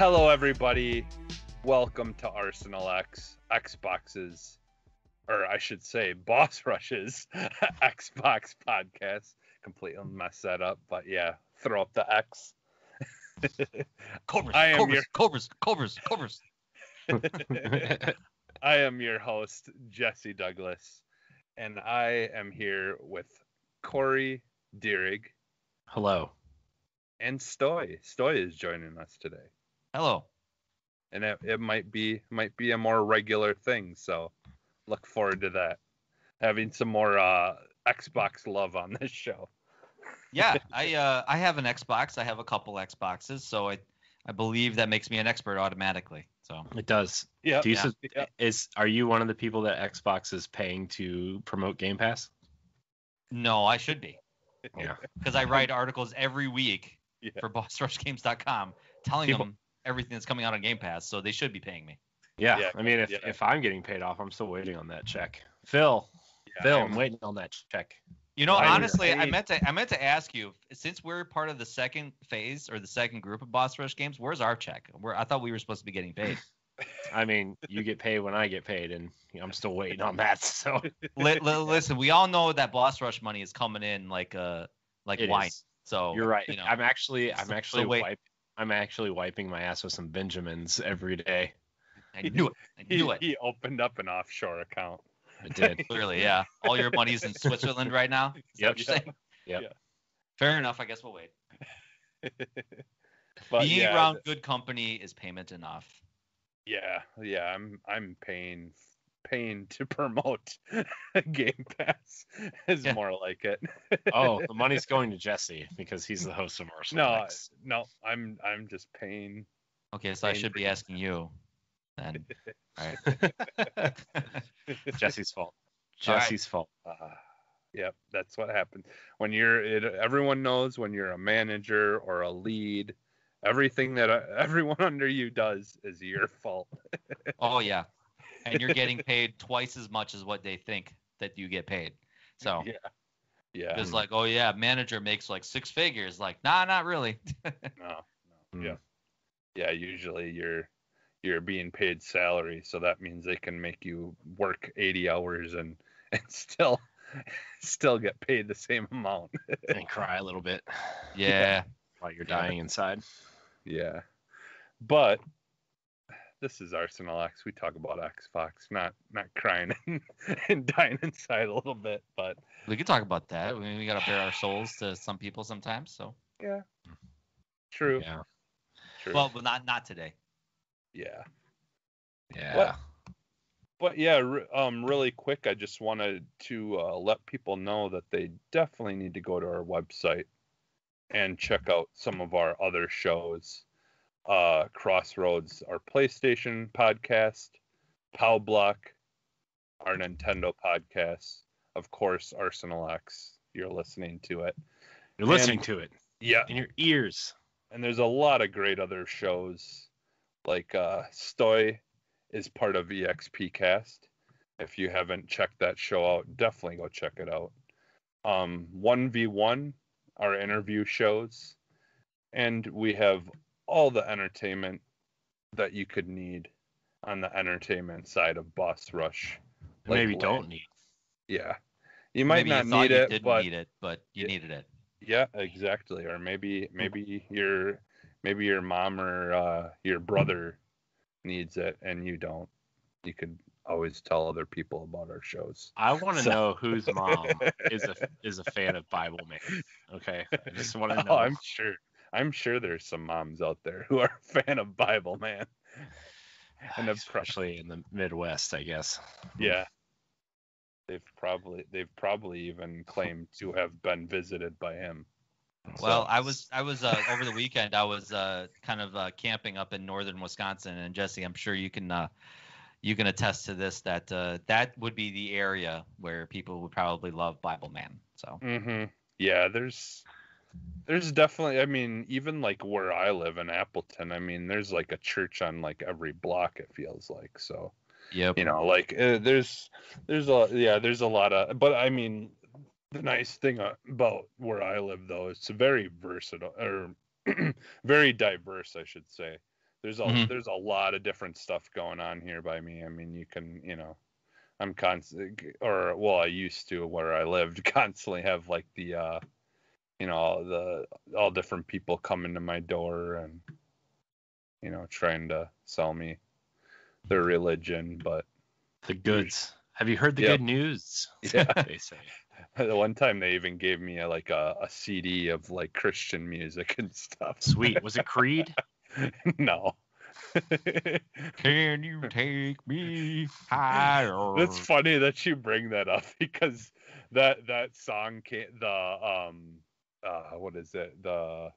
Hello, everybody. Welcome to Arsenal X, Xbox's, or I should say, Boss Rush's Xbox podcast. Completely messed that up, but yeah, throw up the X. Cobras. I am your host, Jesse Douglas, and I am here with Corey Deerig. Hello. And Stoy. Stoy is joining us today. Hello. And it might be a more regular thing, so look forward to that. Having some more Xbox love on this show. Yeah, I have an Xbox. I have a couple Xboxes, so I believe that makes me an expert automatically. So It does. Yeah. Are you one of the people that Xbox is paying to promote Game Pass? No, I should be. Yeah. Because I write articles every week for BossRushGames.com telling them everything that's coming out on Game Pass, so they should be paying me. Yeah. I mean, if I'm getting paid off, I'm still waiting on that check. Phil, I'm waiting on that check. You know, honestly, I meant to ask you, since we're part of the second phase or the second group of Boss Rush games, where's our check? I thought we were supposed to be getting paid. I mean, you get paid when I get paid, and I'm still waiting on that. So listen, we all know that Boss Rush money is coming in like wine. Is. So you're right. You know, I'm actually wiping my ass with some Benjamins every day. I knew it. He opened up an offshore account. I did. Clearly, yeah. All your money's in Switzerland right now. Is that what you're saying? Yep. Yeah. Fair enough. I guess we'll wait. But Being around good company is payment enough. Yeah. I'm paying to promote Game Pass is more like it. Oh, the money's going to Jesse because he's the host of Arsenal. No, I'm just paying. Okay, so I should be asking you then. All right. Jesse's fault. Yep, that's what happens when everyone knows when you're a manager or a lead, everything that everyone under you does is your fault. Oh yeah, and you're getting paid twice as much as what they think that you get paid. So yeah, it's like, oh yeah, manager makes like 6 figures. Like, nah, not really. No. Yeah. Usually you're being paid salary, so that means they can make you work 80 hours and still get paid the same amount and cry a little bit. Yeah. While you're dying inside. Yeah. But this is Arsenal X. We talk about Xbox, not crying and dying inside a little bit, but we could talk about that. I mean, we gotta bare our souls to some people sometimes. So yeah, true. Yeah, true. Well, but not today. Yeah. But yeah, really quick, I just wanted to let people know that they definitely need to go to our website and check out some of our other shows. Crossroads, our PlayStation podcast, Pow Block, our Nintendo podcast, of course, Arsenal X. You're listening to it. Yeah. In your ears. And there's a lot of great other shows. Like Stoy is part of EXP Cast. If you haven't checked that show out, definitely go check it out. 1v1, our interview shows. And we have all the entertainment that you could need on the entertainment side of Boss Rush. Maybe don't need. Yeah. You might not need it, but you needed it. Yeah, exactly. Or maybe your mom or your brother needs it and you don't. You could always tell other people about our shows. I want to know whose mom is a fan of Bible Man. Okay, I just want to know. I'm sure there's some moms out there who are a fan of Bible Man, and especially in the Midwest, I guess. Yeah, they've probably even claimed to have been visited by him. Well, I was over the weekend. I was kind of camping up in northern Wisconsin, and Jesse, I'm sure you can attest to this that that would be the area where people would probably love Bible Man. So. Mm-hmm. Yeah, there's definitely. I mean, even like where I live in Appleton, I mean, there's like a church on like every block. It feels like so. Yep. You know, like there's a lot of. But I mean, the nice thing about where I live, though, it's very versatile or very diverse, I should say. there's a lot of different stuff going on here by me. I mean, you can, I'm constant, I used to, where I lived, constantly have like the all different people coming to my door and trying to sell me their religion, but the goods. Have you heard the good news? Yeah. They say. The one time they even gave me a CD of like Christian music and stuff. Sweet. Was it Creed? No. Can you take me higher? It's funny that you bring that up because that song what is it? The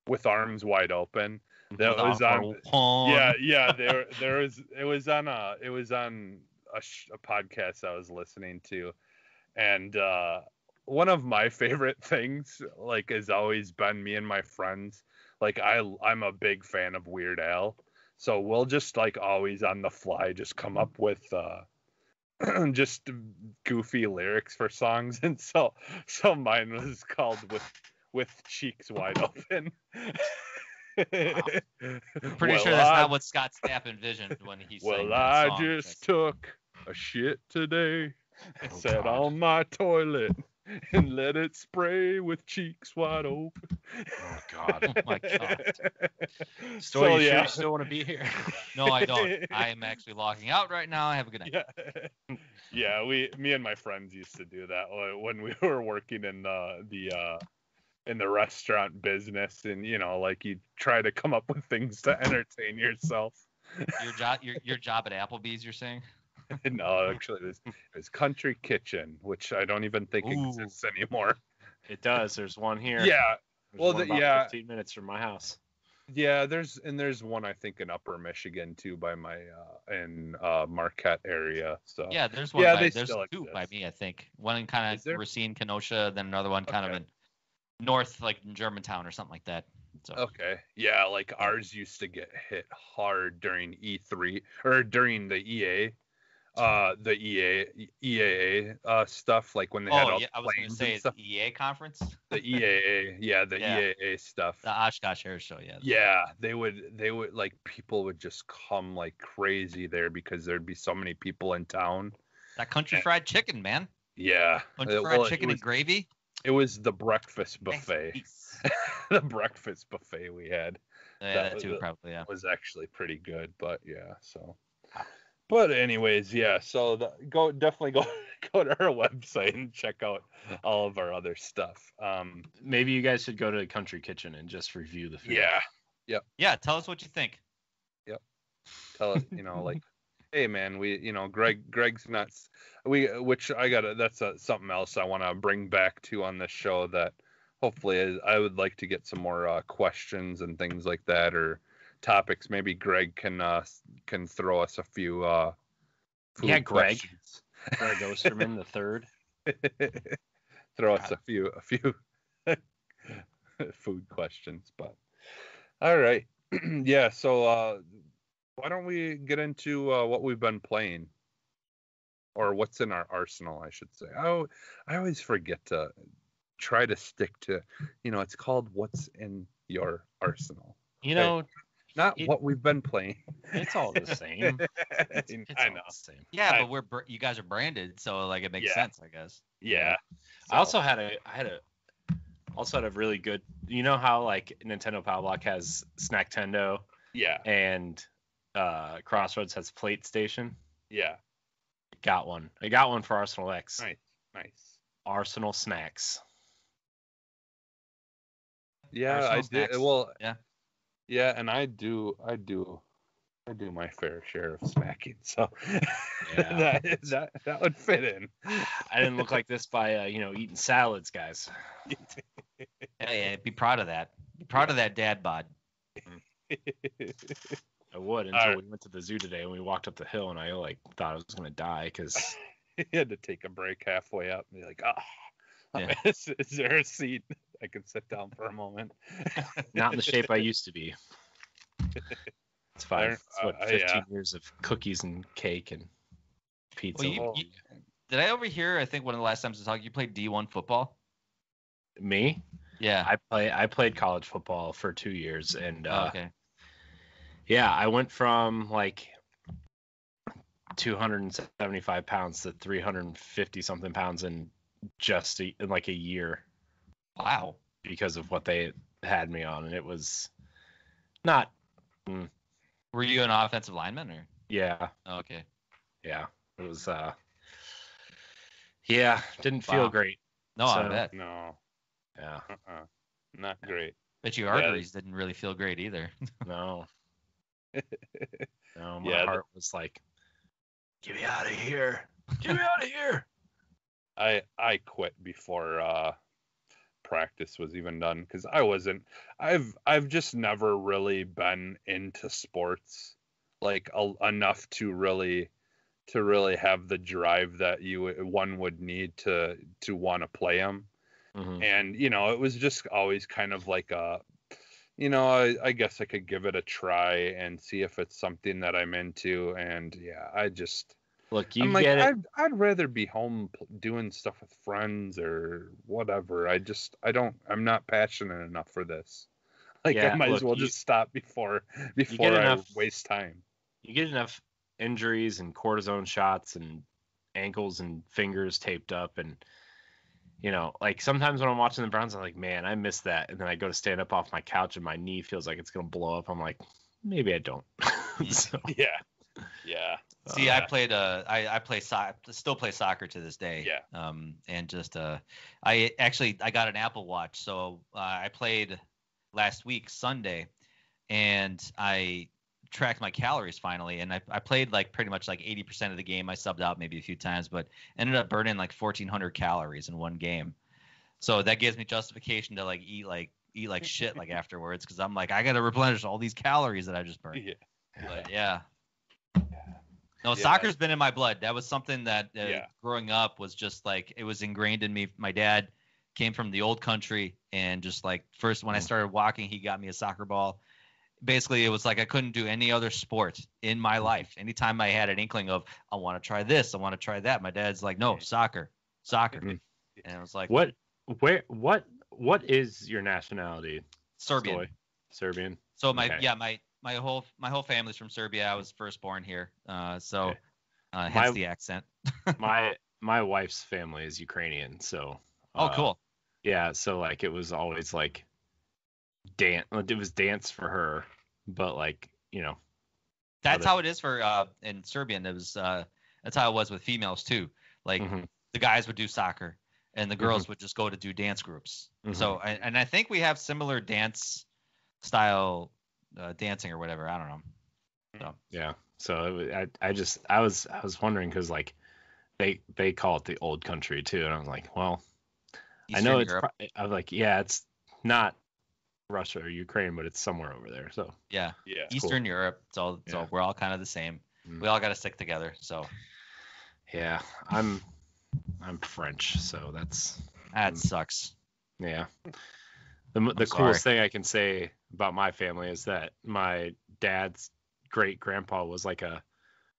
With Arms Wide Open. That was on. Yeah. It was on a podcast I was listening to, and one of my favorite things like has always been me and my friends. Like I'm a big fan of Weird Al, so we'll just like always on the fly just come up with just goofy lyrics for songs, and so mine was called with cheeks wide open. Wow. Pretty sure that's not what Scott Stapp envisioned when he sang that song. I just took a shit today and sat on my toilet and let it spray with cheeks wide open. Oh God. Oh my God. Stoy, you sure you still want to be here? No, I don't. I am actually logging out right now. Have a good night. Yeah, me and my friends used to do that when we were working in the restaurant business, and like you try to come up with things to entertain yourself. Your job at Applebee's, you're saying? No, actually, it was Country Kitchen, which I don't even think exists anymore. It does. There's one here. Yeah. There's one about 15 minutes from my house. Yeah, there's one I think in Upper Michigan too, by my in Marquette area. So yeah, there's one. There's two exist. By me, I think. One in kind of Racine, Kenosha, then another one kind of in north, like in Germantown or something like that. So. Okay. Yeah, like ours used to get hit hard during E3 or during the EAA stuff, like when they had all the I was going to say stuff. The EA conference. The EAA, EAA stuff. The Oshkosh Air Show, yeah. Yeah, they would like people would just come like crazy there because there'd be so many people in town. That country fried chicken, man. Yeah. Country fried chicken and gravy. It was the breakfast buffet. The breakfast buffet we had. Yeah, that too, probably, yeah. Was actually pretty good, but yeah, so. But anyways, yeah, so definitely go to our website and check out all of our other stuff. Maybe you guys should go to Country Kitchen and just review the food. Yeah. Yep. Yeah, tell us what you think. Yep. Tell us, like, hey man, we, Greg's nuts. That's something else I want to bring back to on this show that hopefully I would like to get some more questions and things like that, or topics. Maybe Greg can throw us a few food questions. Greg Osterman the third. Throw us a few food questions, but all right. Yeah, so why don't we get into what we've been playing, or what's in our arsenal, I should say. I always forget to try to stick to, it's called what's in your arsenal. Not what we've been playing. It's all the same. It's I know. The same. Yeah, but you guys are branded, so like it makes sense, I guess. Yeah. So. I also had a really good. You know how like Nintendo Power Block has Snacktendo. Yeah. And Crossroads has Plate Station. Yeah. Got one. I got one for Arsenal X. Nice. Arsenal Snacks. Yeah, Arsenal I Snacks. did. Well. Yeah. Yeah, and I do my fair share of snacking, so yeah. that would fit in. I didn't look like this by eating salads, guys. Yeah, be proud of that. Be proud of that dad bod. I would until we went to the zoo today and we walked up the hill and I thought I was gonna die because you had to take a break halfway up and be like, is there a seat I can sit down for a moment? Not in the shape I used to be. It's fine. It's 15 years of cookies and cake and pizza. Well, did I overhear? I think one of the last times I talked, you played D1 football. Me? Yeah. I played college football for 2 years, and okay. Yeah, I went from like 275 pounds to 350 something pounds in in like a year. Wow. Because of what they had me on, and it was not. Were you an offensive lineman or? Yeah. Oh, okay. Yeah, it was. Yeah, didn't feel great. No, I bet. No. Yeah. Not great. Bet your arteries didn't really feel great either. No. No, my heart was like, "Get me out of here! Get me out of here!" I quit before practice was even done because I wasn't. I've just never really been into sports like enough to really have the drive that one would need to want to play them. Mm-hmm. And it was just always kind of like I guess I could give it a try and see if it's something that I'm into. And yeah, I just look, I'm like, I'd rather be home doing stuff with friends or whatever. I'm not passionate enough for this. Like, I might as well just stop before I waste time. You get enough injuries and cortisone shots and ankles and fingers taped up, and like sometimes when I'm watching the Browns, I'm like, man, I miss that. And then I go to stand up off my couch and my knee feels like it's gonna blow up. I'm like, maybe I don't. So. Yeah. See, I played still play soccer to this day. Yeah. And just I got an Apple Watch, so I played last week Sunday, and I tracked my calories finally, and I played like pretty much like 80% of the game. I subbed out maybe a few times, but ended up burning like 1,400 calories in one game. So that gives me justification to like eat like shit like afterwards, because I'm like, I got to replenish all these calories that I just burned. Yeah. But yeah. No, soccer's been in my blood. That was something that growing up was just like, it was ingrained in me. My dad came from the old country, and just like first when I started walking, he got me a soccer ball. Basically, it was like I couldn't do any other sport in my life. Anytime I had an inkling of, I want to try this, I want to try that, my dad's like, no, soccer. And I was like, what is your nationality? Serbian. Serbian. So my whole family's from Serbia. I was first born here, hence the accent. my wife's family is Ukrainian, so. Oh, cool. Yeah, so like it was always like dance. It was dance for her, but like That's how it is for in Serbian. It was that's how it was with females too. Like the guys would do soccer, and the girls would just go to do dance groups. So and I think we have similar dance style. Dancing or whatever, I don't know. So. Yeah. So I was wondering because like they call it the old country too, and I was like, well, Eastern I know it's. Europe. I was like, yeah, it's not Russia or Ukraine, but it's somewhere over there. So yeah, Eastern Europe. So we're all kind of the same. We all got to stick together. So yeah, I'm French, so that sucks. Yeah. The coolest thing I can say about my family is that my dad's great grandpa was like a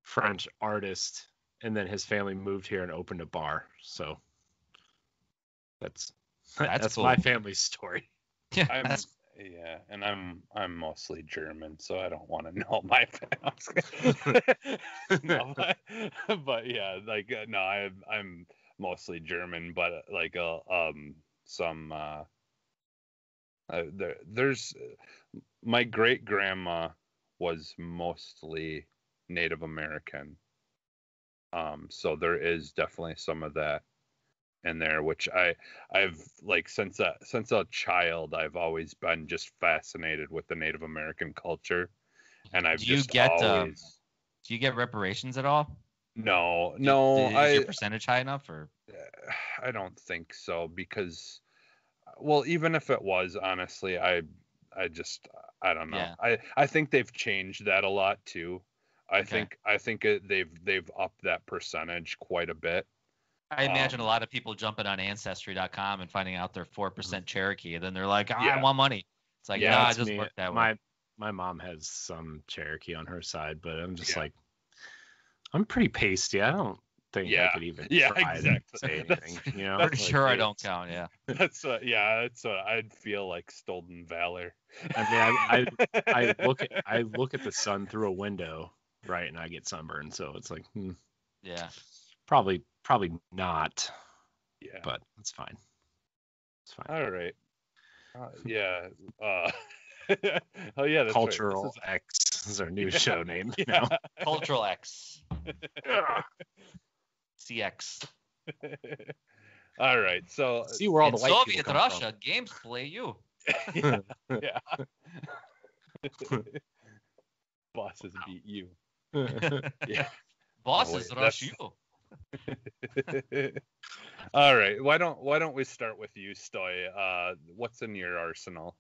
French artist, and then his family moved here and opened a bar. So that's cool. my family's story. Yeah, and I'm mostly German, so I don't want to know my family. No, but yeah, like no, I'm mostly German, but like some. There's my great grandma was mostly Native American, so there is definitely some of that in there, which I've like since a child I've always been just fascinated with the Native American culture, and I've do you get reparations at all? No. Is your percentage high enough, or? I don't think so, because. Well, even if it was, honestly, I don't know. Yeah. I think they've changed that a lot too. I think they've upped that percentage quite a bit. I imagine a lot of people jumping on Ancestry.com and finding out they're 4% Cherokee, and then they're like, I want money. It's like, yeah, it doesn't work that way. My mom has some Cherokee on her side, but I'm just like, I'm pretty pasty. I don't think I could even try exactly. to say anything. You know, pretty sure I don't count. Yeah. That's that's what I'd feel like stolen valor. I mean, I look at the sun through a window, right, and I get sunburned. So it's like, yeah, probably not. Yeah, but it's fine. It's fine. All right. Yeah. Oh yeah, that's Cultural right. X is our new show name Yeah. now. Cultural X. CX. All right. So see where all in the white Soviet people come Russia, games play you. yeah. Bosses beat you. Yeah. Bosses wait, rush you. All right. Why don't we start with you, Stoy? What's in your arsenal?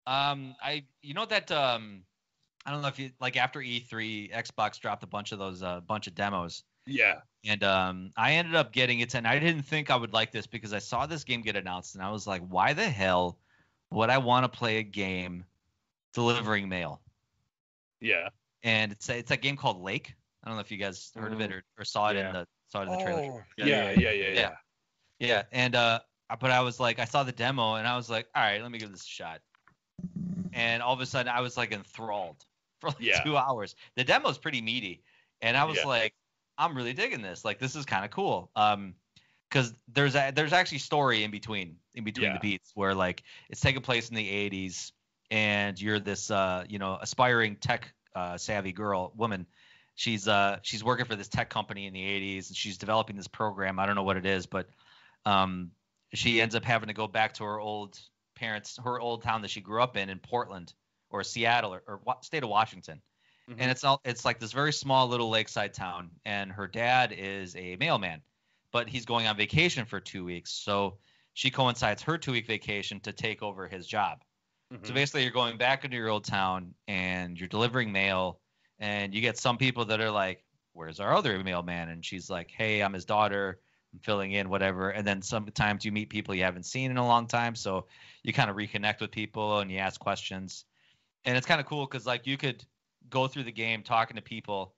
You know that I don't know if you like after E3, Xbox dropped a bunch of those bunch of demos. Yeah. And I ended up getting it, and I didn't think I would like this because I saw this game get announced, and I was like, why the hell would I want to play a game delivering mail? Yeah. And it's a game called Lake. I don't know if you guys heard of it or saw it in the trailer. Oh, yeah. Yeah. And but I was like, I saw the demo, and I was like, all right, let me give this a shot. And all of a sudden, I was like enthralled for like 2 hours. The demo's pretty meaty, and I was like, I'm really digging this. Like, this is kind of cool. Because there's actually story in between the beats where like it's taking place in the 80s, and you're this aspiring tech savvy woman. She's working for this tech company in the 80s, and she's developing this program. I don't know what it is, but she ends up having to go back to her old town that she grew up in Portland or Seattle or state of Washington. Mm-hmm. And it's like this very small little lakeside town, and her dad is a mailman, but he's going on vacation for 2 weeks. So she coincides her 2-week vacation to take over his job. Mm-hmm. So basically you're going back into your old town and you're delivering mail, and you get some people that are like, where's our other mailman? And she's like, hey, I'm his daughter. I'm filling in, whatever. And then sometimes you meet people you haven't seen in a long time. So you kind of reconnect with people and you ask questions. And it's kind of cool because like you could go through the game talking to people,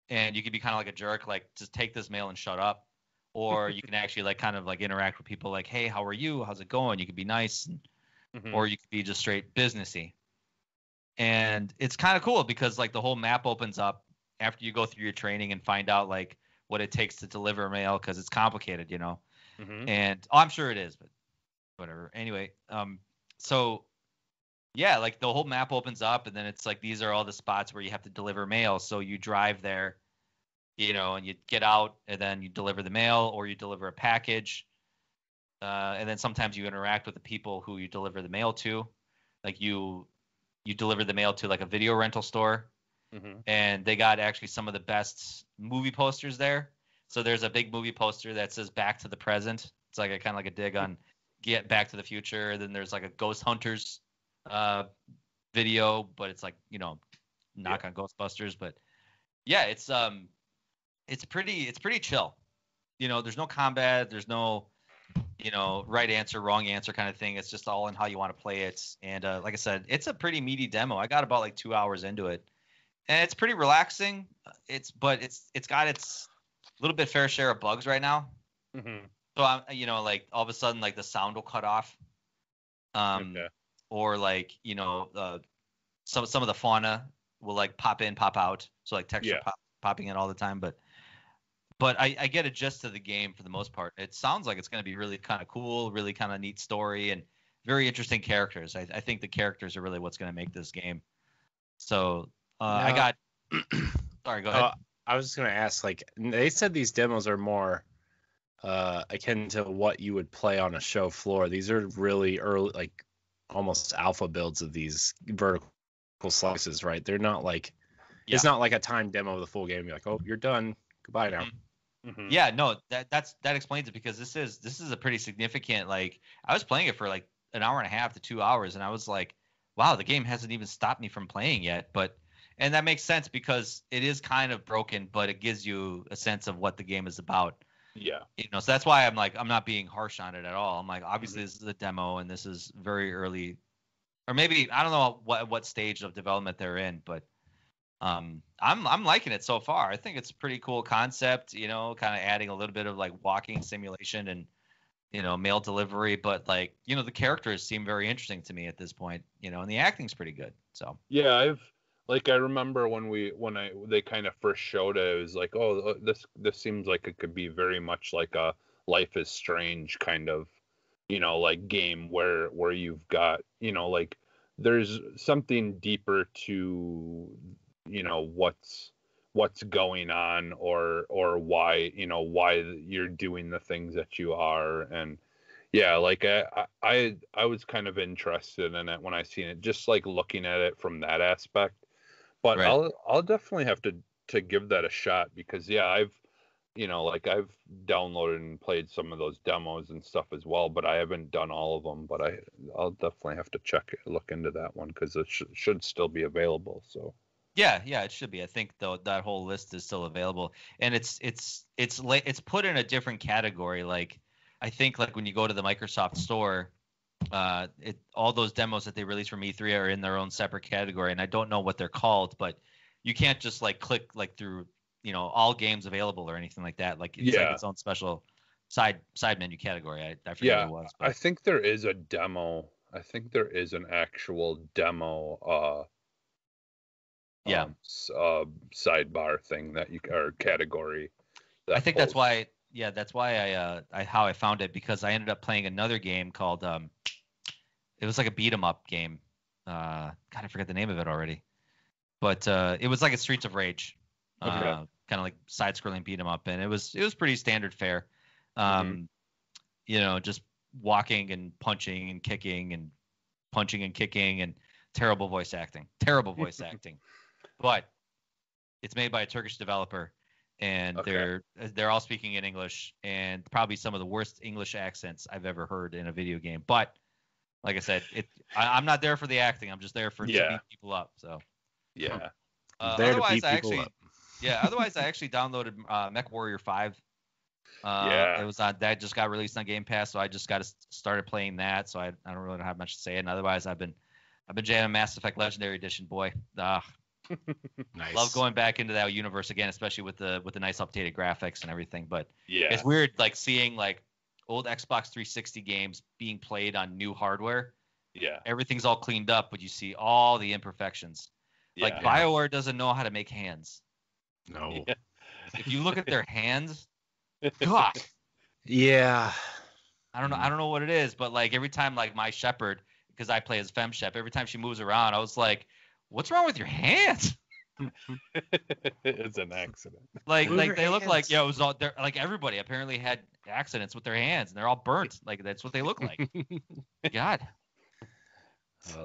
and you could be kind of like a jerk, like just take this mail and shut up. Or you can actually like kind of like interact with people like, hey, how are you? How's it going? You could be nice. Or you could be just straight businessy. And it's kind of cool because like the whole map opens up after you go through your training and find out like what it takes to deliver mail, because it's complicated, you know. And I'm sure it is, but whatever. Anyway, so yeah, like the whole map opens up, and then it's like these are all the spots where you have to deliver mail. So you drive there, you know, and you get out, and then you deliver the mail, or you deliver a package. And then sometimes you interact with the people who you deliver the mail to. Like you deliver the mail to like a video rental store, and they got actually some of the best movie posters there. So there's a big movie poster that says Back to the Present. It's like a kind of like a dig on Get Back to the Future. Then there's like a Ghost Hunters video, but it's like, you know, knock on Ghostbusters. But yeah, it's pretty chill. You know, there's no combat, there's no, you know, right answer, wrong answer kind of thing. It's just all in how you want to play it. And like I said, it's a pretty meaty demo. I got about like 2 hours into it, and it's pretty relaxing. It's got its little bit fair share of bugs right now. So I'm, you know, like all of a sudden like the sound will cut off. Or like, you know, some of the fauna will like pop in, pop out. So like texture popping in all the time. But I get a gist of the game for the most part. It sounds like it's going to be really kind of cool, really kind of neat story, and very interesting characters. I think the characters are really what's going to make this game. So I got. Sorry, go ahead. I was just going to ask, like, they said these demos are more akin to what you would play on a show floor. These are really early, like almost alpha builds of these vertical slices, right? They're not like it's not like a time demo of the full game. You're like, oh, you're done. Goodbye now. Yeah, no, that explains it, because this is a pretty significant, like I was playing it for like an hour and a half to 2 hours, and I was like, wow, the game hasn't even stopped me from playing yet. And that makes sense because it is kind of broken, but it gives you a sense of what the game is about. Yeah. You know, so that's why I'm like, I'm not being harsh on it at all. I'm like, obviously this is a demo and this is very early, or maybe I don't know what stage of development they're in, but I'm liking it so far. I think it's a pretty cool concept, kind of adding a little bit of like walking simulation and mail delivery, but like the characters seem very interesting to me at this point, and the acting's pretty good. So Yeah, I remember when they kind of first showed it, it was like, oh, this seems like it could be very much like a Life is Strange kind of, like game where you've got, like there's something deeper to, what's going on or why you're doing the things that you are. And yeah, like I was kind of interested in it when I seen it, just like looking at it from that aspect. But right. I'll definitely have to give that a shot, because yeah, I've downloaded and played some of those demos and stuff as well, but I haven't done all of them. But I'll definitely have to look into that one, because it should still be available. So Yeah, it should be. I think though that whole list is still available, and it's put in a different category. Like I think like when you go to the Microsoft Store, all those demos that they released from E3 are in their own separate category, and I don't know what they're called, but you can't just like click like through all games available or anything like that. Like it's like yeah, its own special side menu category. I forget what yeah, it was, I but think there is a demo. I think there is an actual demo yeah, sidebar thing that you or category I that think pulls. that's why I how I found it, because I ended up playing another game called it was like a beat 'em up game. God, I forget the name of it already. But it was like a Streets of Rage, Okay. kind of like side-scrolling beat 'em up, and it was pretty standard fare. Hmm. Just walking and punching and kicking and punching and kicking and terrible voice acting, terrible voice acting. But it's made by a Turkish developer, and Okay. they're all speaking in English, and probably some of the worst English accents I've ever heard in a video game. But like I said, I'm not there for the acting. I'm just there to Yeah. beat people up. So Yeah. There to otherwise, beat people up. otherwise I actually downloaded Mech Warrior 5. Yeah. It was on that just got released on Game Pass, so I just got started playing that. So I don't really have much to say. And otherwise, I've been jamming Mass Effect Legendary Edition. Boy, Nice. love going back into that universe again, especially with the nice updated graphics and everything. But Yeah. it's weird like seeing like old Xbox 360 games being played on new hardware. Yeah. Everything's all cleaned up, but you see all the imperfections. Like Yeah. BioWare doesn't know how to make hands. No. Yeah. If you look at their hands, God, Yeah. I don't know what it is, but like every time like my shepherd, because I play as Fem Shep, every time she moves around, I was like, what's wrong with your hands? It's an accident. Like Move your they look like hands. it was all there. Like everybody apparently had accidents with their hands, and they're all burnt. Like that's what they look like. God.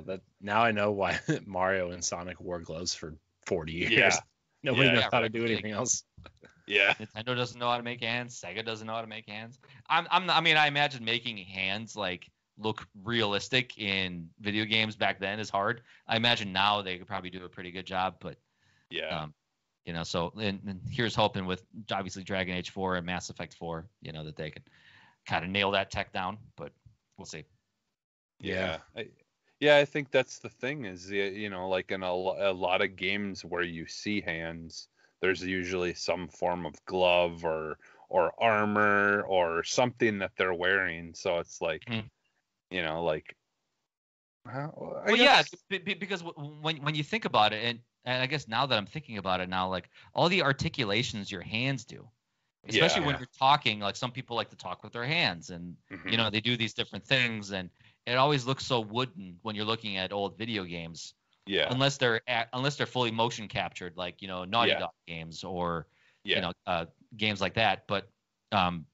That now I know why Mario and Sonic wore gloves for 40 years. Yeah. Nobody Yeah, knows how to right. do anything else. Yeah. Nintendo doesn't know how to make hands. Sega doesn't know how to make hands. I mean, I imagine making hands like look realistic in video games back then is hard. I imagine now they could probably do a pretty good job, but Yeah. so and here's hoping with obviously Dragon Age 4 and Mass Effect 4, that they could kind of nail that tech down, but we'll see. Yeah. I think that's the thing is, like in a lot of games where you see hands, there's usually some form of glove or armor or something that they're wearing. So it's like, Mhm. like, Well, yeah, because when you think about it, and I guess now that I'm thinking about it now, like all the articulations your hands do, especially when you're talking, like some people like to talk with their hands, and Mhm. they do these different things, and it always looks so wooden when you're looking at old video games, Yeah. unless they're fully motion captured, like Naughty Yeah. Dog games or Yeah. games like that. But when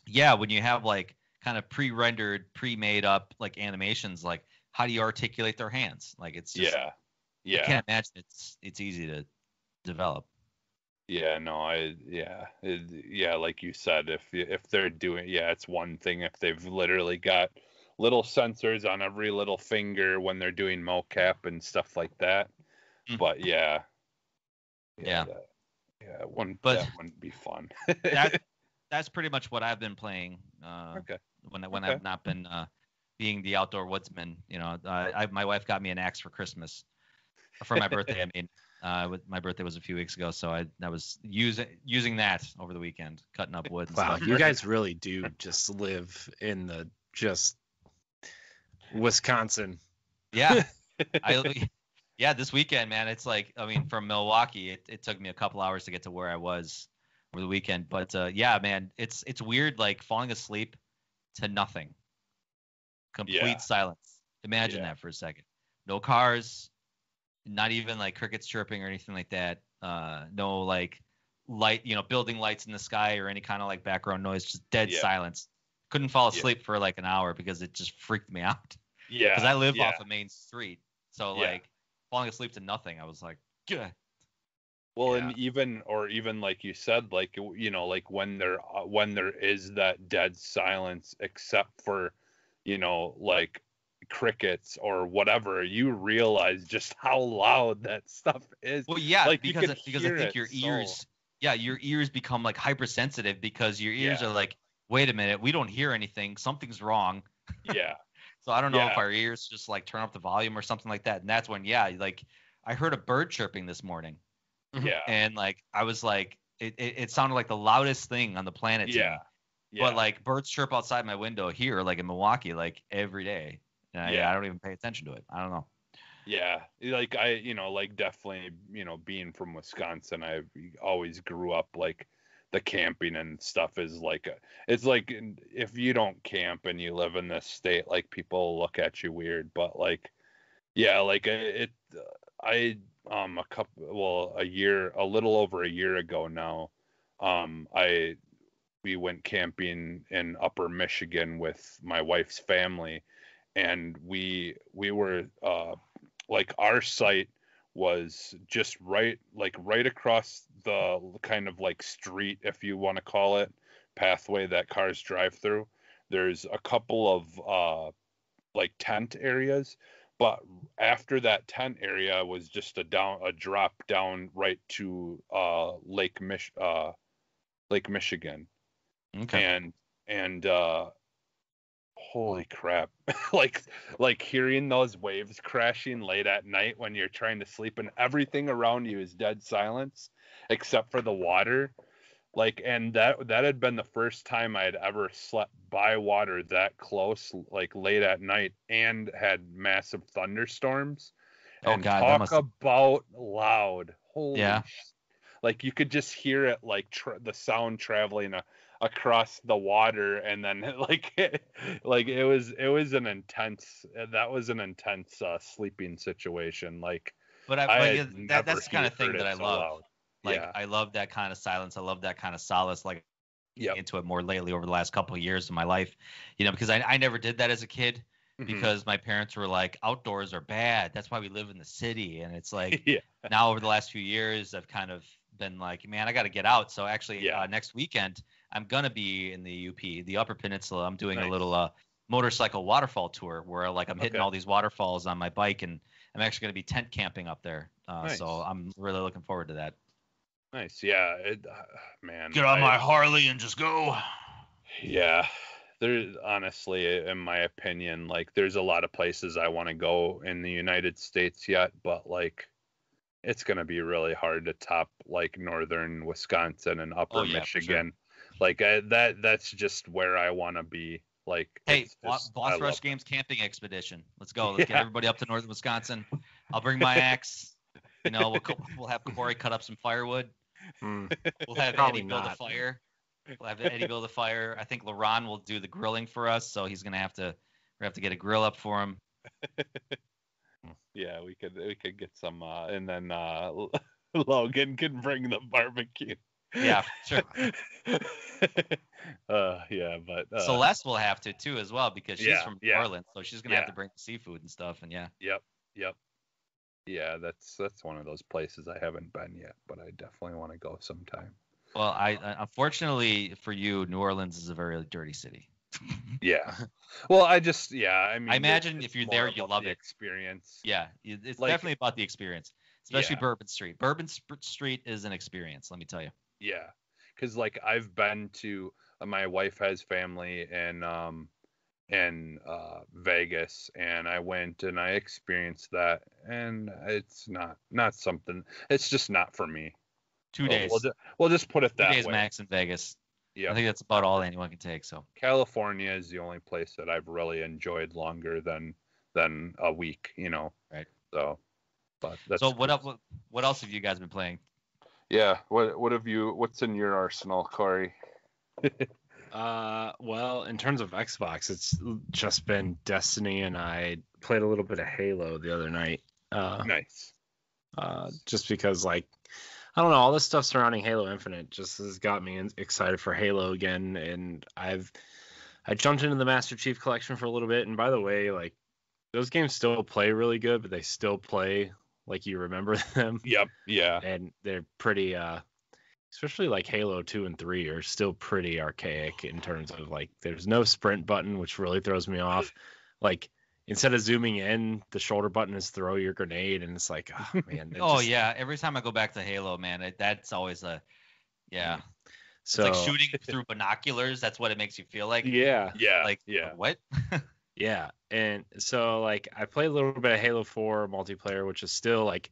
you have like kind of pre-rendered, pre-made up like animations, like how do you articulate their hands? Like it's just, Yeah. Yeah. I can't imagine it's easy to develop. Yeah, no, like you said, if they're doing, it's one thing if they've literally got little sensors on every little finger when they're doing mocap and stuff like that. Mm. But yeah, Yeah. that wouldn't be fun. That's pretty much what I've been playing. Okay. When I've not been being the outdoor woodsman, my wife got me an axe for Christmas, for my birthday. I mean, My birthday was a few weeks ago, so I was using that over the weekend, cutting up wood and Wow, stuff. you guys really do just live in the just Wisconsin. Yeah, yeah, this weekend, man, it's like, I mean, from Milwaukee, it took me a couple hours to get to where I was over the weekend, but yeah, man, it's weird, like falling asleep to nothing, complete silence. Imagine that for a second. No cars, not even like crickets chirping or anything like that. No like light, building lights in the sky or any kind of like background noise, just dead silence. Couldn't fall asleep for like an hour because it just freaked me out. Yeah. Because I live off a main street. So like falling asleep to nothing, I was like, Gah. Well, and even like you said, like, like when there is that dead silence, except for, like crickets or whatever, you realize just how loud that stuff is. Well, yeah, like because I think your ears, your ears become like hypersensitive because your ears are like, wait a minute, we don't hear anything, something's wrong. Yeah. So I don't know if our ears just like turn up the volume or something like that, and that's when like I heard a bird chirping this morning. Yeah. And like I was like, it sounded like the loudest thing on the planet to me. But like birds chirp outside my window here, like in Milwaukee, like every day. And I don't even pay attention to it. I don't know. Yeah, like I, like definitely, being from Wisconsin, I always grew up like the camping and stuff is like it's like if you don't camp and you live in this state, like people look at you weird. But like, yeah, like a little over a year ago now, we went camping in Upper Michigan with my wife's family, and we were like our site was just right across the kind of like street, if you want to call it, pathway that cars drive through. There's a couple of like tent areas, but after that tent area was just a drop down right to Lake Michigan. Okay. And holy crap. like hearing those waves crashing late at night when you're trying to sleep and everything around you is dead silence except for the water. Like, and that had been the first time I had ever slept by water that close, like late at night, and had massive thunderstorms. And God, talk about loud. Holy yeah. Like you could just hear it, like the sound traveling across the water, and then like it was an intense. That was an intense sleeping situation. Like, but that's the kind of thing that I love. Loud. Like I love that kind of silence. I love that kind of solace. Like into it more lately over the last couple of years of my life, because I never did that as a kid. Because my parents were like, outdoors are bad. That's why we live in the city. And it's like now over the last few years, I've kind of been like, man, I got to get out. So actually next weekend, I'm going to be in the UP, the Upper Peninsula. I'm doing a little motorcycle waterfall tour where like I'm hitting all these waterfalls on my bike, and I'm actually going to be tent camping up there. So I'm really looking forward to that. Nice. Yeah. Man. Get on my Harley and just go. Yeah. There's honestly, in my opinion, like there's a lot of places I want to go in the United States yet, but like it's going to be really hard to top like northern Wisconsin and upper Michigan. Sure. Like that's just where I want to be. Like, hey, Boss Rush Games camping expedition. Let's go. Let's get everybody up to northern Wisconsin. I'll bring my axe. We'll have Corey cut up some firewood. We'll have Eddie build a fire. We'll have Eddie build a fire. I think LaRon will do the grilling for us, so he's gonna have to get a grill up for him. Yeah, we could get some, and then Logan can bring the barbecue. Yeah, sure. Yeah, but Celeste will have to too as well because she's from New Orleans, so she's gonna have to bring seafood and stuff. And Yep. Yeah, that's one of those places I haven't been yet, but I definitely want to go sometime. Well, unfortunately for you, New Orleans is a very dirty city. Yeah. Well, I imagine if you're there, you love it. Experience. Yeah, it's like, definitely about the experience, especially Bourbon Street. Bourbon Street is an experience, let me tell you. Yeah, because like I've been to, my wife has family in in Vegas, and I went and I experienced that, and it's not something. It's just not for me. 2 days. We'll just put it that 2 days way. max in Vegas. Yeah, I think that's about all anyone can take. So California is the only place that I've really enjoyed longer than a week. Right. So, but that's so what else have you guys been playing? Yeah. What's in your arsenal, Corey? Well, in terms of Xbox, it's just been Destiny, and I played a little bit of Halo the other night. Nice. Just because, like, I don't know, all this stuff surrounding Halo Infinite just has got me excited for Halo again, and I jumped into the Master Chief Collection for a little bit, and by the way, like, those games still play really good, but they still play like you remember them. Yep. Yeah. And they're pretty, especially like Halo 2 and 3 are still pretty archaic in terms of, like, there's no sprint button, which really throws me off. Like, instead of zooming in, the shoulder button is throw your grenade, and it's like, oh man. Yeah. Every time I go back to Halo, man, that's always yeah. So it's like shooting through binoculars. That's what it makes you feel like. Yeah. Yeah. Like, yeah. What? Yeah. And so, like, I played a little bit of Halo 4 multiplayer, which is still, like,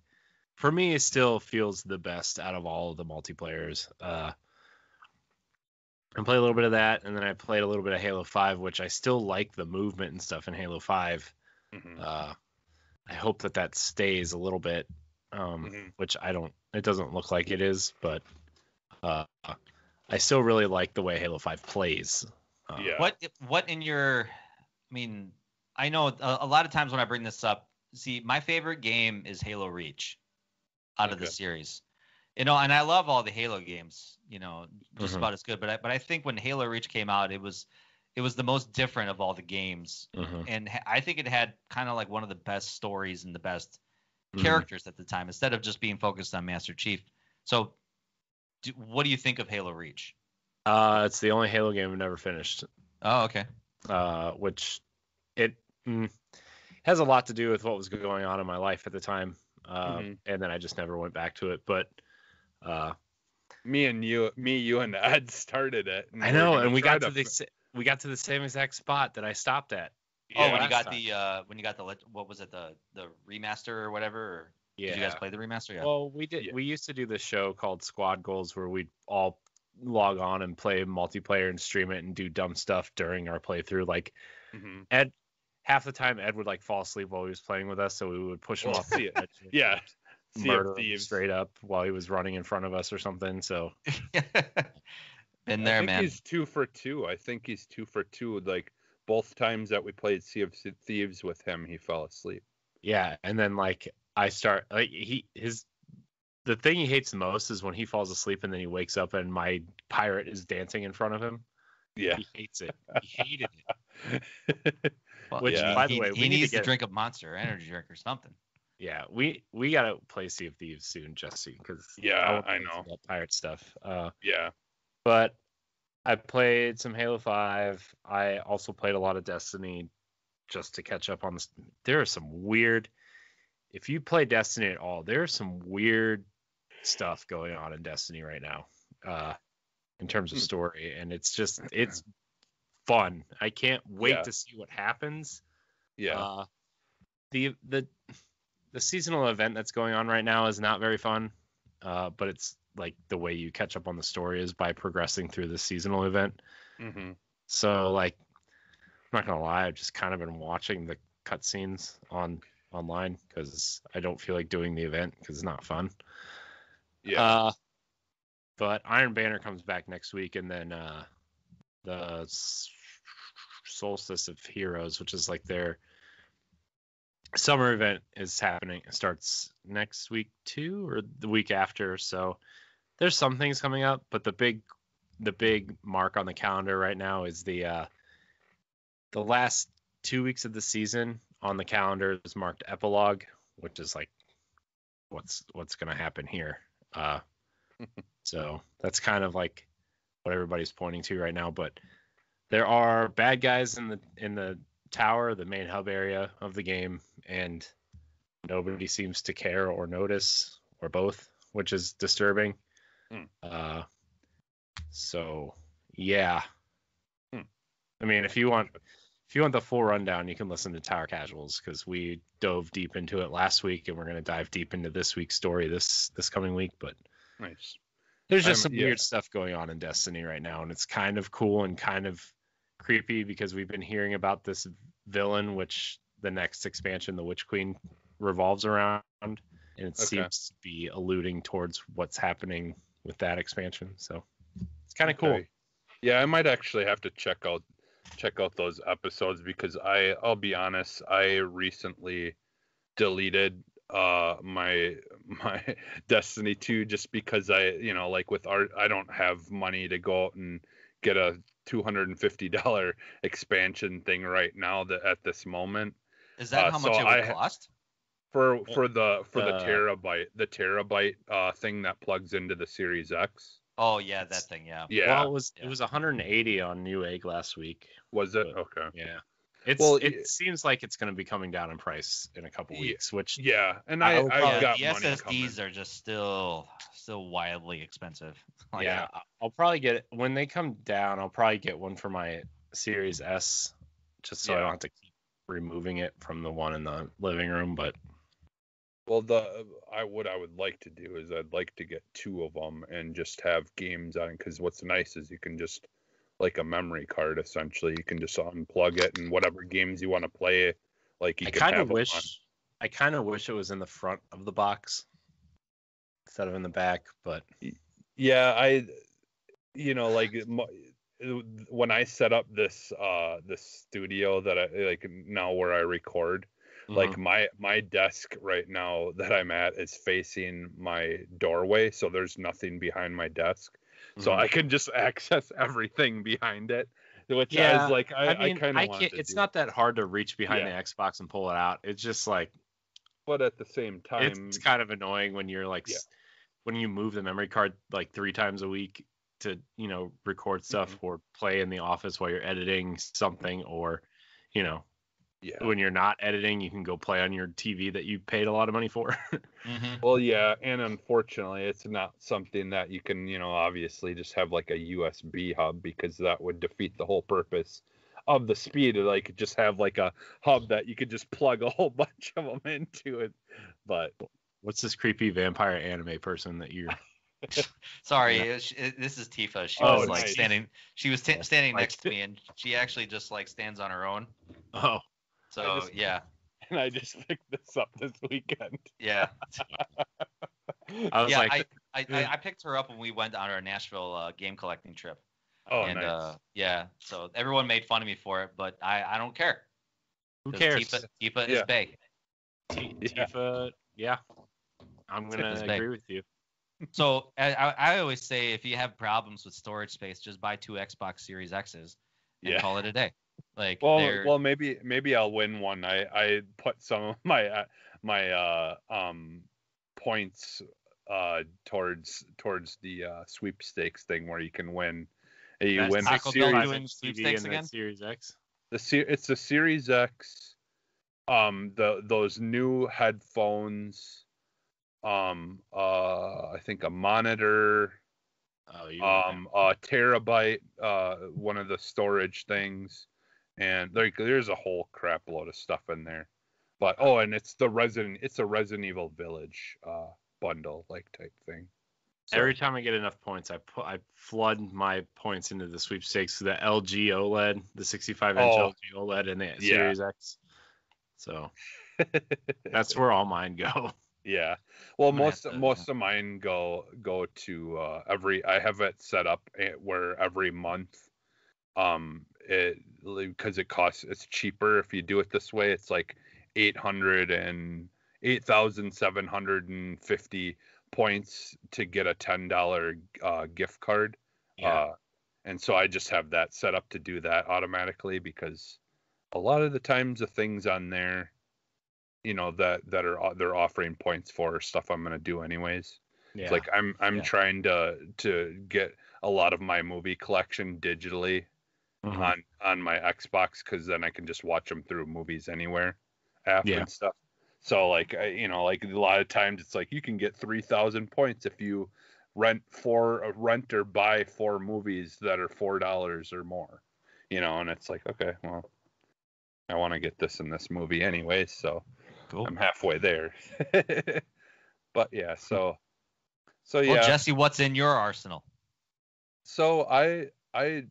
for me, it still feels the best out of all of the multiplayers. I played a little bit of that, and then I played a little bit of Halo 5, which I still like the movement and stuff in Halo 5. Mm-hmm. I hope that stays a little bit, which it doesn't look like it is, but I still really like the way Halo 5 plays. Yeah. What in your, I mean, I know a lot of times when I bring this up, see, my favorite game is Halo Reach out of the series. And I love all the Halo games, just about as good. But I think when Halo Reach came out, it was the most different of all the games. And I think it had kind of like one of the best stories and the best characters at the time, instead of just being focused on Master Chief. So what do you think of Halo Reach? It's the only Halo game I've never finished. Oh, okay. Which it has a lot to do with what was going on in my life at the time. And then I just never went back to it. But me, you, and Ed started it. I know, and we got to the same exact spot that I stopped at. Yeah, when you got the what was it, the remaster or whatever? Or yeah. Did you guys play the remaster? Yeah. Well, we did. Yeah. We used to do this show called Squad Goals, where we'd all log on and play multiplayer and stream it and do dumb stuff during our playthrough. Like Ed, half the time Ed would, like, fall asleep while he was playing with us, so we would push him off the edge. Yeah. Murder him straight up while he was running in front of us or something. So been there, man. He's 2 for 2. I think he's 2 for 2. Like, both times that we played Sea of Thieves with him, he fell asleep. Yeah, and then, like, I start, like, the thing he hates the most is when he falls asleep and then he wakes up and my pirate is dancing in front of him. Yeah, he hates it. He hated it. Which, by the way, he needs to drink a Monster Energy drink or something. Yeah, we gotta play Sea of Thieves soon, Jesse, because I know that pirate stuff. Yeah, but I played some Halo 5. I also played a lot of Destiny just to catch up on this. There are some weird. If you play Destiny at all, there's some weird stuff going on in Destiny right now, in terms of story, and it's fun. I can't wait to see what happens. Yeah. The seasonal event that's going on right now is not very fun, but it's like the way you catch up on the story is by progressing through the seasonal event. So, like, I'm not gonna lie, I've just kind of been watching the cutscenes online because I don't feel like doing the event because it's not fun. Yeah. But Iron Banner comes back next week, and then the Solstice of Heroes, which is like their summer event, is happening. It starts next week too, or the week after. So there's some things coming up, but the big mark on the calendar right now is the last 2 weeks of the season on the calendar is marked Epilogue, which is like what's going to happen here. So that's kind of like what everybody's pointing to right now. But there are bad guys in the tower, the main hub area of the game, and nobody seems to care or notice, or both, which is disturbing. So yeah. I mean, if you want if you want the full rundown, you can listen to Tower Casuals because we dove deep into it last week, and we're going to dive deep into this week's story this coming week. But Nice. there's just some weird stuff going on in Destiny right now, and it's kind of cool and kind of creepy because we've been hearing about this villain, which the next expansion, the Witch Queen, revolves around, and it seems to be alluding towards what's happening with that expansion. So it's kind of cool. Yeah, I might actually have to check out those episodes because I'll be honest, I recently deleted my Destiny 2 just because like with art, I don't have money to go out and get a $250 expansion thing right now at this moment. Is that how much it would cost? For the terabyte thing that plugs into the Series X. Oh yeah, that thing, yeah. Yeah. Well, it was 180 on Newegg last week. Was it? Okay. Yeah. It seems like it's going to be coming down in price in a couple weeks, which and I've got the money SSDs are just still wildly expensive. I'll probably get when they come down. I'll probably get one for my Series S, just so I don't have to keep removing it from the one in the living room. But what I would like to do is I'd like to get 2 of them and just have games on, because what's nice is you can just, like a memory card essentially, you can just unplug it and whatever games you want to play, like you can have them on. I kind of wish it was in the front of the box instead of in the back, but yeah, like when I set up this studio that I like now where I record, like my desk right now that I'm at is facing my doorway, so there's nothing behind my desk, so I can just access everything behind it. Which I was like, I kind of want to. It's not that hard to reach behind the Xbox and pull it out. It's just like, but at the same time, it's kind of annoying when you're like, when you move the memory card like 3 times a week to record stuff or play in the office while you're editing something, or when you're not editing, you can go play on your TV that you paid a lot of money for. Well, yeah, and unfortunately, it's not something that you can, obviously just have like a USB hub, because that would defeat the whole purpose of the speed. Like, just have like a hub that you could just plug a whole bunch of them into it. But what's this creepy vampire anime person that you're? Sorry, this is Tifa. She was like standing. She was standing next to me, and she actually just like stands on her own. Oh. So and I just picked this up this weekend. Yeah. I picked her up when we went on our Nashville game collecting trip. Oh, and, nice. So everyone made fun of me for it, but I don't care. Who cares? Tifa is bae. Tifa, yeah. I'm gonna agree with you. So I always say, if you have problems with storage space, just buy 2 Xbox Series X's and call it a day. Like, well, maybe I'll win one. I put some of my points towards the sweepstakes thing where you can win. You win Taco Bell doing sweepstakes again. Series X. It's the Series X. Those new headphones. I think a monitor. A terabyte. One of the storage things. And there's a whole crap load of stuff in there, but and it's a Resident Evil Village bundle like type thing. So, every time I get enough points, I flood my points into the sweepstakes, the LG OLED, the 65-inch LG OLED, and the Series X. So that's where all mine go. Yeah. Well, most of mine go to I have it set up where every month, because it's cheaper if you do it this way. It's like 8,750 points to get a $10 gift card. And so I just have that set up to do that automatically, because a lot of the times the things on there, that they're offering points for stuff I'm gonna do anyways. It's like I'm trying to get a lot of my movie collection digitally on my Xbox, because then I can just watch them through Movies Anywhere app and stuff. So like a lot of times it's like you can get 3,000 points if you rent or buy 4 movies that are $4 or more, and it's like, okay, well, I want to get this in this movie anyway, so Cool. I'm halfway there. But yeah, so Well, yeah. Jesse, what's in your arsenal? So I've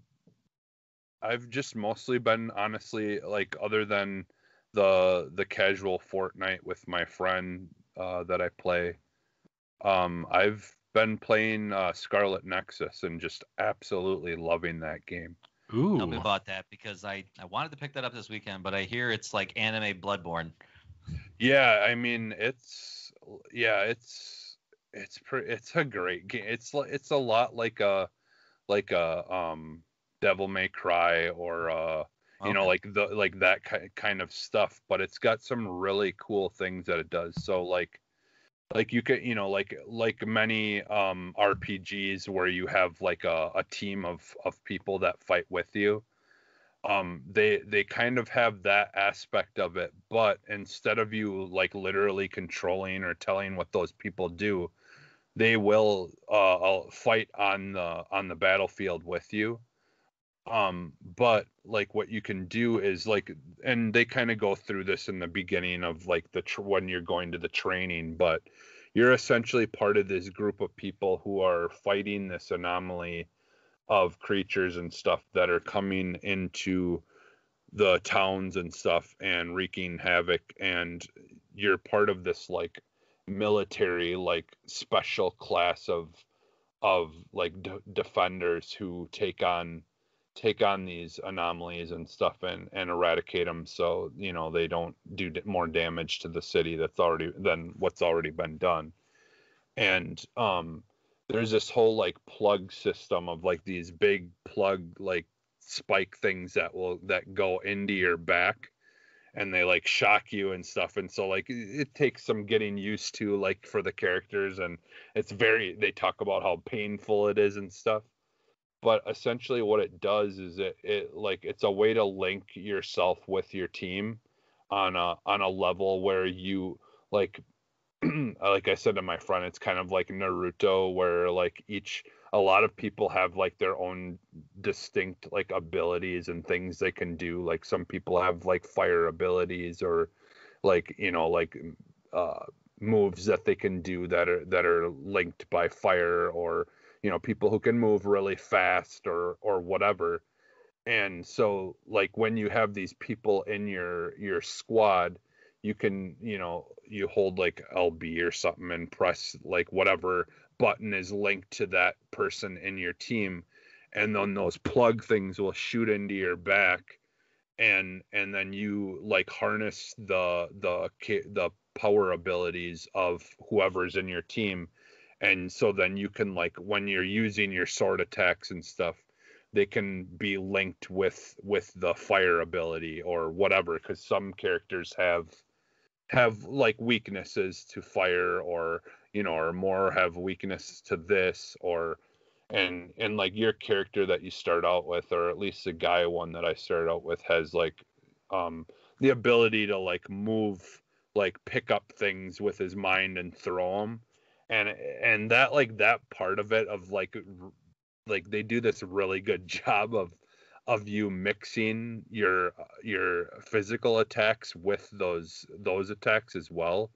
just mostly been, honestly, like, other than the casual Fortnite with my friend that I play, I've been playing Scarlet Nexus and just absolutely loving that game. Ooh. Tell me about that, because I wanted to pick that up this weekend, but I hear it's like anime Bloodborne. Yeah, I mean, it's a great game. It's a lot like a Devil May Cry, or Okay. like that kind of stuff, but it's got some really cool things that it does. So like you could, like many RPGs where you have like a team of people that fight with you. They kind of have that aspect of it, but instead of you like literally controlling or telling what those people do, they will fight on the battlefield with you. But like what you can do is like, and they kind of go through this in the beginning of like when you're going to the training, but you're essentially part of this group of people who are fighting this anomaly of creatures and stuff that are coming into the towns and stuff and wreaking havoc, and you're part of this like military, like special class of like defenders who take on these anomalies and stuff, and eradicate them, so they don't do more damage to the city than what's already been done. And there's this whole like plug system of like these big plug like spike things that go into your back, and they like shock you and stuff, and so like it takes some getting used to, like, for the characters, and they talk about how painful it is and stuff. But essentially what it does is it like it's a way to link yourself with your team on a level where you like like I said to my friend, it's kind of like Naruto, where like a lot of people have like their own distinct like abilities and things they can do. Like some people have like fire abilities, or like uh moves that they can do that are linked by fire, or people who can move really fast, or whatever. And so like when you have these people in your squad, you can you hold like LB or something and press like whatever button is linked to that person in your team, and then those plug things will shoot into your back, and then you like harness the power abilities of whoever's in your team. And so then you can, like, when you're using your sword attacks and stuff, they can be linked with the fire ability or whatever, because some characters have like weaknesses to fire, or or more have weakness to this, or and like your character that you start out with, or at least the guy one that I started out with, has like the ability to like move, like pick up things with his mind and throw them. And that, like, that part of it, of like they do this really good job of you mixing your physical attacks with those attacks as well.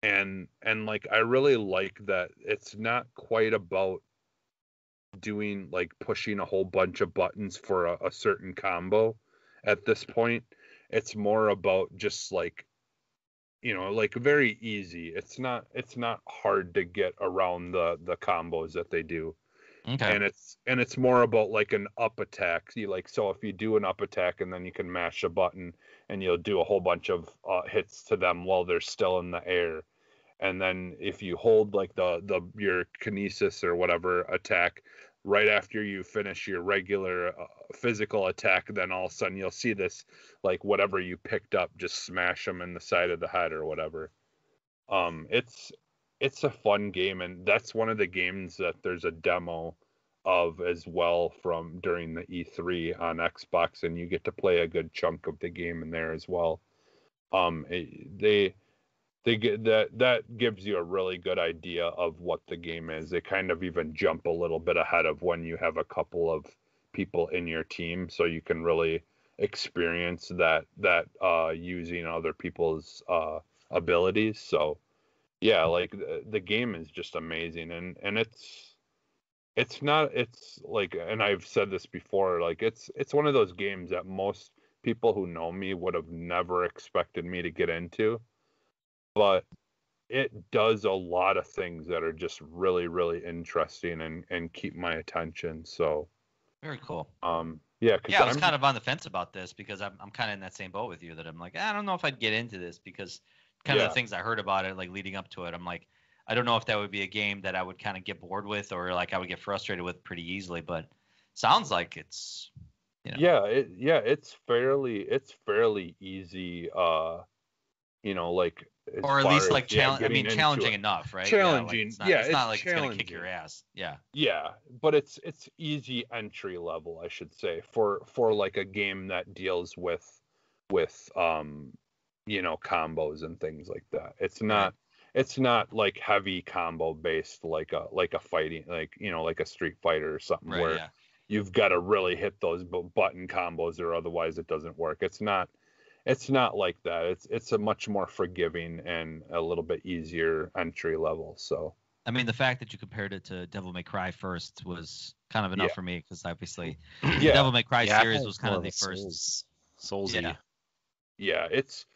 And like I really like that it's not quite about doing like pushing a whole bunch of buttons for a certain combo at this point. It's more about just like like very easy. It's not hard to get around the combos that they do. Okay. And it's more about like an up attack. You like, so if you do an up attack, and then you can mash a button, and you'll do a whole bunch of hits to them while they're still in the air. And then if you hold like your kinesis or whatever attack right after you finish your regular physical attack, then all of a sudden you'll see this, like, whatever you picked up, just smash them in the side of the head or whatever. It's a fun game, and that's one of the games that there's a demo of as well from during the E3 on Xbox, and you get to play a good chunk of the game in there as well. They get that gives you a really good idea of what the game is. They kind of even jump a little bit ahead of when you have a couple of people in your team, so you can really experience that using other people's abilities. So yeah, like the game is just amazing, and it's not, it's like, and I've said this before, like it's one of those games that most people who know me would have never expected me to get into, but it does a lot of things that are just really, really interesting and keep my attention. So Very cool. yeah, because I was kind of on the fence about this because I'm kind of in that same boat with you that I'm like, I don't know if I'd get into this because kind of the things I heard about it, like leading up to it, I'm like, I don't know if that would be a game that I would kind of get bored with or like I would get frustrated with pretty easily, but sounds like it's, it's fairly easy, like as or at far least as like challenging it. enough, right? Challenging, It's not like it's gonna kick your challenging. ass. Yeah. Yeah, but it's easy entry level, I should say, for like a game that deals with combos and things like that. It's not like heavy combo based like a fighting, like a Street Fighter or something where you've got to really hit those button combos or otherwise it doesn't work. It's not like that. It's a much more forgiving and a little bit easier entry level. So I mean, the fact that you compared it to Devil May Cry first was kind of enough for me because obviously the Devil May Cry series was kind of the first. Soulsy. Yeah, it's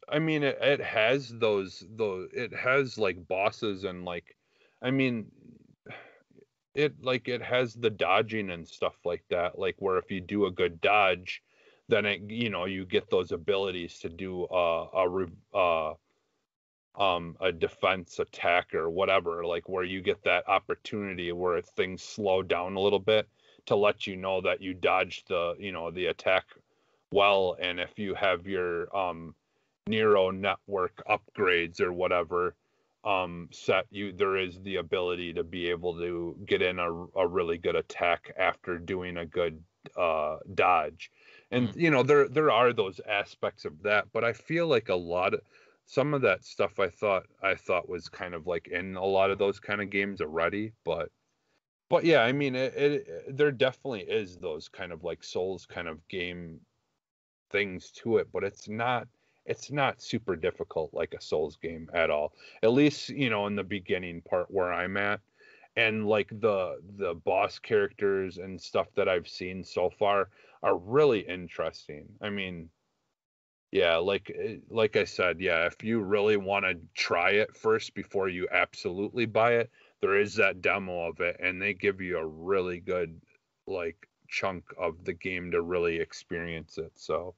I mean it has those it has like bosses and like, I mean it has the dodging and stuff like that, like where if you do a good dodge, then you get those abilities to do a defense attack or whatever, like where you get that opportunity where things slow down a little bit to let you know that you dodged the attack well. And if you have your neural network upgrades or whatever set, there is the ability to be able to get in a really good attack after doing a good dodge. And there are those aspects of that, but I feel like some of that stuff I thought was kind of like in a lot of those kind of games already, but yeah, I mean there definitely is those kind of like Souls kind of game things to it, but it's not super difficult like a Souls game at all. At least, in the beginning part where I'm at. And like the boss characters and stuff that I've seen so far are really interesting. I mean, yeah, like I said, yeah, if you really want to try it first before you absolutely buy it, there is that demo of it, and they give you a really good like chunk of the game to really experience it. So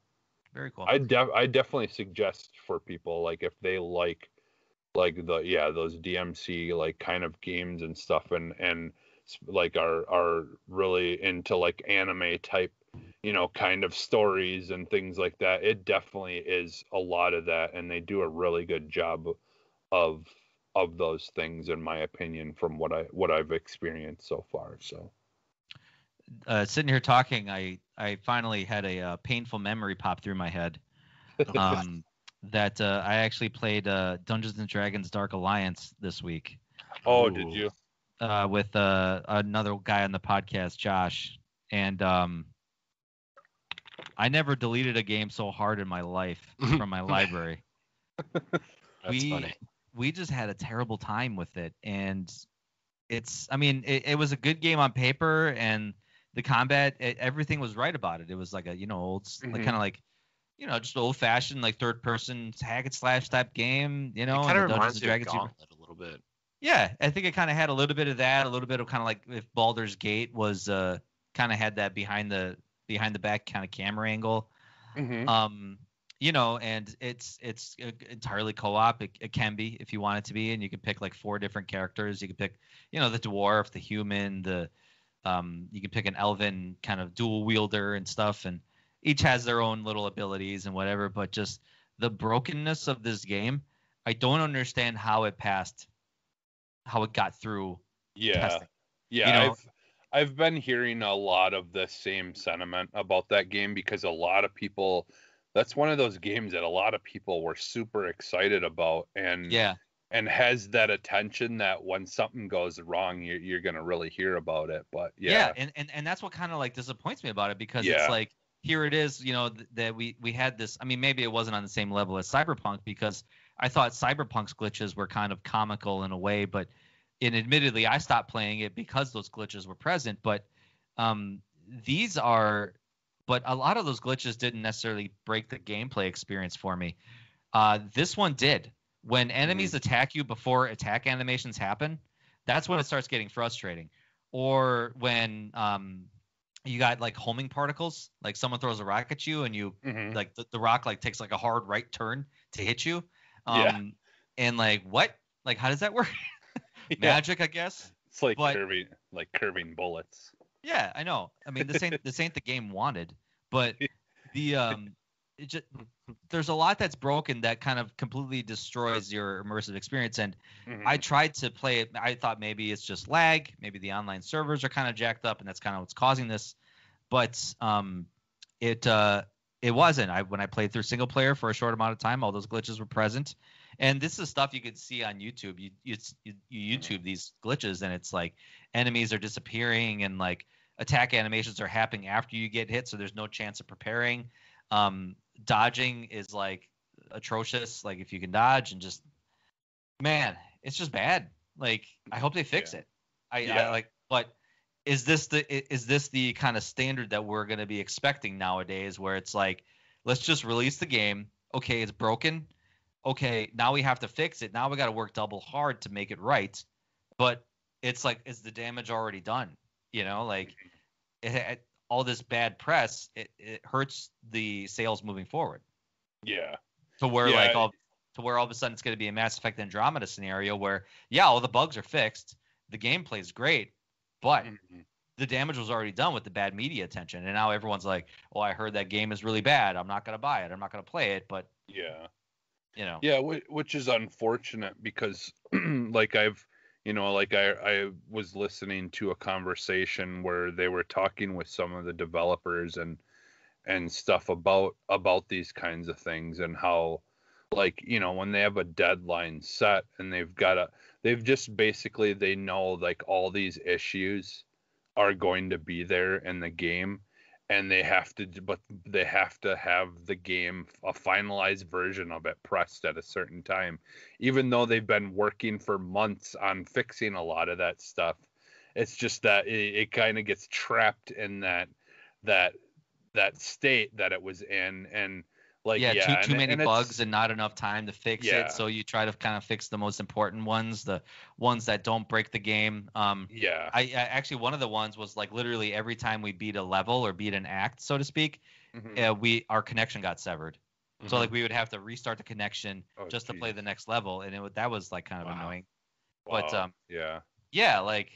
very cool. I definitely suggest for people, like if they like those DMC like kind of games and stuff, and like are really into like anime type kind of stories and things like that, it definitely is a lot of that, and they do a really good job of those things, in my opinion, from what I've experienced so far. So sitting here talking, I finally had a painful memory pop through my head that I actually played Dungeons and Dragons Dark Alliance this week. Oh, did you? With another guy on the podcast, Josh, and I never deleted a game so hard in my life from my library. That's funny. We just had a terrible time with it, and it was a good game on paper, and the combat, everything was right about it. It was like a old, like kind of like just old fashioned like third person hack and slash type game. It kind of reminds me of Gauntlet a little bit. Yeah, I think it kind of had a little bit of that, a little bit of kind of like if Baldur's Gate was kind of had that behind the back kind of camera angle. And it's entirely co-op. It can be if you want it to be, and you can pick like 4 different characters. You can pick the dwarf, the human, you can pick an elven kind of dual wielder and stuff, and each has their own little abilities and whatever. But just the brokenness of this game, I don't understand how it passed, how it got through testing. I've been hearing a lot of the same sentiment about that game, because a lot of people, that's one of those games that a lot of people were super excited about, and and has that attention that when something goes wrong, you're gonna really hear about it. But yeah, and that's what kind of like disappoints me about it, because Yeah. it's like, here it is, that we had this. I mean, maybe it wasn't on the same level as Cyberpunk, because I thought Cyberpunk's glitches were kind of comical in a way, but admittedly I stopped playing it because those glitches were present. But these are, but a lot of those glitches didn't necessarily break the gameplay experience for me. This one did. When enemies attack you before attack animations happen, that's when it starts getting frustrating. Or when you got like homing particles, like someone throws a rock at you and you like the rock like takes like a hard right turn to hit you. And like, what? Like, how does that work? Magic, I guess. It's like curving bullets. Yeah, I know. I mean, this ain't the game wanted, but the it just, there's a lot that's broken that kind of completely destroys your immersive experience. And I tried to play it. I thought maybe it's just lag. Maybe the online servers are kind of jacked up, and that's kind of what's causing this. But it wasn't. When I played through single player for a short amount of time, all those glitches were present. And this is stuff you could see on YouTube. You YouTube these glitches, and it's like enemies are disappearing, and like attack animations are happening after you get hit, so there's no chance of preparing. Dodging is like atrocious, like if you can dodge, and just, man, it's just bad. Like, I hope they fix it. I like, but is this the kind of standard that we're going to be expecting nowadays, where it's like, let's just release the game, okay, it's broken, okay, now we have to fix it, now we got to work double hard to make it right, but it's like, is the damage already done? Like, all this bad press, it hurts the sales moving forward. Yeah. To where all of a sudden it's going to be a Mass Effect Andromeda scenario where, all the bugs are fixed, the gameplay is great, but the damage was already done with the bad media attention, and now everyone's like, "Oh, I heard that game is really bad. I'm not going to buy it. I'm not going to play it." But yeah, which is unfortunate, because like I was listening to a conversation where they were talking with some of the developers and stuff about these kinds of things, and how, like, when they have a deadline set and they've just basically, they know like all these issues are going to be there in the game, and they have to have the game, a finalized version of it, pressed at a certain time, even though they've been working for months on fixing a lot of that stuff. It's just that it kind of gets trapped in that state that it was in, and like, too many bugs and not enough time to fix it, so you try to kind of fix the most important ones, the ones that don't break the game. I actually, one of the ones was like, literally every time we beat a level or beat an act, so to speak, our connection got severed. So like, we would have to restart the connection to play the next level, and that was like kind of annoying. But like,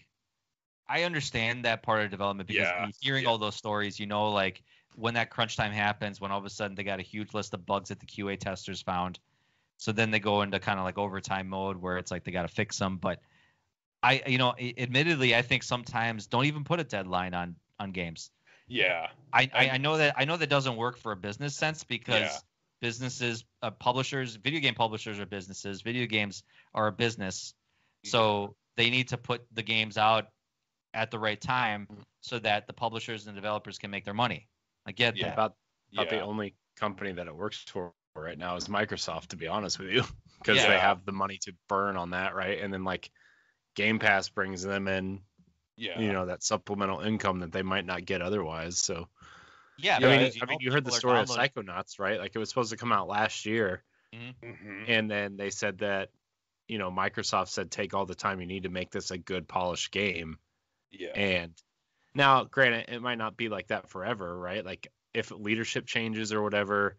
I understand that part of development, because hearing all those stories, like, when that crunch time happens, when all of a sudden they got a huge list of bugs that the QA testers found, so then they go into kind of like overtime mode where it's like they got to fix them. But admittedly, I think sometimes don't even put a deadline on games. I know that doesn't work for a business sense, because businesses, publishers, video game publishers are businesses, video games are a business, so they need to put the games out at the right time so that the publishers and developers can make their money. I get that. About the only company that it works for right now is Microsoft, to be honest with you, because they have the money to burn on that, right? And then like Game Pass brings them in, that supplemental income that they might not get otherwise. So I mean, you heard the story of Psychonauts, right? Like, it was supposed to come out last year, and then they said that, Microsoft said, take all the time you need to make this a good polished game. And now, granted, it might not be like that forever, right? Like, if leadership changes or whatever,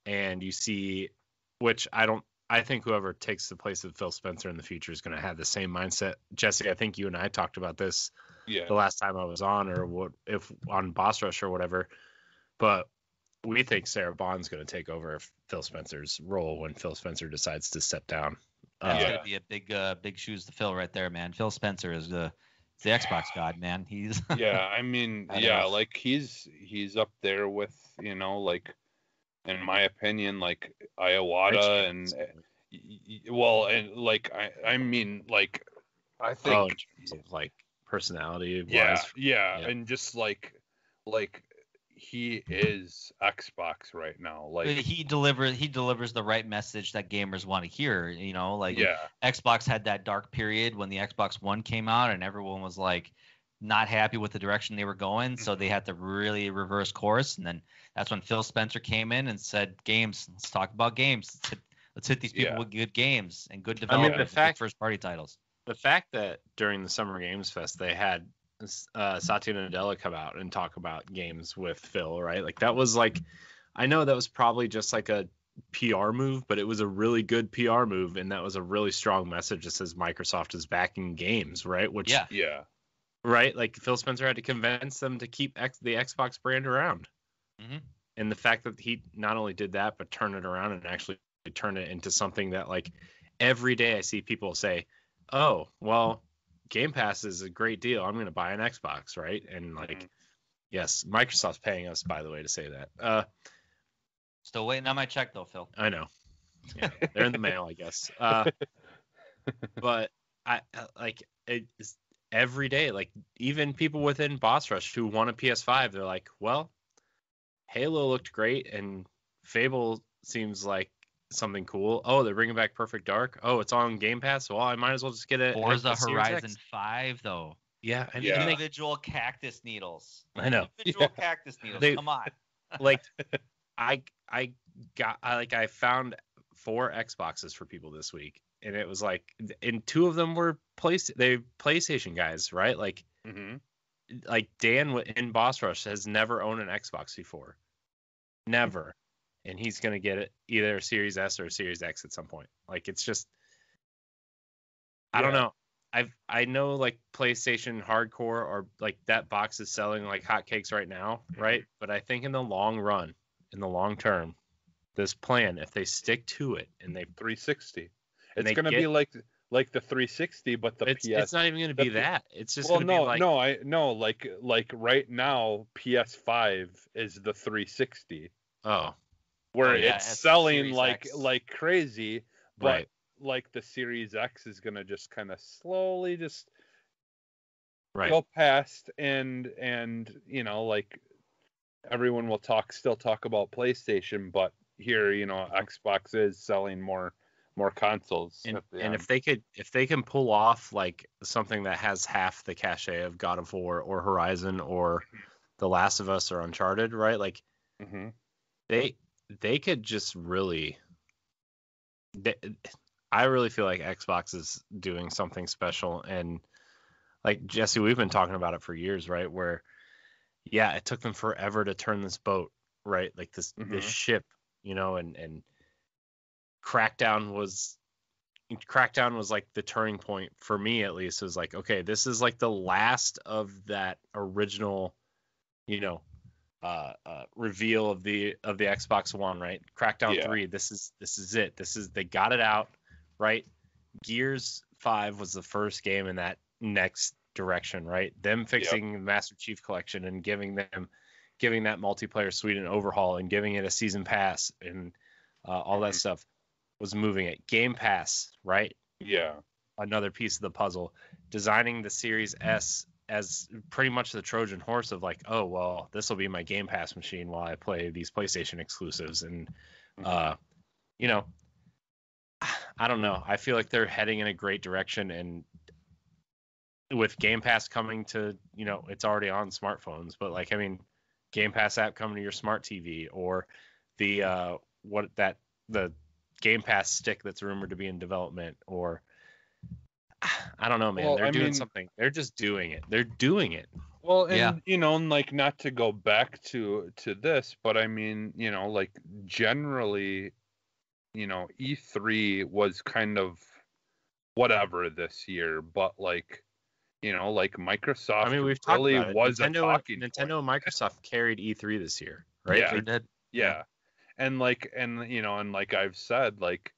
and you see, which I think whoever takes the place of Phil Spencer in the future is going to have the same mindset. Jesse, I think you and I talked about this the last time I was on, or if on Boss Rush or whatever. But we think Sarah Bond's going to take over Phil Spencer's role when Phil Spencer decides to step down. That's going to be a big shoes to fill right there, man. Phil Spencer is the Xbox god, man. He's I mean, like, he's up there with, like, in my opinion, like Iwata and Well, and like I mean, like I think in terms of like personality yeah, wise. yeah, Yeah. and just like he is Xbox right now. But Like he delivers the right message that gamers want to hear. Like yeah, Xbox had that dark period when the Xbox One came out, and everyone was like not happy with the direction they were going, so they had to really reverse course. And then that's when Phil Spencer came in and said, "Games, let's talk about games. Let's hit these people Yeah. with good games and good I development, mean, the fact first party titles." the fact that during the Summer Games Fest they had Satya Nadella come out and talk about games with Phil, right? Like that was like, I know that was probably just like a PR move, but it was a really good PR move, and that was a really strong message that says Microsoft is backing games, right? Which yeah, right, like Phil Spencer had to convince them to keep the Xbox brand around, Mm-hmm. and the fact that he not only did that but turned it around and actually turned it into something that like every day I see people say, oh, well, Game Pass is a great deal. I'm going to buy an Xbox, right? And like, yes, Microsoft's paying us, by the way, to say that. Still waiting on my check though, Phil. I know. Yeah, they're in the mail, I guess. But I like it's every day. Like even people within Boss Rush who want a PS5, they're like, well, Halo looked great, and Fable seems like something cool. Oh, they're bringing back Perfect Dark. Oh, it's on Game Pass. Well, I might as well just get a Forza Series Horizon X. 5 though. Yeah, I mean, Yeah. Individual cactus needles. I know. Individual cactus needles. They- Come on. like I found 4 Xboxes for people this week, and it was like, and 2 of them were PlayStation guys, right? Like Dan in Boss Rush has never owned an Xbox before, never, and he's gonna get it either a Series S or a Series X at some point. Like it's just, I don't know. I know like PlayStation hardcore or like that box is selling like hotcakes right now, right? But I think in the long run, in the long term, this plan, if they stick to it and they 360. And It's they gonna get- be like the 360, but the PS. it's not even going to be the P- that. It's just Well, going to be like like right now PS5 is the 360, oh, where yeah, it's it's selling Series like X. crazy, but right. like the Series X is gonna just kind of slowly just Right. go past, and like everyone will still talk about PlayStation, but here Xbox is selling more consoles. And, at the and end. if they can pull off like something that has half the cachet of God of War or Horizon or The Last of Us or Uncharted, right? Like they could just really. I really feel like Xbox is doing something special, and like Jesse, we've been talking about it for years, right? Where yeah, it took them forever to turn this boat, right? Like this ship, and Crackdown was like the turning point for me, at least. It was like, okay, this is like the last of that original, reveal of the Xbox One, right? Crackdown 3. This is it. They got it out, right? Gears 5 was the first game in that next direction, right? Them fixing the Master Chief Collection and giving that multiplayer suite an overhaul and giving it a season pass and all that stuff was moving it. Game Pass, right? Yeah. Another piece of the puzzle. Designing the Series S as pretty much the Trojan horse of like, oh, well, this will be my Game Pass machine while I play these PlayStation exclusives. And, I don't know. I feel like they're heading in a great direction. And with Game Pass coming to, it's already on smartphones, but like, I mean, Game Pass app coming to your smart TV, or the Game Pass stick that's rumored to be in development, or I don't know, man. Well, They're doing something. They're just doing it. They're doing it. Well, and and like, not to go back to this, but I mean, like generally, E3 was kind of whatever this year, but like, like Microsoft, I mean, we've talked really about it. was Nintendo, a talking Nintendo point. and Microsoft carried E3 this year, right? Yeah. Sure did. Yeah. And like, and like I've said, like,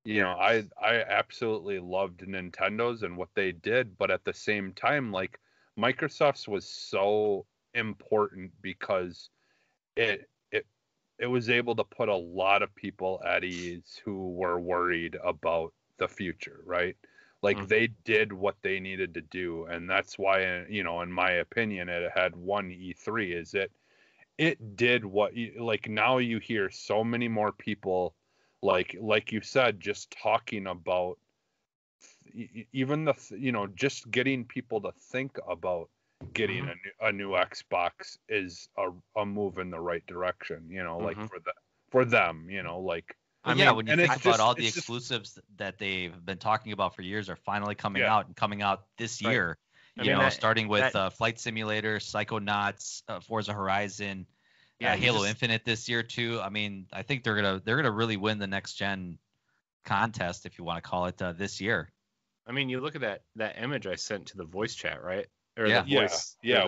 I absolutely loved Nintendo's and what they did, but at the same time, like, Microsoft's was so important because it it was able to put a lot of people at ease who were worried about the future, right? Like they did what they needed to do, and that's why, you know, in my opinion, it had won E3. Is it did what like now you hear so many more people, like you said, just talking about even just getting people to think about getting a new Xbox is a move in the right direction, you know, like for them, you know, like. Well, yeah, when you think about all the exclusives that they've been talking about for years are finally coming out and coming out this year. Starting with Flight Simulator, Psychonauts, Forza Horizon, Halo Infinite this year too. I mean, I think they're gonna really win the next gen contest, if you want to call it, this year. I mean, you look at that image I sent to the voice chat, right? Or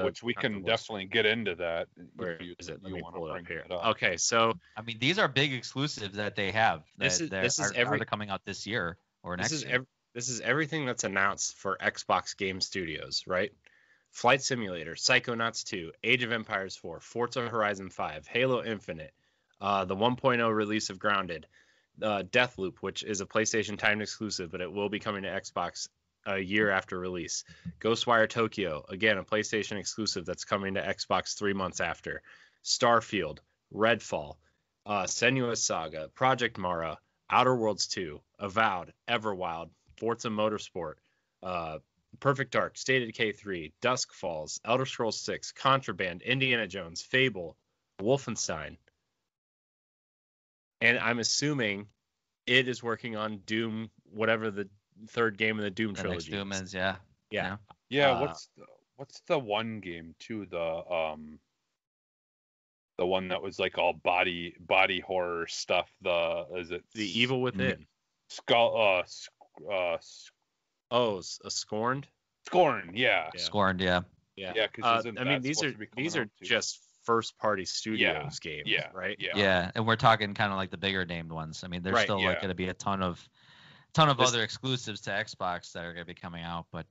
which we can definitely get into that. Where is it? Let me pull it up here. Okay, so I mean, these are big exclusives that they have. This is coming out this year or next year. This is everything that's announced for Xbox Game Studios, right? Flight Simulator, Psychonauts 2, Age of Empires 4, Forza Horizon 5, Halo Infinite, the 1.0 release of Grounded, Deathloop, which is a PlayStation timed exclusive, but it will be coming to Xbox a year after release. Ghostwire Tokyo, again, a PlayStation exclusive that's coming to Xbox 3 months after. Starfield, Redfall, Senua's Saga, Project Mara, Outer Worlds 2, Avowed, Everwild, Forza Motorsport, Perfect Dark, State of Decay 3, Dusk Falls, Elder Scrolls 6, Contraband, Indiana Jones, Fable, Wolfenstein. And I'm assuming it is working on Doom, whatever the third game in the Doom trilogy. Doom is, yeah. What's the one game too? The one that was like all body horror stuff. The Evil Within? Scorned. Scorned, yeah. Scorned, yeah. Yeah, because I mean these are just first party studios games, right? Yeah, and we're talking kind of like the bigger named ones. I mean, there's still like going to be a ton of other exclusives to Xbox that are going to be coming out, but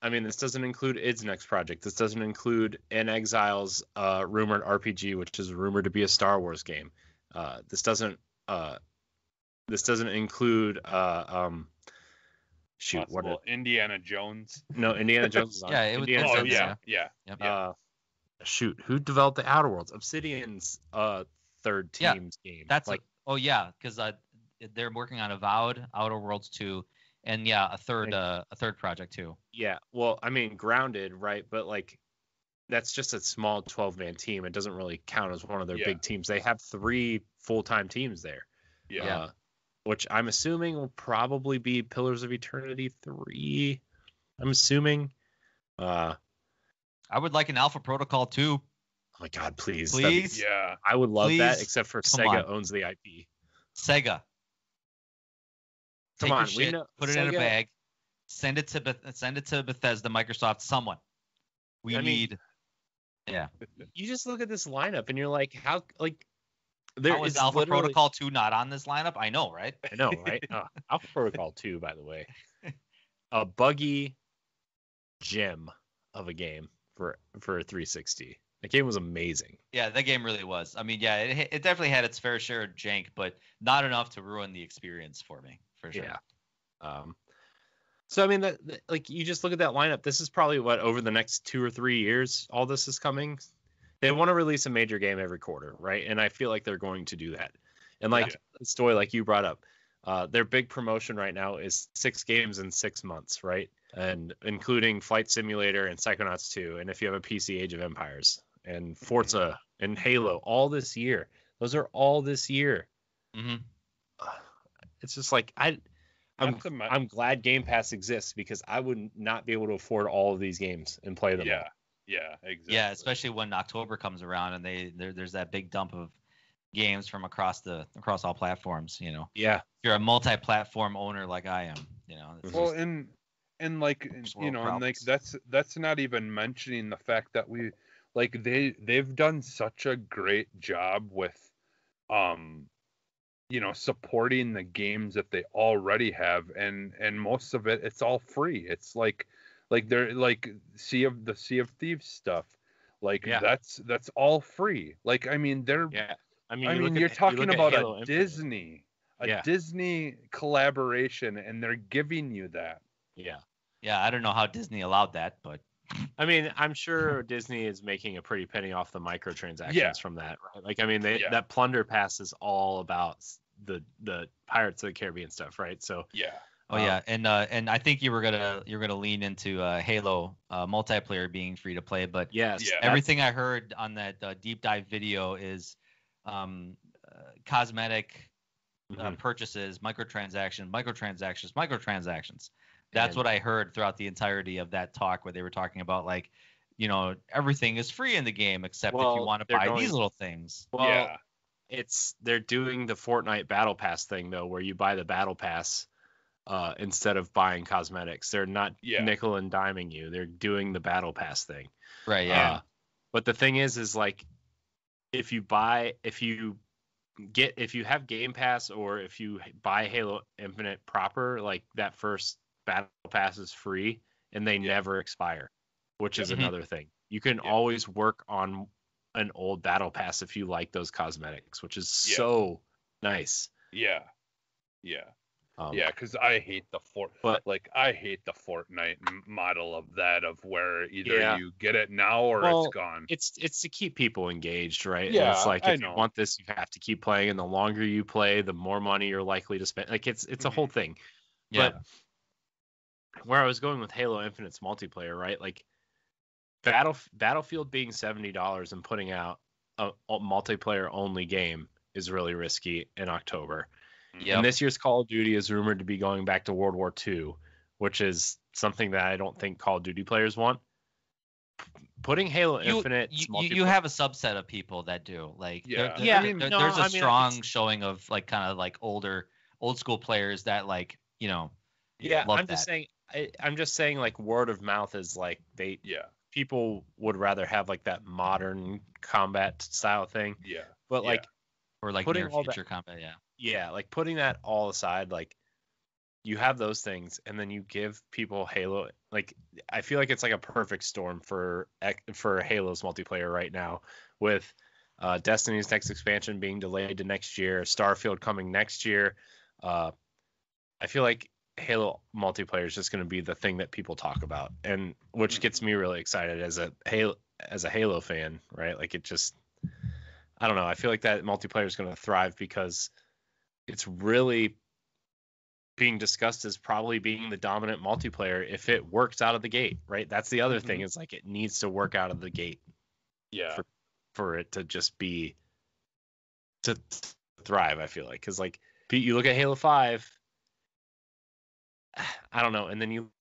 I mean, this doesn't include its next project. This doesn't include In Exile's rumored RPG, which is rumored to be a Star Wars game. This doesn't include Indiana Jones. No, Indiana Jones is on. Yeah, it was. Yeah. Who developed the Outer Worlds? Obsidian's third team's game. That's because they're working on Avowed, Outer Worlds 2, and a third project too. Yeah, well, I mean, Grounded, right? But like, that's just a small 12-man team. It doesn't really count as one of their big teams. They have 3 full-time teams there. Yeah. Which I'm assuming will probably be Pillars of Eternity 3. I'm assuming. I would like an Alpha Protocol 2. Oh my God, please. Yeah. I would love that, except for Sega owns the IP. Sega. Come on, put it in a bag, send it to Bethesda, Microsoft, someone. We need. Yeah. You just look at this lineup and you're like, how is Alpha Protocol 2 not on this lineup? I know, right? Alpha Protocol 2, by the way, a buggy gem of a game for 360. The game was amazing. Yeah, that game really was. I mean, it definitely had its fair share of jank, but not enough to ruin the experience for me, for sure. Yeah. So I mean, like you just look at that lineup. This is probably what over the next 2 or 3 years, all this is coming. They want to release a major game every quarter, right? And I feel like they're going to do that. And like Stoy, like you brought up, their big promotion right now is 6 games in 6 months, right? And including Flight Simulator and Psychonauts 2, and if you have a PC, Age of Empires and Forza and Halo, all this year. Those are all this year. Mm-hmm. It's just like I'm glad Game Pass exists because I would not be able to afford all of these games and play them. Yeah. Yeah, exactly. Yeah, especially when October comes around and there's that big dump of games from across all platforms, you know. Yeah. If you're a multi-platform owner like I am, you know. Well, and like, you know, and like that's not even mentioning the fact that they've done such a great job with you know, supporting the games that they already have, and most of it's all free. It's like they're like Sea of Thieves stuff. Like that's all free. Like, I mean, I mean, you're talking about Halo a Infinite. Disney collaboration, and they're giving you that. Yeah. Yeah, I don't know how Disney allowed that, but I mean, I'm sure Disney is making a pretty penny off the microtransactions from that, right? Like, I mean, that Plunder Pass is all about the Pirates of the Caribbean stuff, right? So yeah. Oh yeah, and I think you're gonna lean into Halo multiplayer being free to play, but yes, everything I heard on that deep dive video is cosmetic purchases, microtransactions. That's what I heard throughout the entirety of that talk, where they were talking about like, everything is free in the game except if you want to buy these little things. Well, they're doing the Fortnite Battle Pass thing though, where you buy the Battle Pass. Instead of buying cosmetics, they're not nickel and diming you. They're doing the battle pass thing. Right. Yeah. But the thing is like, if you have Game Pass, or if you buy Halo Infinite proper, like that first battle pass is free and they never expire, which is another thing. You can always work on an old battle pass if you like those cosmetics, which is so nice. Yeah. Because I hate the Fortnite model of that, of where either you get it now or it's gone. It's to keep people engaged, right? Yeah, and it's like, if you want this, you have to keep playing, and the longer you play, the more money you're likely to spend. Like, it's a whole thing. Yeah. But where I was going with Halo Infinite's multiplayer, right? Like, Battlefield being $70 and putting out a multiplayer only game is really risky in October. Yep. And this year's Call of Duty is rumored to be going back to World War II, which is something that I don't think Call of Duty players want. Putting Halo Infinite, you have a subset of people that do. Like, there's a strong showing of like kind of like old school players that like love I'm just saying like word of mouth is like people would rather have like that modern combat style thing. Yeah. But like, or like near future combat. Yeah, like putting that all aside, like you have those things, and then you give people Halo. Like, I feel like it's like a perfect storm for Halo's multiplayer right now, with Destiny's next expansion being delayed to next year, Starfield coming next year. I feel like Halo multiplayer is just going to be the thing that people talk about, and which gets me really excited as a Halo fan, right? Like, it just, I don't know. I feel like that multiplayer is going to thrive because it's really being discussed as probably being the dominant multiplayer if it works out of the gate, right? That's the other thing, is like, it needs to work out of the gate. Yeah. For it to just be to thrive, I feel like. Because like, you look at Halo 5, I don't know, and then you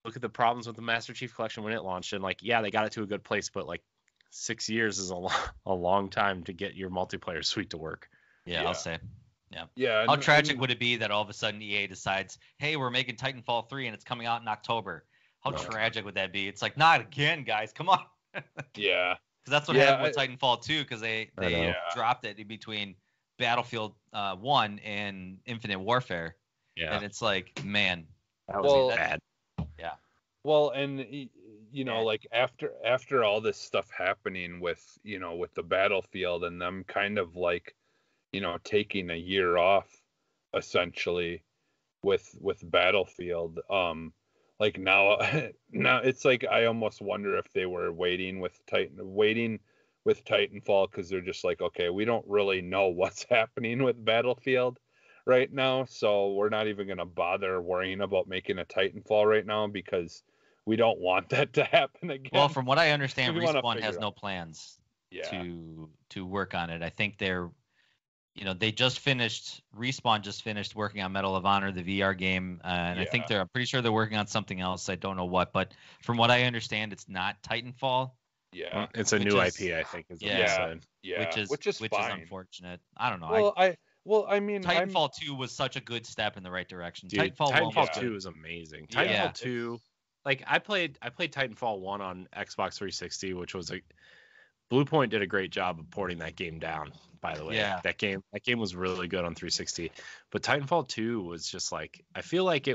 look at the problems with the Master Chief Collection when it launched, and like, they got it to a good place, but like 6 years is a long time to get your multiplayer suite to work. Yeah. I'll say. Yeah. How tragic would it be that all of a sudden EA decides, hey, we're making Titanfall 3 and it's coming out in October? How tragic would that be? It's like, not again, guys. Come on. Yeah. Because that's what happened with Titanfall 2, because they dropped it in between Battlefield 1 and Infinite Warfare. Yeah. And it's like, man. That was bad. Yeah. Well, and like after all this stuff happening with the Battlefield, and them kind of like taking a year off essentially with Battlefield, like now it's like, I almost wonder if they were waiting with Titanfall, because they're just like, okay, we don't really know what's happening with Battlefield right now, so we're not even going to bother worrying about making a Titanfall right now, because we don't want that to happen again. Well, from what I understand, Respawn has no plans to work on it. I think they're Respawn just finished working on Medal of Honor, the VR game, and I'm pretty sure they're working on something else. I don't know what, but from what I understand, it's not Titanfall. Yeah, it's a new IP, I think. Is which is unfortunate. I don't know. I mean, Titanfall 2 was such a good step in the right direction. Dude, Titanfall 2 is amazing. Titanfall 2, like, I played Titanfall 1 on Xbox 360, which was Bluepoint did a great job of porting that game down, by the way. Yeah. That game was really good on 360. But Titanfall 2 was just like, I feel like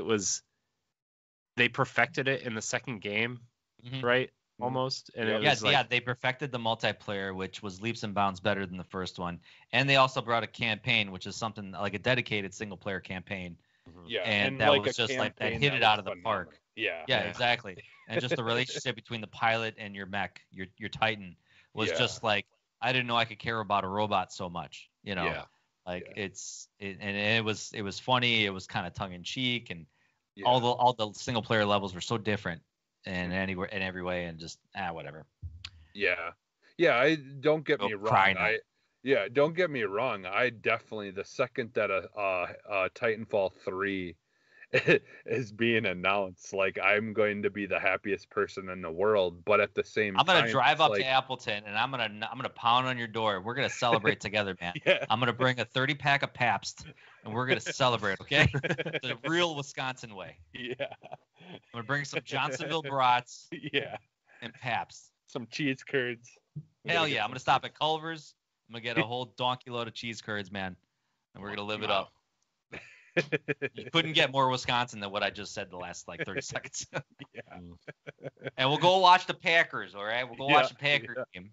they perfected it in the second game, right? almost, and Yeah. it Yeah, was like, they perfected the multiplayer, which was leaps and bounds better than the first one, and they also brought a campaign, which is something like a dedicated single player campaign, Yeah, and that like was a just like that campaign hit it was out of the phenomenal. park. Yeah. Yeah, Yeah. exactly. And just the relationship between the pilot and your mech, your Titan, was Yeah. just like, I didn't know I could care about a robot so much. yeah, Like Yeah. and it was funny. It was kind of tongue in cheek, and Yeah. all the single player levels were so different in every way, and just whatever. Yeah. Yeah, I don't get Go me cry wrong. now. Don't get me wrong. I definitely, the second that a Titanfall 3 is being announced, like, I'm going to be the happiest person in the world, but at the same I'm time gonna drive it's up like, to Appleton, and I'm gonna pound on your door. We're gonna celebrate together, man. yeah. I'm gonna bring a 30-pack of Pabst, and we're gonna celebrate, okay? The real Wisconsin way. Yeah. I'm gonna bring some Johnsonville brats Yeah. and Pabst. Some cheese curds. Hell yeah! I'm gonna stop at Culver's. I'm gonna get a whole donkey load of cheese curds, man, and we're gonna live it up. You couldn't get more Wisconsin than what I just said the last like 30 seconds. Yeah. And we'll go watch the Packers, all right? We'll go watch the Packers game.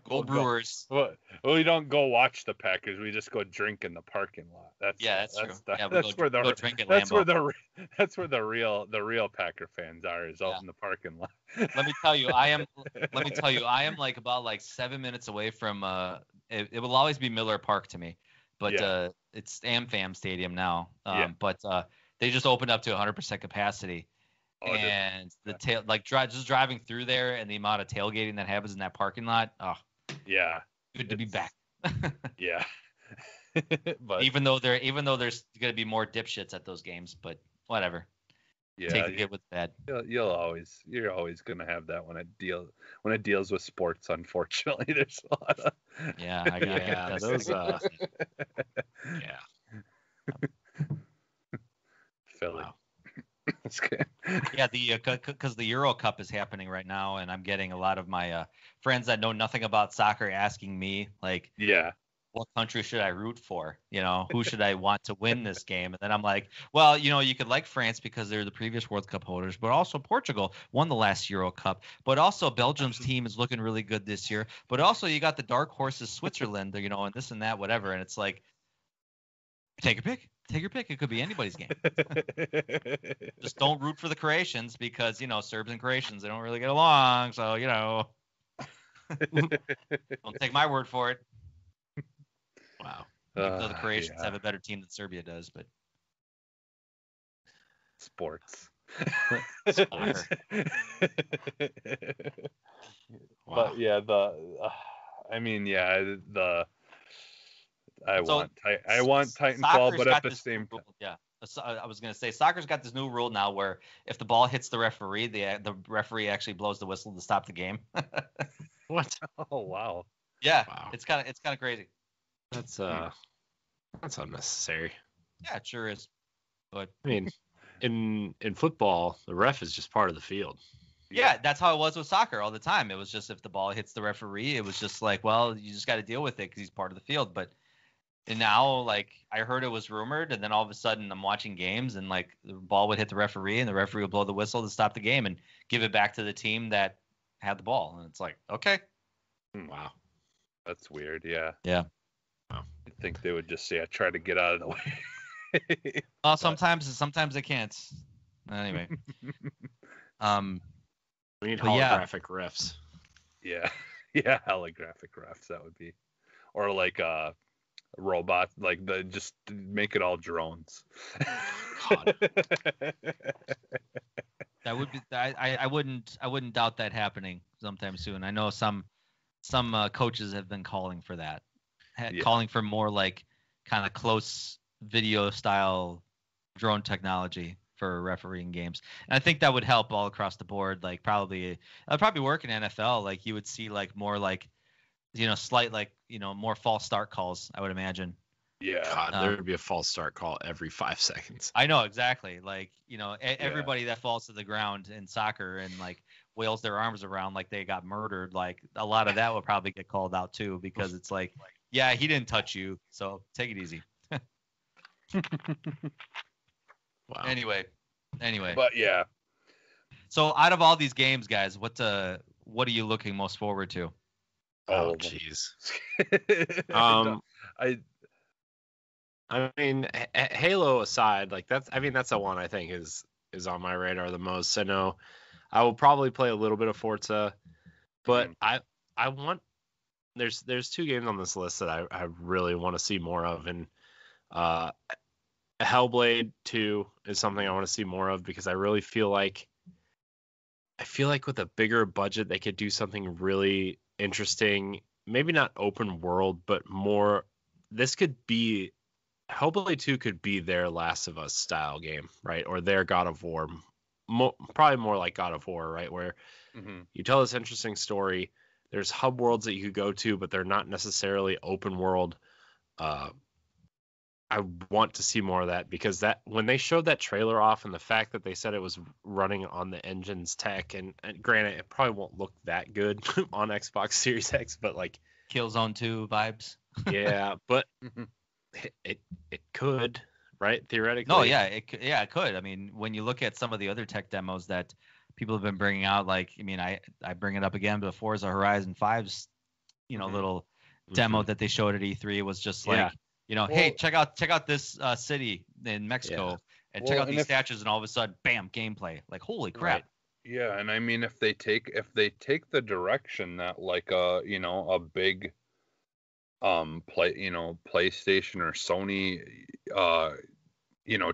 Go Brewers. Well, we don't go watch the Packers. We just go drink in the parking lot. That's true. Yeah, that's where go drink at that's where Lambeau. that's where the real Packer fans are, is out Yeah. in the parking lot. Let me tell you, I am like about like 7 minutes away from it will always be Miller Park to me, but Yeah. it's AmFam Stadium now. Yeah. But they just opened up to 100% capacity. Oh, And the just driving through there, and the amount of tailgating that happens in that parking lot, yeah, good to be back. yeah. But even though there's gonna be more dipshits at those games, but whatever. yeah, Take the good with the bad. you're always gonna have that when it deals with sports. Unfortunately, there's a lot of Yeah, yeah, those yeah. Philly. Wow. That's good. Yeah, because the Euro Cup is happening right now, and I'm getting a lot of my friends that know nothing about soccer asking me, like, Yeah. what country should I root for? Who should I want to win this game? And then I'm like, well, you could like France because they're the previous World Cup holders, but also Portugal won the last Euro Cup. But also Belgium's team is looking really good this year. But also you got the dark horses, Switzerland, and this and that, whatever. And it's like, take your pick. Take your pick. It could be anybody's game. Just don't root for the Croatians because, Serbs and Croatians, they don't really get along. So, don't take my word for it. Wow. Even though the Croatians yeah. have a better team than Serbia does, but Sports. Soccer. Wow. But yeah, I want Titanfall, Soccer's but got at the this same new time, rule. Yeah, I was gonna say soccer's got this new rule now where if the ball hits the referee, the referee actually blows the whistle to stop the game. What? oh wow, Yeah, Wow. it's kind of crazy. That's unnecessary. Yeah, it sure is. But I mean, in football, the ref is just part of the field. yeah, that's how it was with soccer all the time. It was just if the ball hits the referee, it was just like, well, you just got to deal with it because he's part of the field. But and now, like, I heard it was rumored, and then all of a sudden I'm watching games, and like the ball would hit the referee, and the referee would blow the whistle to stop the game and give it back to the team that had the ball. And it's like, okay. Wow. that's weird. Yeah, Yeah. Wow. I think they would just say, try to get out of the way. Well, sometimes they can't. Anyway. We need But yeah. holographic refs. yeah, holographic refs, that would be, or like robot, like just make it all drones. God. That would be. I wouldn't doubt that happening sometime soon. I know some coaches have been calling for that, Yeah. calling for more like kind of close video style drone technology for refereeing games. And I think that would help all across the board. Like it'd probably work in NFL. Like you would see like more like, slight like more false start calls. I would imagine. Yeah, God, there would be a false start call every 5 seconds. I know exactly. Like everybody that falls to the ground in soccer and like wails their arms around like they got murdered. Like a lot of that would probably get called out too because it's like, yeah, he didn't touch you, so take it easy. Wow. Anyway. but yeah, So out of all these games, guys, what are you looking most forward to? Oh, jeez. I mean, Halo aside, like that's the one I think is on my radar the most. I know I will probably play a little bit of Forza, but I want there's two games on this list that I really want to see more of, and Hellblade 2 is something I want to see more of because I really feel like with a bigger budget they could do something really interesting. Maybe not open world, but more. This could be Hellblade 2 could be their Last of Us style game, right? Or their God of War, probably more like God of War, right? Where you tell this interesting story. There's hub worlds that you could go to, but they're not necessarily open world. I want to see more of that because that when they showed that trailer off and the fact that they said it was running on the engine's tech, and granted, it probably won't look that good on Xbox Series X, but like Killzone 2 vibes. Yeah, but it could, right? Theoretically. No, yeah, it could. I mean, when you look at some of the other tech demos that people have been bringing out, like, I mean, I bring it up again, but Forza Horizon 5's, little demo that they showed at E3 was just like, hey, check out this city in Mexico and check out these statues, and all of a sudden, bam, gameplay. Like, holy crap. Right. Yeah, and I mean, if they take the direction that like a big PlayStation or Sony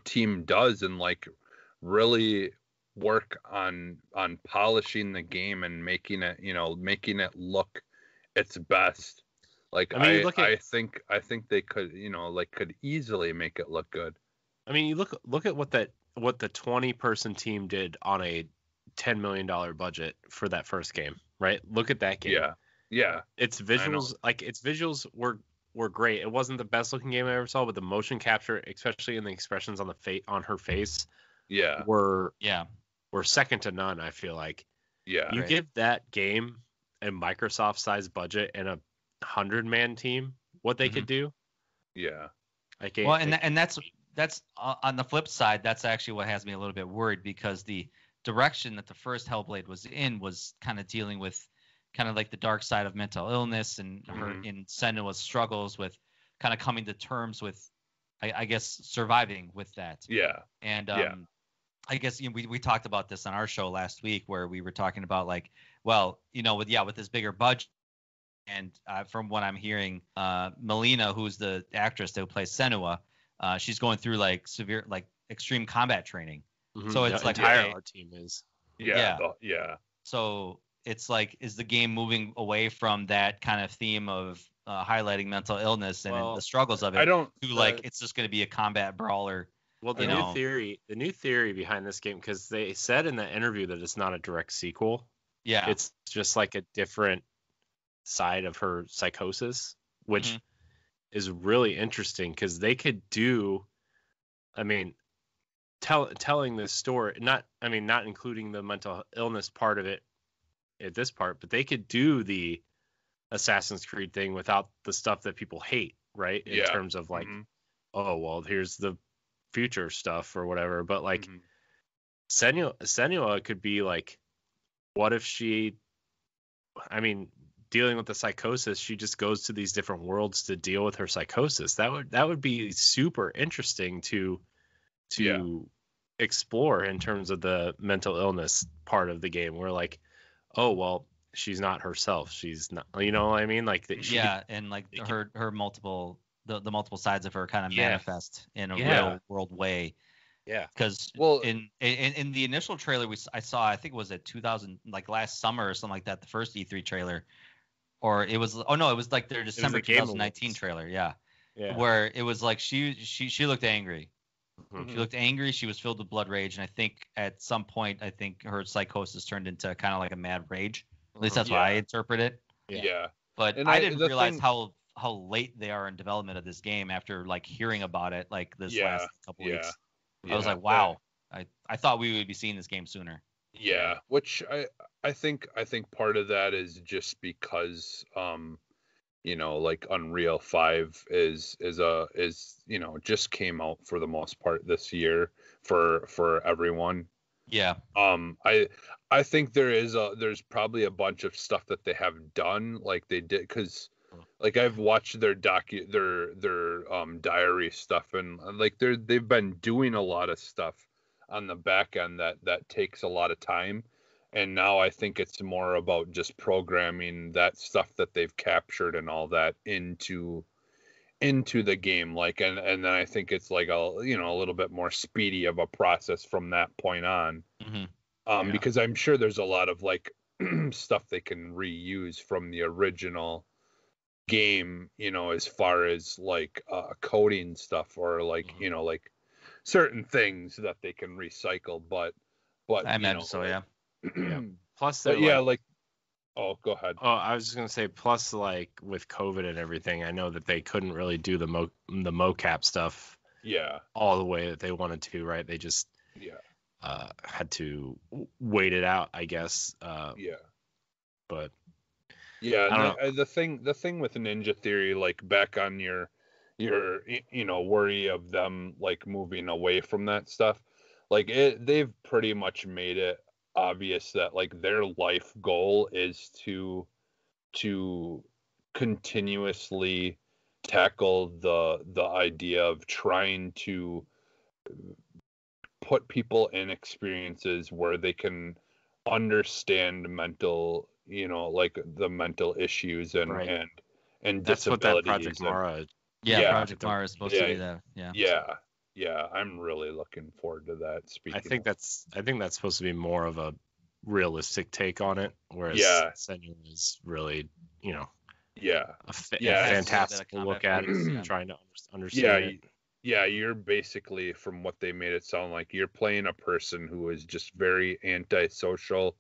team does, and like really work on polishing the game and making it look its best. Like I think they could could easily make it look good. I mean, you look at what the 20-person team did on a $10 million budget for that first game, right? Look at that game. Yeah. Its visuals were great. It wasn't the best looking game I ever saw, but the motion capture, especially in the expressions on her face, were second to none. I feel like. Yeah. You give that game a Microsoft sized budget and a 100-man team, what they could do. Yeah. And that's on the flip side. That's actually what has me a little bit worried, because the direction that the first Hellblade was in was kind of dealing with kind of like the dark side of mental illness, and her in Senua's struggles with kind of coming to terms with, I guess, surviving with that. Yeah. And I guess we talked about this on our show last week, where we were talking about like, well, with this bigger budget. And from what I'm hearing, Melina, who's the actress that plays Senua, she's going through like severe, like extreme combat training. So it's like our team is. Yeah. So it's like, is the game moving away from that kind of theme of highlighting mental illness and the struggles of it to like it's just going to be a combat brawler? Well, the new theory behind this game, because they said in the interview that it's not a direct sequel. Yeah, it's just like a different side of her psychosis, which is really interesting, because they could do, I mean, telling this story, not including the mental illness part of it at this part, but they could do the Assassin's Creed thing without the stuff that people hate, right? In terms of like, oh, well, here's the future stuff or whatever. But like Senua could be like, what if she, dealing with the psychosis, she just goes to these different worlds to deal with her psychosis. That would be super interesting to explore in terms of the mental illness part of the game, where like, oh, well, she's not herself. She's not, you know what I mean? Like and like her multiple the multiple sides of her kind of manifest in a real world way. Yeah. Because in the initial trailer I saw, I think it was at 2000, like last summer or something like that, the first E3 trailer, or it was like their December 2019 trailer. Yeah. Where it was like she looked angry. She looked angry. She was filled with blood rage, and I think at some point, her psychosis turned into kind of like a mad rage. At least that's what I interpret it. Yeah. But I didn't realize how late they are in development of this game after like hearing about it like this last couple weeks. I was like, wow. I thought we would be seeing this game sooner. Yeah, which I think part of that is just because like Unreal 5 is just came out for the most part this year for everyone. Yeah. I think there's probably a bunch of stuff that they have done, like they did, because like I've watched their diary stuff, and like they've been doing a lot of stuff on the back end that takes a lot of time. And now I think it's more about just programming that stuff that they've captured and all that into the game, like, and then I think it's like a little bit more speedy of a process from that point on. Because I'm sure there's a lot of like stuff they can reuse from the original game, as far as like coding stuff, or like like certain things that they can recycle, but I imagine so, yeah. Yeah. Plus but yeah, like oh, go ahead. Oh, I was just gonna say, plus like with COVID and everything, I know that they couldn't really do the mocap stuff all the way that they wanted to, right? They just had to wait it out, I guess. But the thing with Ninja Theory, like back on your worry of them like moving away from that stuff, like they've pretty much made it obvious that like their life goal is to continuously tackle the idea of trying to put people in experiences where they can understand mental, like the mental issues and that's what that disabilities. Project Mara. Project Mara is supposed to be that. Yeah, I'm really looking forward to that. I think that's supposed to be more of a realistic take on it, whereas Senua is really, a fantastic look at it, trying to understand it. Yeah, you're basically, from what they made it sound like, you're playing a person who is just very antisocial.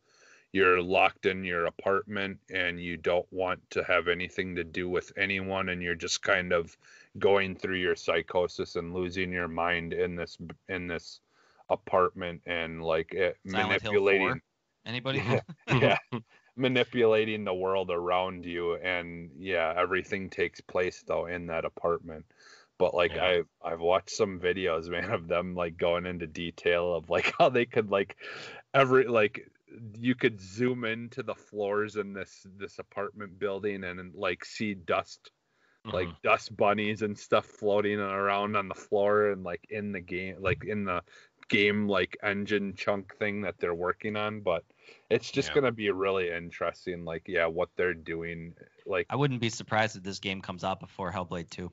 You're locked in your apartment and you don't want to have anything to do with anyone, and you're just kind of going through your psychosis and losing your mind in this apartment, and like manipulating. Anybody? Manipulating the world around you, and everything takes place though in that apartment. But like I've watched some videos, man, of them like going into detail of like how they could like you could zoom into the floors in this apartment building and like see dust, like dust bunnies and stuff floating around on the floor, and like in the game like engine chunk thing that they're working on. But it's just gonna be really interesting, like what they're doing. Like I wouldn't be surprised if this game comes out before Hellblade 2.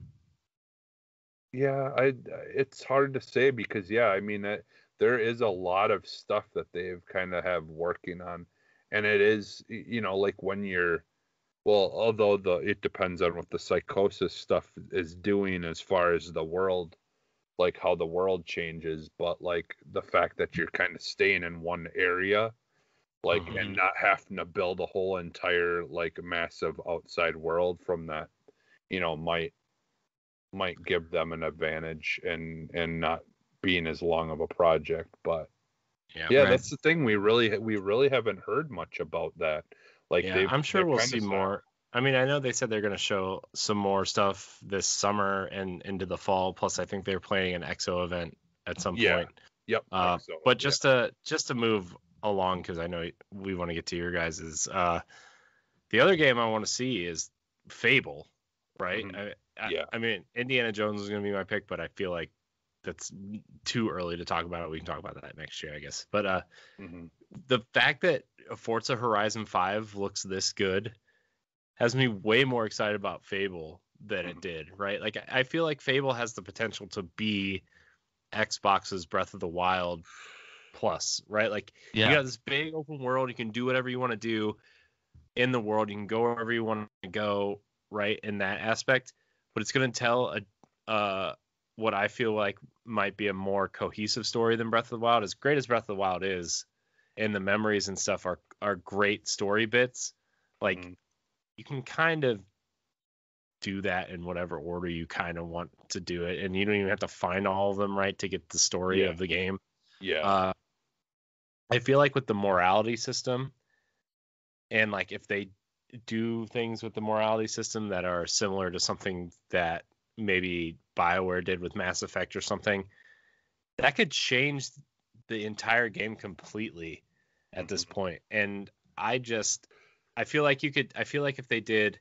It's hard to say, because I mean there is a lot of stuff that they've kind of have working on, and it is like when you're, well, although it depends on what the psychosis stuff is doing as far as the world, like how the world changes, but like the fact that you're kind of staying in one area, like and not having to build a whole entire like massive outside world from that, might give them an advantage and not being as long of a project. But that's the thing, we really haven't heard much about that. Like I'm sure we'll see more. I mean, I know they said they're going to show some more stuff this summer and into the fall. Plus, I think they're planning an EXO event at some point. Yep. But just to move along, because I know we want to get to your guys's. The other game I want to see is Fable, right? I mean, Indiana Jones is going to be my pick, but I feel like that's too early to talk about it. We can talk about that next year, I guess. But the fact that Forza Horizon 5 looks this good has me way more excited about Fable than it did, right? Like, I feel like Fable has the potential to be Xbox's Breath of the Wild plus, right? Like, you got this big open world. You can do whatever you want to do in the world. You can go wherever you want to go, right, in that aspect. But it's going to tell what I feel like might be a more cohesive story than Breath of the Wild. As great as Breath of the Wild is, and the memories and stuff are great story bits, like you can kind of do that in whatever order you kind of want to do it, and you don't even have to find all of them, right, to get the story of the game. I feel like with the morality system, and like if they do things with the morality system that are similar to something that maybe BioWare did with Mass Effect or something, that could change the entire game completely at this point. And I feel like if they did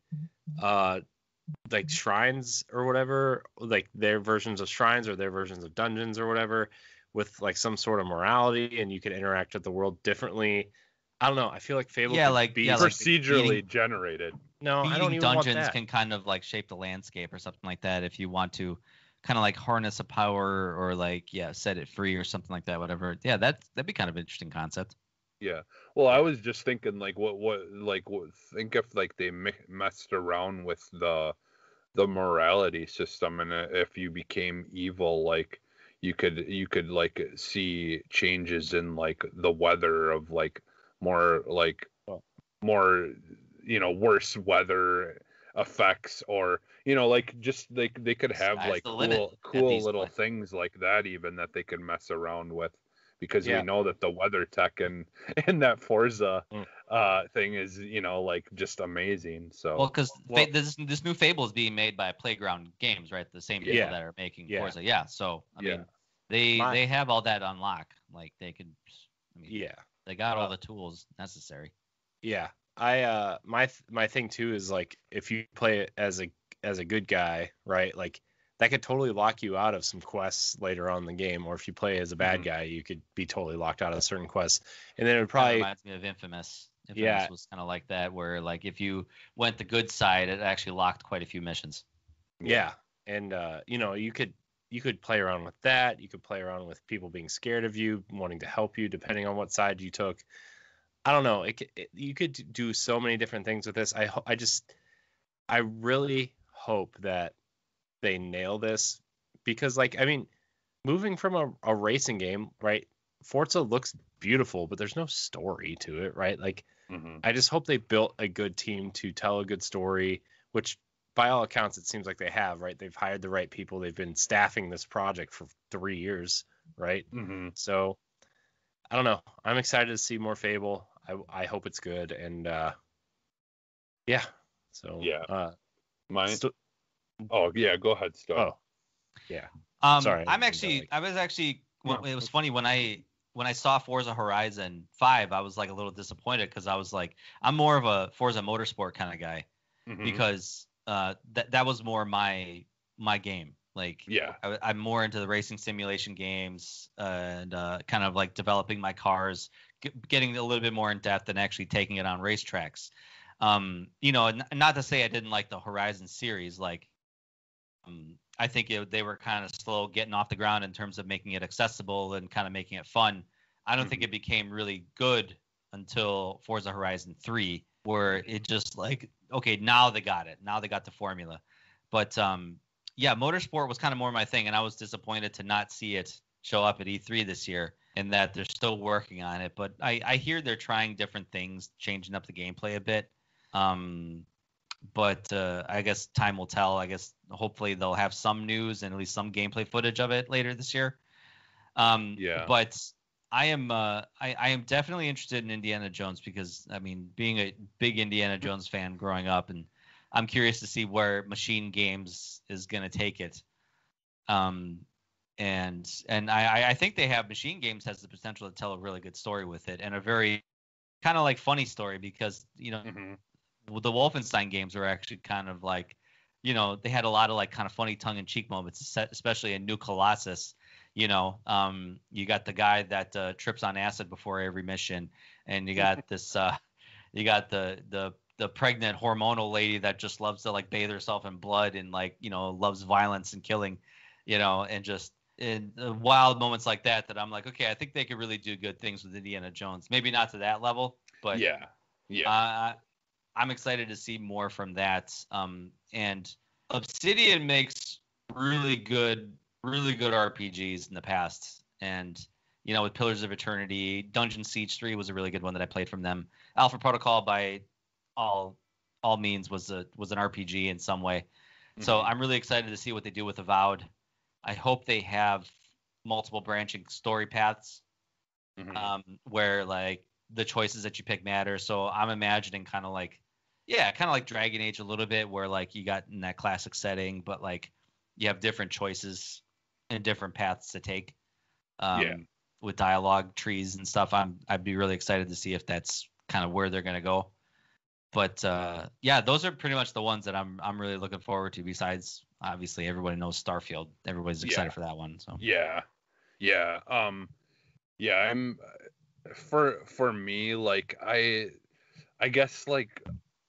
like shrines or whatever, like their versions of shrines or their versions of dungeons or whatever, with like some sort of morality, and you could interact with the world differently. I don't know. I feel like Fable could be procedurally generated. No, I don't even dungeons want that. can kind of like shape the landscape or something like that if you want to kind of like harness a power or like set it free or something like that, whatever. Yeah, that'd be kind of an interesting concept. Yeah. Well, I was just thinking like think if like they messed around with the morality system, and if you became evil, like you could like see changes in like the weather of like more worse weather effects, or like just like they could have like cool little things like that even that they could mess around with, because we know that the weather tech in that Forza thing is like just amazing. So because this new Fable is being made by Playground Games, right? The same people that are making Forza. Yeah. So I mean, they have all that unlock. Like they could. I mean, they got all the tools necessary. Yeah. My thing too is like if you play it as a good guy, right? Like that could totally lock you out of some quests later on in the game, or if you play as a bad guy, you could be totally locked out of certain quests. And then it would probably reminds me of Infamous. Infamous was kind of like that, where like if you went the good side, it actually locked quite a few missions. Yeah, and you could play around with that. You could play around with people being scared of you, wanting to help you, depending on what side you took. I don't know. You could do so many different things with this. I really hope that they nail this, because like, I mean, moving from a racing game, right? Forza looks beautiful, but there's no story to it, right? Like, I just hope they built a good team to tell a good story, which by all accounts, it seems like they have, right? They've hired the right people. They've been staffing this project for 3 years, right? So I don't know. I'm excited to see more Fable. I hope it's good. And yeah. So mine. Oh yeah, go ahead, Stoy. Oh yeah. Sorry. It was funny when I saw Forza Horizon 5, I was like a little disappointed, because I was like, I'm more of a Forza Motorsport kind of guy, because that was more my game. Like, I'm more into the racing simulation games, and kind of like developing my cars, getting a little bit more in depth and actually taking it on racetracks. Not to say I didn't like the Horizon series. Like, I think they were kind of slow getting off the ground in terms of making it accessible and kind of making it fun. I don't think it became really good until Forza Horizon 3, where it just like, okay, now they got it. Now they got the formula. But Motorsport was kind of more my thing, and I was disappointed to not see it show up at E3 this year, and that they're still working on it. But I hear they're trying different things, changing up the gameplay a bit. But I guess time will tell. I guess hopefully they'll have some news and at least some gameplay footage of it later this year. But I am definitely interested in Indiana Jones, because I mean, being a big Indiana Jones fan growing up, and I'm curious to see where Machine Games is going to take it. And I think Machine Games has the potential to tell a really good story with it, and a very kind of like funny story, because the Wolfenstein games were actually kind of like, they had a lot of like kind of funny tongue-in-cheek moments, especially in New Colossus. You got the guy that trips on acid before every mission, and you got this you got the pregnant hormonal lady that just loves to like bathe herself in blood and like loves violence and killing, and just in wild moments like that I'm like, okay, I think they could really do good things with Indiana Jones. Maybe not to that level, but I'm excited to see more from that. And Obsidian makes really good RPGs in the past. And, with Pillars of Eternity, Dungeon Siege 3 was a really good one that I played from them. Alpha Protocol, by all means, was an RPG in some way. So I'm really excited to see what they do with Avowed. I hope they have multiple branching story paths, where like the choices that you pick matter. So I'm imagining kind of like Dragon Age a little bit, where like you got in that classic setting, but like you have different choices and different paths to take. with dialogue trees and stuff. I'd be really excited to see if that's kind of where they're going to go. But yeah, those are pretty much the ones that I'm really looking forward to. Besides, obviously, everybody knows Starfield. Everybody's excited for that one. So yeah. I'm for me, like I guess like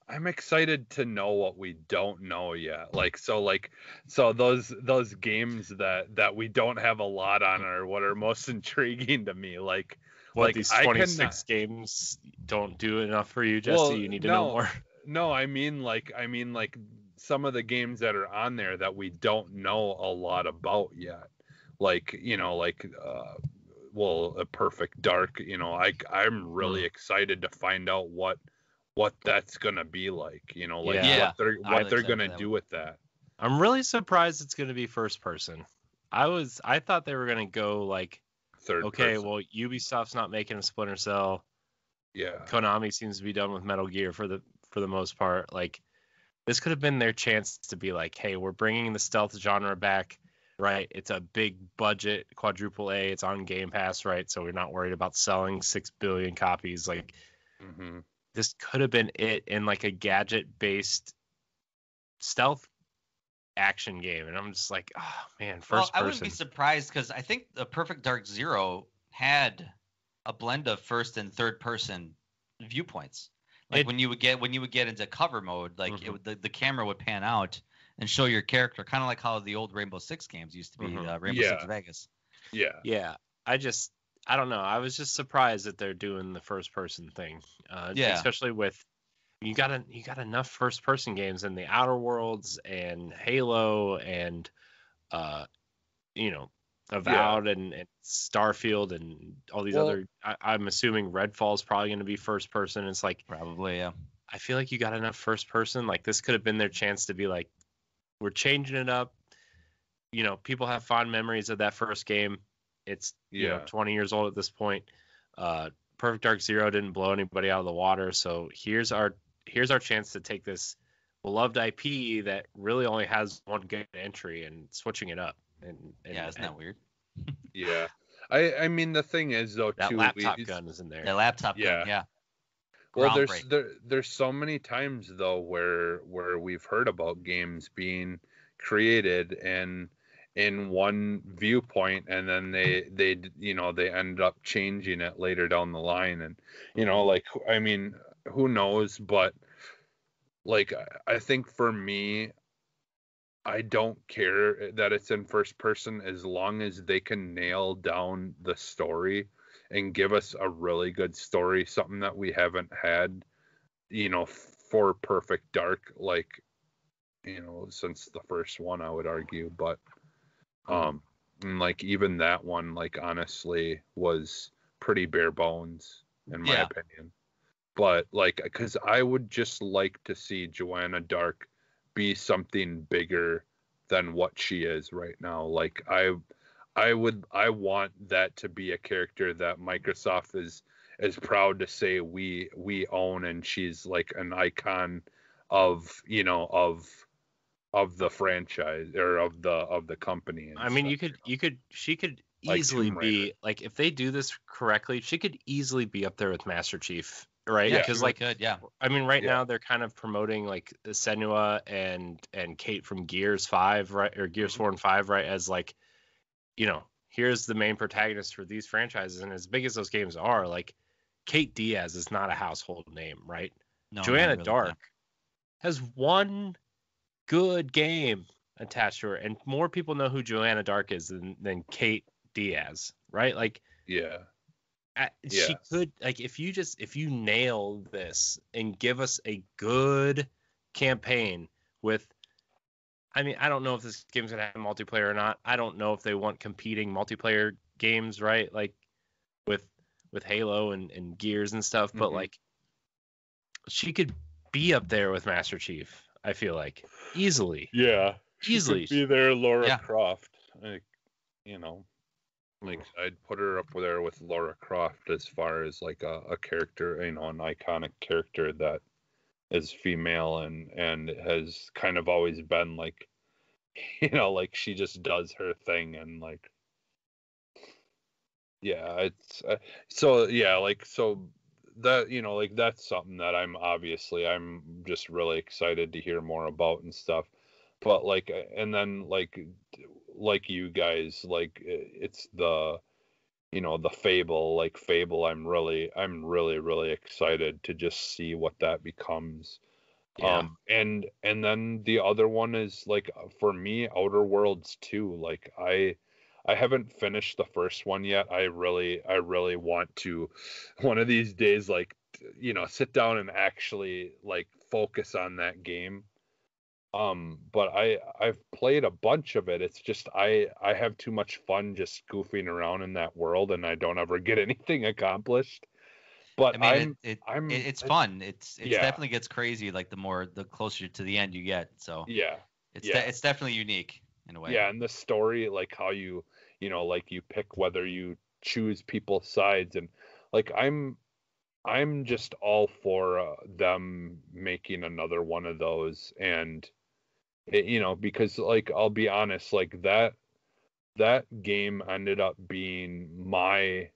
I'm excited to know what we don't know yet. So those games that we don't have a lot on are what are most intriguing to me. These 26 games don't do enough for you, Jesse. Well, you need to know more. No, I mean like some of the games that are on there that we don't know a lot about yet. A Perfect Dark, I'm really excited to find out what that's gonna be like, what they're gonna do with that. I'm really surprised it's gonna be first person. I thought they were gonna go like third person. Well, Ubisoft's not making a Splinter Cell. Yeah. Konami seems to be done with Metal Gear for the most part. Like, this could have been their chance to be like, hey, we're bringing the stealth genre back, right? It's a big budget quadruple A. It's on Game Pass, right? So we're not worried about selling 6 billion copies. Like, this could have been it in like a gadget-based stealth action game, and I'm just like, oh man, first person. I wouldn't be surprised because I think the Perfect Dark Zero had a blend of first and third person viewpoints. Like when you would get into cover mode, like the camera would pan out and show your character, kind of like how the old Rainbow Six games used to be, Rainbow Six Vegas. Yeah. I don't know. I was just surprised that they're doing the first person thing. Especially with you got enough first person games in the Outer Worlds and Halo and Avowed and Starfield and all these other. I'm assuming Redfall's probably going to be first person. It's like probably, yeah. I feel like you got enough first person. Like, this could have been their chance to be like, we're changing it up. People have fond memories of that first game. It's 20 years old at this point. Perfect Dark Zero didn't blow anybody out of the water, so here's our chance to take this beloved IP that really only has one good entry and switching it up. And isn't that weird? Yeah. I mean, the thing is, though, that laptop gun is in there. The laptop gun, yeah. Well, there's so many times though where we've heard about games being created and in one viewpoint, and then they end up changing it later down the line, and I mean, who knows? But like, I think for me, I don't care that it's in first person as long as they can nail down the story and give us a really good story, something that we haven't had, for Perfect Dark, since the first one, I would argue. But like, even that one, like, honestly, was pretty bare bones in my opinion. But like, because I would just like to see Joanna Dark be something bigger than what she is right now. Like, I want that to be a character that Microsoft is proud to say we own, and she's like an icon of the franchise or of the company. I mean, she could easily be like, if they do this correctly, she could easily be up there with Master Chief. Right, because I mean, right now they're kind of promoting like Senua and Kate from Gears 5, right, or Gears 4 and 5, right, as like, here's the main protagonist for these franchises. And as big as those games are, like, Kate Diaz is not a household name, right? No, Joanna Dark has one good game attached to her, and more people know who Joanna Dark is than Kate Diaz, right? Like, she could, like, if you nail this and give us a good campaign with, I mean, I don't know if this game's gonna have multiplayer or not. I don't know if they want competing multiplayer games, right? Like with Halo and Gears and stuff, but like, she could be up there with Master Chief, I feel like. Easily. Yeah. Easily. Be there, Lara Croft. Like, like, I'd put her up there with Lara Croft as far as like a character, an iconic character that is female and has kind of always been like, like, she just does her thing, and like, Yeah, it's so yeah, like so that like that's something that I'm just really excited to hear more about and stuff. But like and then like you guys it's the the Fable I'm really excited to just see what that becomes. Yeah. And then the other one is for me, Outer Worlds 2. Like I haven't finished the first one yet. I really want to one of these days sit down and actually focus on that game. But I've played a bunch of it. It's just I have too much fun just goofing around in that world, and I don't ever get anything accomplished. But I mean, I'm it's fun. It's yeah, definitely gets crazy like the closer to the end you get. So yeah, it's yeah. it's definitely unique in a way. Yeah, and the story, like how you pick whether you choose people's sides, and like I'm just all for them making another one of those, and because I'll be honest, that game ended up being my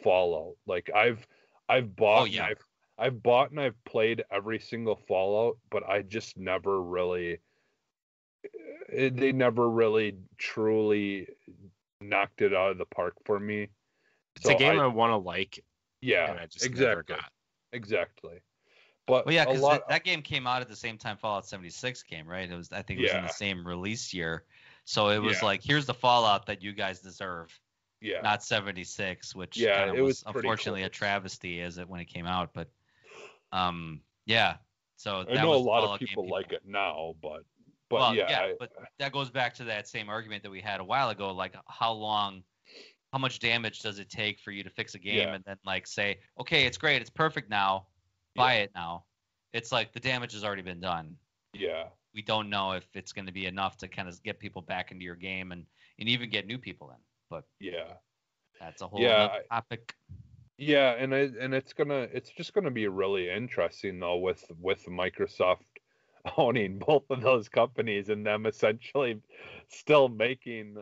Fallout. Like I've Oh bought and yeah. I've bought and I've played every single Fallout, but I just never really they never really truly knocked it out of the park for me. It's a So game I want to like, yeah, and I just never exactly, got. exactly. But Well, yeah, a because lot, that game came out at the same time Fallout 76 came, right? I think it was in the yeah, same release year. So it was yeah, like, here's the Fallout that you guys deserve, yeah, not 76, which yeah. kind of It was was pretty unfortunately a close. travesty as it when it came out. But yeah. So I that know a was the lot of Fallout game people like people. it now, but Well, yeah, yeah, but that goes back to that same argument that we had a while ago, like how much damage does it take for you to fix a game yeah, and then say, okay, it's great, it's perfect now, yeah, buy it now. It's like the damage has already been done. yeah, We don't know if it's going to be enough to kind of get people back into your game and even get new people in. But yeah, that's a whole yeah. nother topic. Yeah, and it's just gonna be really interesting though with Microsoft owning both of those companies and them essentially still making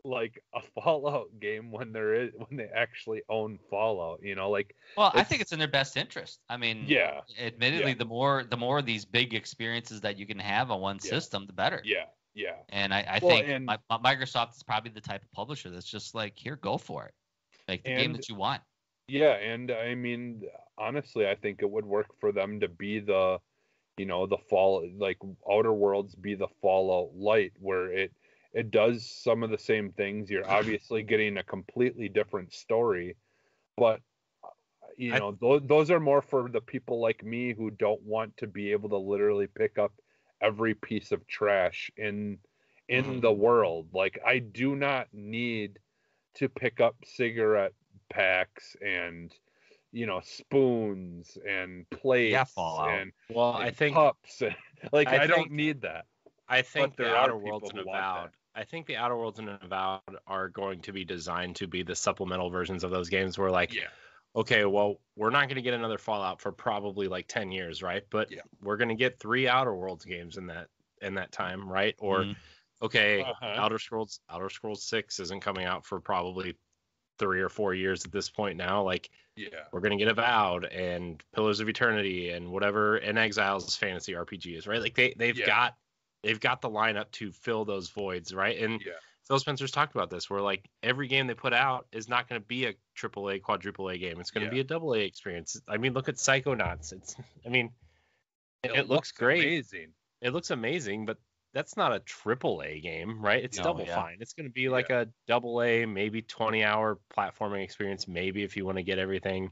a Fallout game when they actually own Fallout, Well, I think it's it's in their best interest. I mean, yeah, yeah, admittedly, the more of these big experiences that you can have on one yeah, system, the better. yeah, yeah. And I Well, think Microsoft is probably the type of publisher that's just like, here, go for it. Make the game and that you want. yeah, and I mean honestly, I think it would work for them to be the fall Outer Worlds be the Fallout Light, where it does some of the same things. You're obviously getting a completely different story, but I those are more for the people like me who don't want to be able to literally pick up every piece of trash in the world. Like I do not need to pick up cigarette packs and spoons and Yeah, plates Fallout. well, I and think cups and I I don't think need that. I But think the there are Outer people Worlds and who want that. Avowed. I think the Outer Worlds and Avowed are going to be designed to be the supplemental versions of those games where Yeah. okay, well, we're not going to get another Fallout for probably 10 years, right? But Yeah. we're going to get 3 Outer Worlds games in that time, right? Or okay, Uh-huh. Outer Scrolls 6 isn't coming out for probably 3 or 4 years at this point now. Yeah. We're going to get Avowed and Pillars of Eternity and whatever In Exile's fantasy RPG is, right? They've got the lineup to fill those voids, right? And Yeah. Phil Spencer's talked about this, where every game they put out is not going to be a AAA, quadruple A game. It's going to be a double A experience. I mean, look at Psychonauts. It looks great. Amazing. It looks amazing, but that's not a triple A game, right? It's Double Fine. It's going to be like a double A, maybe 20-hour platforming experience, maybe if you want to get everything.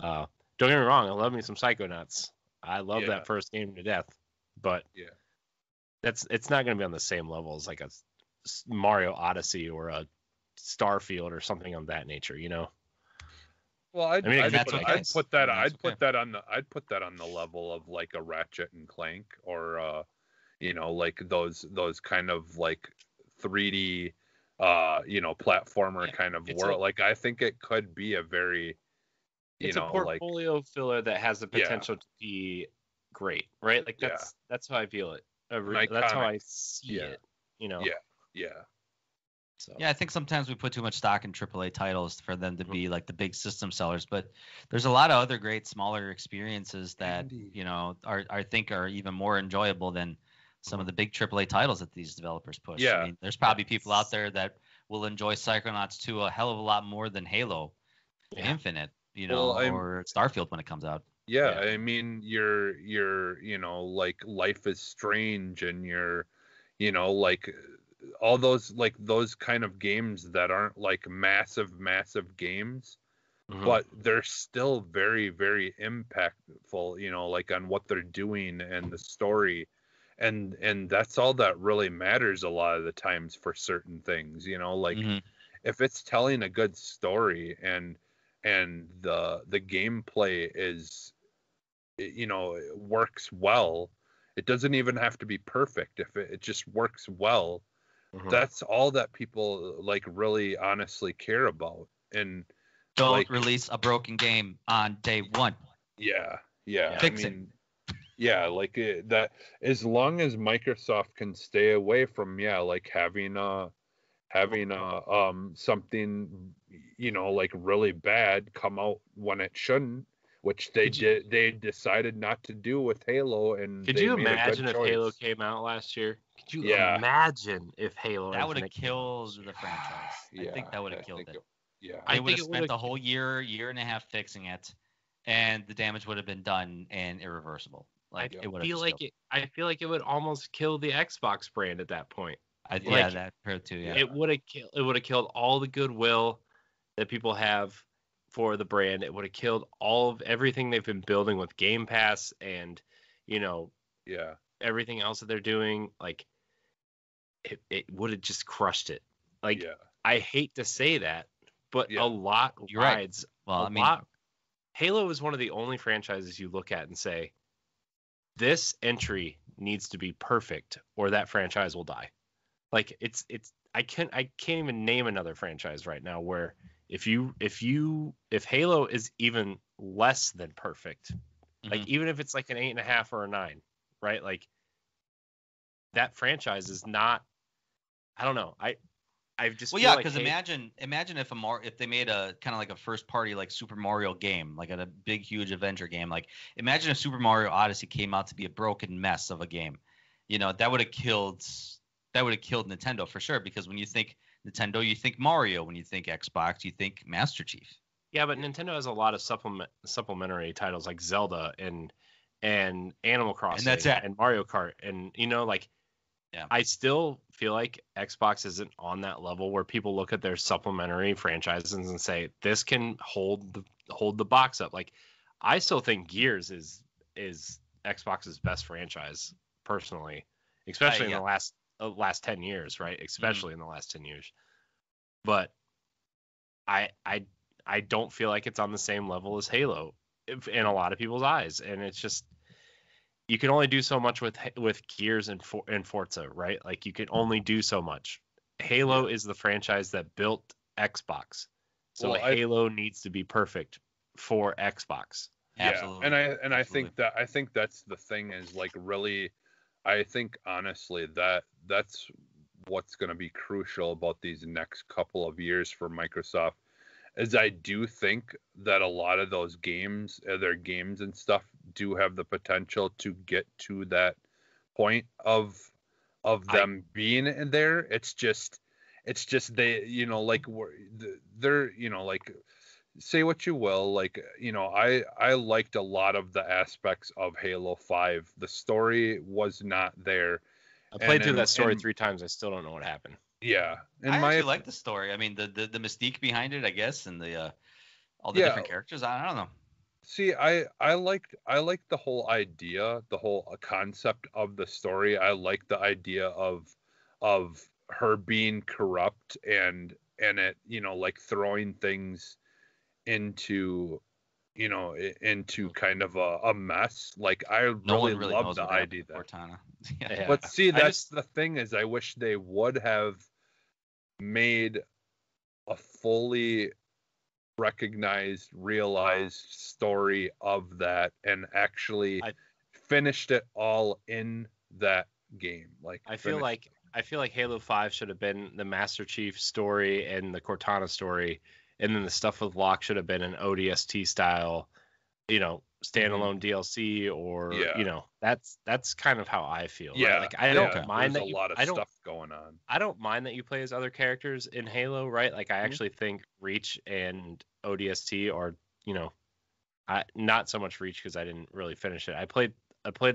Don't get me wrong, I love me some Psychonauts. I love that first game to death, but it's not going to be on the same level as like a Mario Odyssey or a Starfield or something of that nature, Well, I'd put that on the level of like a Ratchet and Clank or those kind of 3D platformer kind of world. I think it could be a very it's a portfolio filler that has the potential to be great, right? That's how I feel it. That's how I see it. Yeah. So. Yeah, I think sometimes we put too much stock in AAA titles for them to be like the big system sellers, but there's a lot of other great smaller experiences that I think are even more enjoyable than some of the big AAA titles that these developers push. Yeah. I mean, there's probably people out there that will enjoy Psychonauts 2 a hell of a lot more than Halo Infinite, or Starfield when it comes out. Yeah, I mean, you're like Life is Strange and like all those kind of games that aren't like massive games, but they're still very, very impactful, like on what they're doing and the story. And that's all that really matters a lot of the times for certain things, like if it's telling a good story and the gameplay is, it works well. It doesn't even have to be perfect. If it just works well, that's all that people like really honestly care about. And don't release a broken game on day one. Yeah. Fix it. Yeah, like that. As long as Microsoft can stay away from like having something like really bad come out when it shouldn't, which they decided not to do with Halo. And could you imagine if Halo came out last year? Could you imagine if Halo that would have killed the franchise? I think that would have killed it. They would have spent the whole year and a half fixing it, and the damage would have been done and irreversible. I feel like it would almost kill the Xbox brand at that point. That too. Yeah, it would have killed all the goodwill that people have for the brand. It would have killed all of everything they've been building with Game Pass and everything else that they're doing. Like it would have just crushed it. Like I hate to say that, but a lot rides. Right. Well, Halo is one of the only franchises you look at and say, this entry needs to be perfect or that franchise will die. Like it's I can't even name another franchise right now where if Halo is even less than perfect, like even if it's like an 8.5 or a 9, right? Like that franchise is not. I don't know. I just because imagine if they made a kind of like a first party like Super Mario game, like a big huge adventure game. Like imagine if Super Mario Odyssey came out to be a broken mess of a game. That would have killed Nintendo for sure, because when you think Nintendo, you think Mario. When you think Xbox, you think Master Chief. Yeah, but Nintendo has a lot of supplementary titles like Zelda and Animal Crossing and Mario Kart, and I still feel like Xbox isn't on that level where people look at their supplementary franchises and say this can hold the box up. Like I still think Gears is Xbox's best franchise personally, especially in the last 10 years, right? Especially in the last 10 years. But I don't feel like it's on the same level as Halo in a lot of people's eyes, and it's just you can only do so much with Gears and Forza, right? Like you can only do so much. Halo is the franchise that built Xbox, so Halo needs to be perfect for Xbox. Yeah, absolutely. And I think that's the thing is like really, I think honestly that's what's going to be crucial about these next couple of years for Microsoft. Is I do think that a lot of those games, their games and stuff, do have the potential to get to that point of them being in there. It's just they, like they're, like say what you will, like, I liked a lot of the aspects of Halo 5. The story was not there. I played through that story 3 times. I still don't know what happened. Yeah, I actually like the story. I mean, the mystique behind it, I guess, and the all the different characters. I don't know. See, I liked the whole idea, the whole concept of the story. I like the idea of her being corrupt and it, like throwing things into kind of a mess. Like I really love the idea that. Yeah. But see, that's the thing is I wish they would have made a fully recognized, realized story of that and actually finished it all in that game. Like I feel like Halo 5 should have been the Master Chief story and the Cortana story, and then the stuff with Locke should have been an ODST style, standalone DLC, or that's kind of how I feel. Yeah, right? Like I don't mind there's that a lot of stuff going on. I don't mind that you play as other characters in Halo, right? Like I actually think Reach and ODST are, not so much Reach because I didn't really finish it. I played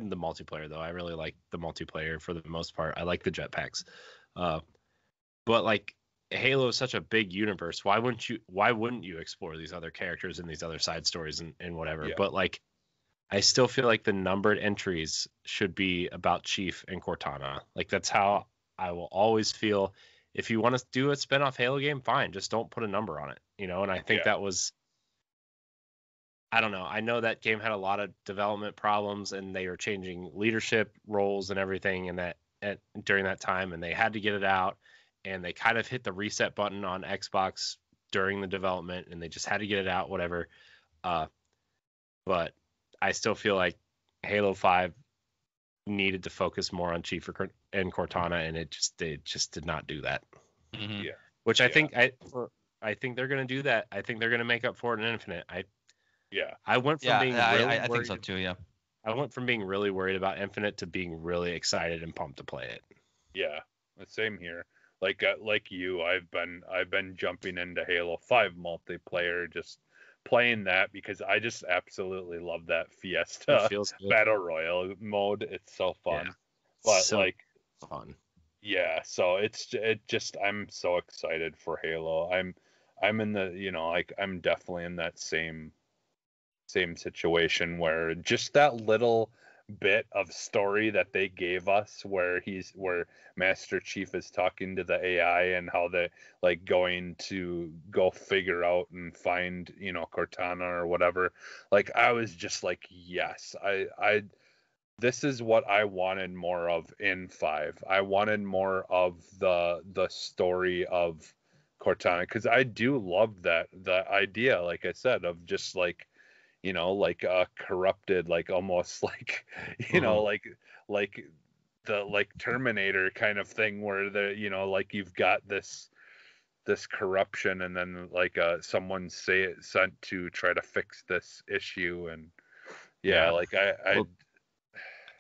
in the multiplayer though. I really like the multiplayer for the most part. I like the jetpacks. But like Halo is such a big universe. Why wouldn't you explore these other characters and these other side stories and whatever? Yeah. But like I still feel like the numbered entries should be about Chief and Cortana. Like that's how I will always feel. If you want to do a spin-off Halo game, fine. Just don't put a number on it. And I think that was, I don't know. I know that game had a lot of development problems and they were changing leadership roles and everything during that time, and they had to get it out, and they kind of hit the reset button on Xbox during the development, and they just had to get it out, whatever. But I still feel like Halo 5 needed to focus more on Chief and Cortana, and it just did not do that. Mm-hmm. Yeah. Which I think they're going to do that. I think they're going to make up for it in Infinite. I went from being really I think so too. Yeah. I went from being really worried about Infinite to being really excited and pumped to play it. Yeah, the same here. Like you, I've been jumping into Halo 5 multiplayer, just playing that because I just absolutely love that Fiesta Battle Royale mode. It's so fun. Yeah, but so fun. Yeah, so I'm so excited for Halo. I'm in the I'm definitely in that same situation where just that little bit of story that they gave us where Master Chief is talking to the AI and how they like going to go figure out and find Cortana or whatever. Like I was just like, yes, I this is what I wanted more of in 5. I wanted more of the story of Cortana, because I do love the idea, like I said, of just like like a corrupted, like almost like like the Terminator kind of thing, where like you've got this corruption, and then like someone sent to try to fix this issue, and like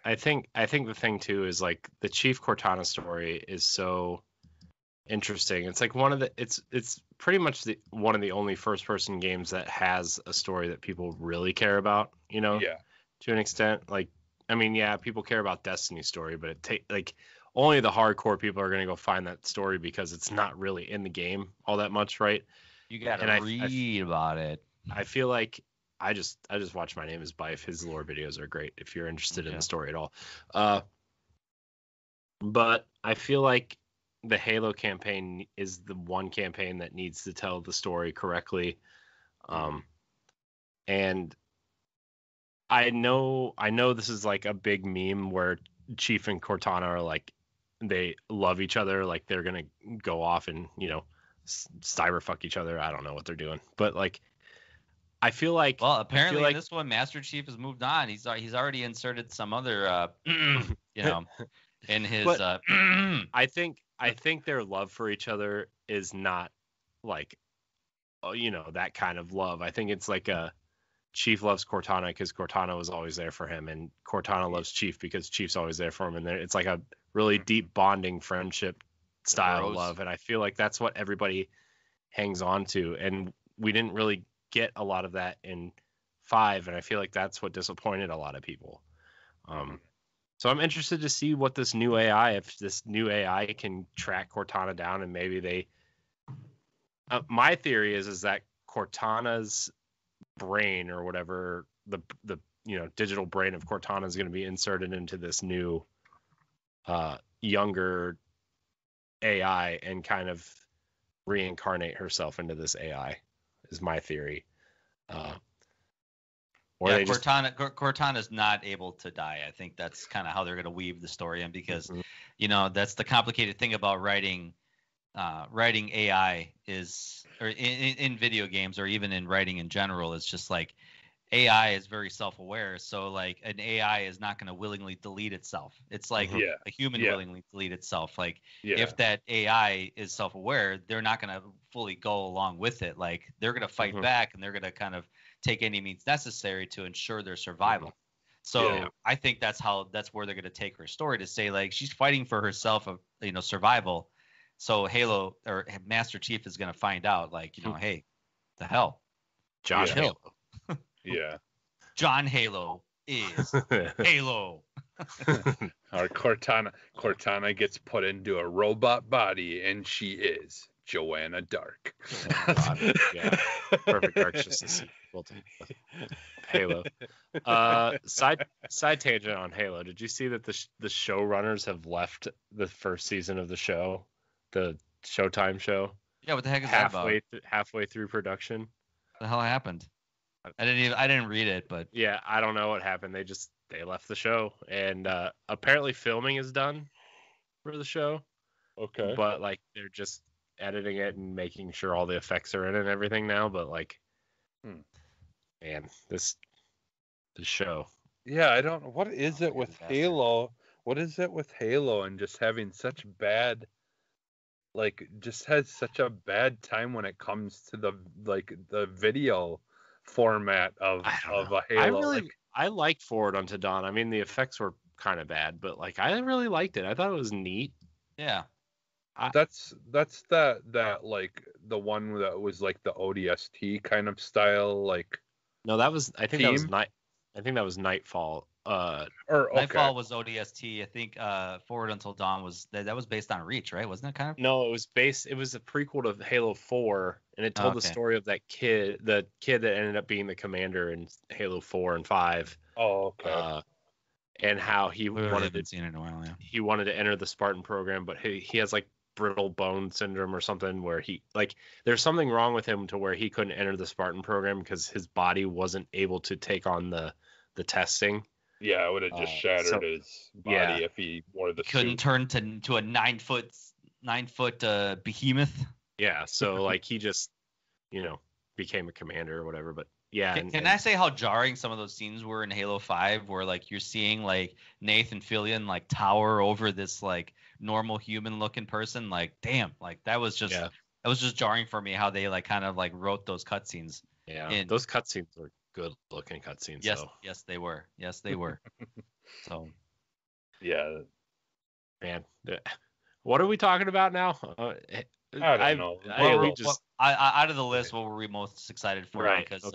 I think the thing too is like the Chief Cortana story is so interesting. It's like it's pretty much one of the only first person games that has a story that people really care about, to an extent. Like, I mean, people care about Destiny's story, but only the hardcore people are going to go find that story because it's not really in the game all that much, right? You got to read about it. I feel like I just watch My Name is Bife. His lore videos are great if you're interested in the story at all. But I feel like the Halo campaign is the one campaign that needs to tell the story correctly. And I know this is like a big meme where Chief and Cortana are like, they love each other, like they're gonna go off and cyber fuck each other. I don't know what they're doing, but like I feel like, well, apparently in this one, Master Chief has moved on. He's already inserted some other in his I think their love for each other is not like that kind of love. I think it's like a Chief loves Cortana because Cortana was always there for him, and Cortana loves Chief because Chief's always there for him, and it's like a really deep bonding friendship style of love, and I feel like that's what everybody hangs on to, and we didn't really get a lot of that in 5, and I feel like that's what disappointed a lot of people. So I'm interested to see what this new AI, if this new AI can track Cortana down, and maybe they. My theory is that Cortana's brain or whatever, the digital brain of Cortana is going to be inserted into this new younger AI and kind of reincarnate herself into this AI. Is my theory. Cortana's not able to die. I think that's kind of how they're going to weave the story in, because that's the complicated thing about writing AI is, or in video games, or even in writing in general, is just like AI is very self-aware, so like an AI is not going to willingly delete itself. It's like a human willingly delete itself. Like if that AI is self-aware, they're not going to fully go along with it. Like they're going to fight back, and they're going to kind of take any means necessary to ensure their survival. So I think that's where they're going to take her story, to say like she's fighting for herself, survival. So Halo or Master Chief is going to find out, like, hey, the hell, John Halo. Yeah. John Halo is Halo. Our Cortana gets put into a robot body, and she is Joanna Dark. Yeah. Perfect Dark's just a sequel to Halo. Side tangent on Halo. Did you see that the showrunners have left the first season of the show, the Showtime show? Yeah, what the heck is that about? Halfway through production. What the hell happened? I didn't read it, but yeah, I don't know what happened. They left the show, and apparently filming is done for the show. Okay. But like they're just editing it and making sure all the effects are in it and everything now. But like, man, the show. Yeah, I don't know. What is it with Halo? What is it with Halo and just having such bad, like, just has such a bad time when it comes to the video format of a Halo. I liked Forward Unto Dawn. I mean, the effects were kind of bad, but like I really liked it. I thought it was neat. Yeah. That's that like the one that was like the ODST kind of style, like. No, that was I think that was Nightfall. Nightfall was ODST. I think Forward Until Dawn was that was based on Reach, right? Wasn't it kind of? No, it was a prequel to Halo 4, and it told the story of that kid, the kid that ended up being the commander in Halo 4 and 5. Oh, okay. And how he wanted to enter the Spartan program, but he has like brittle bone syndrome or something, where there's something wrong with him to where he couldn't enter the Spartan program because his body wasn't able to take on the testing. Yeah, it would have just shattered his body if he wore the couldn't suit. turn to a 9 foot behemoth. Yeah, so like he just became a commander or whatever. But yeah, can I say how jarring some of those scenes were in Halo 5, where like you're seeing like Nathan Fillion like tower over this like normal human looking person? Like damn, like that was just jarring for me how they like kind of like wrote those cutscenes. Yeah, those cutscenes were good looking cutscenes. Yes, they were. So, yeah, man, what are we talking about now? I don't know. Out of the list, what were we most excited for? Right. Because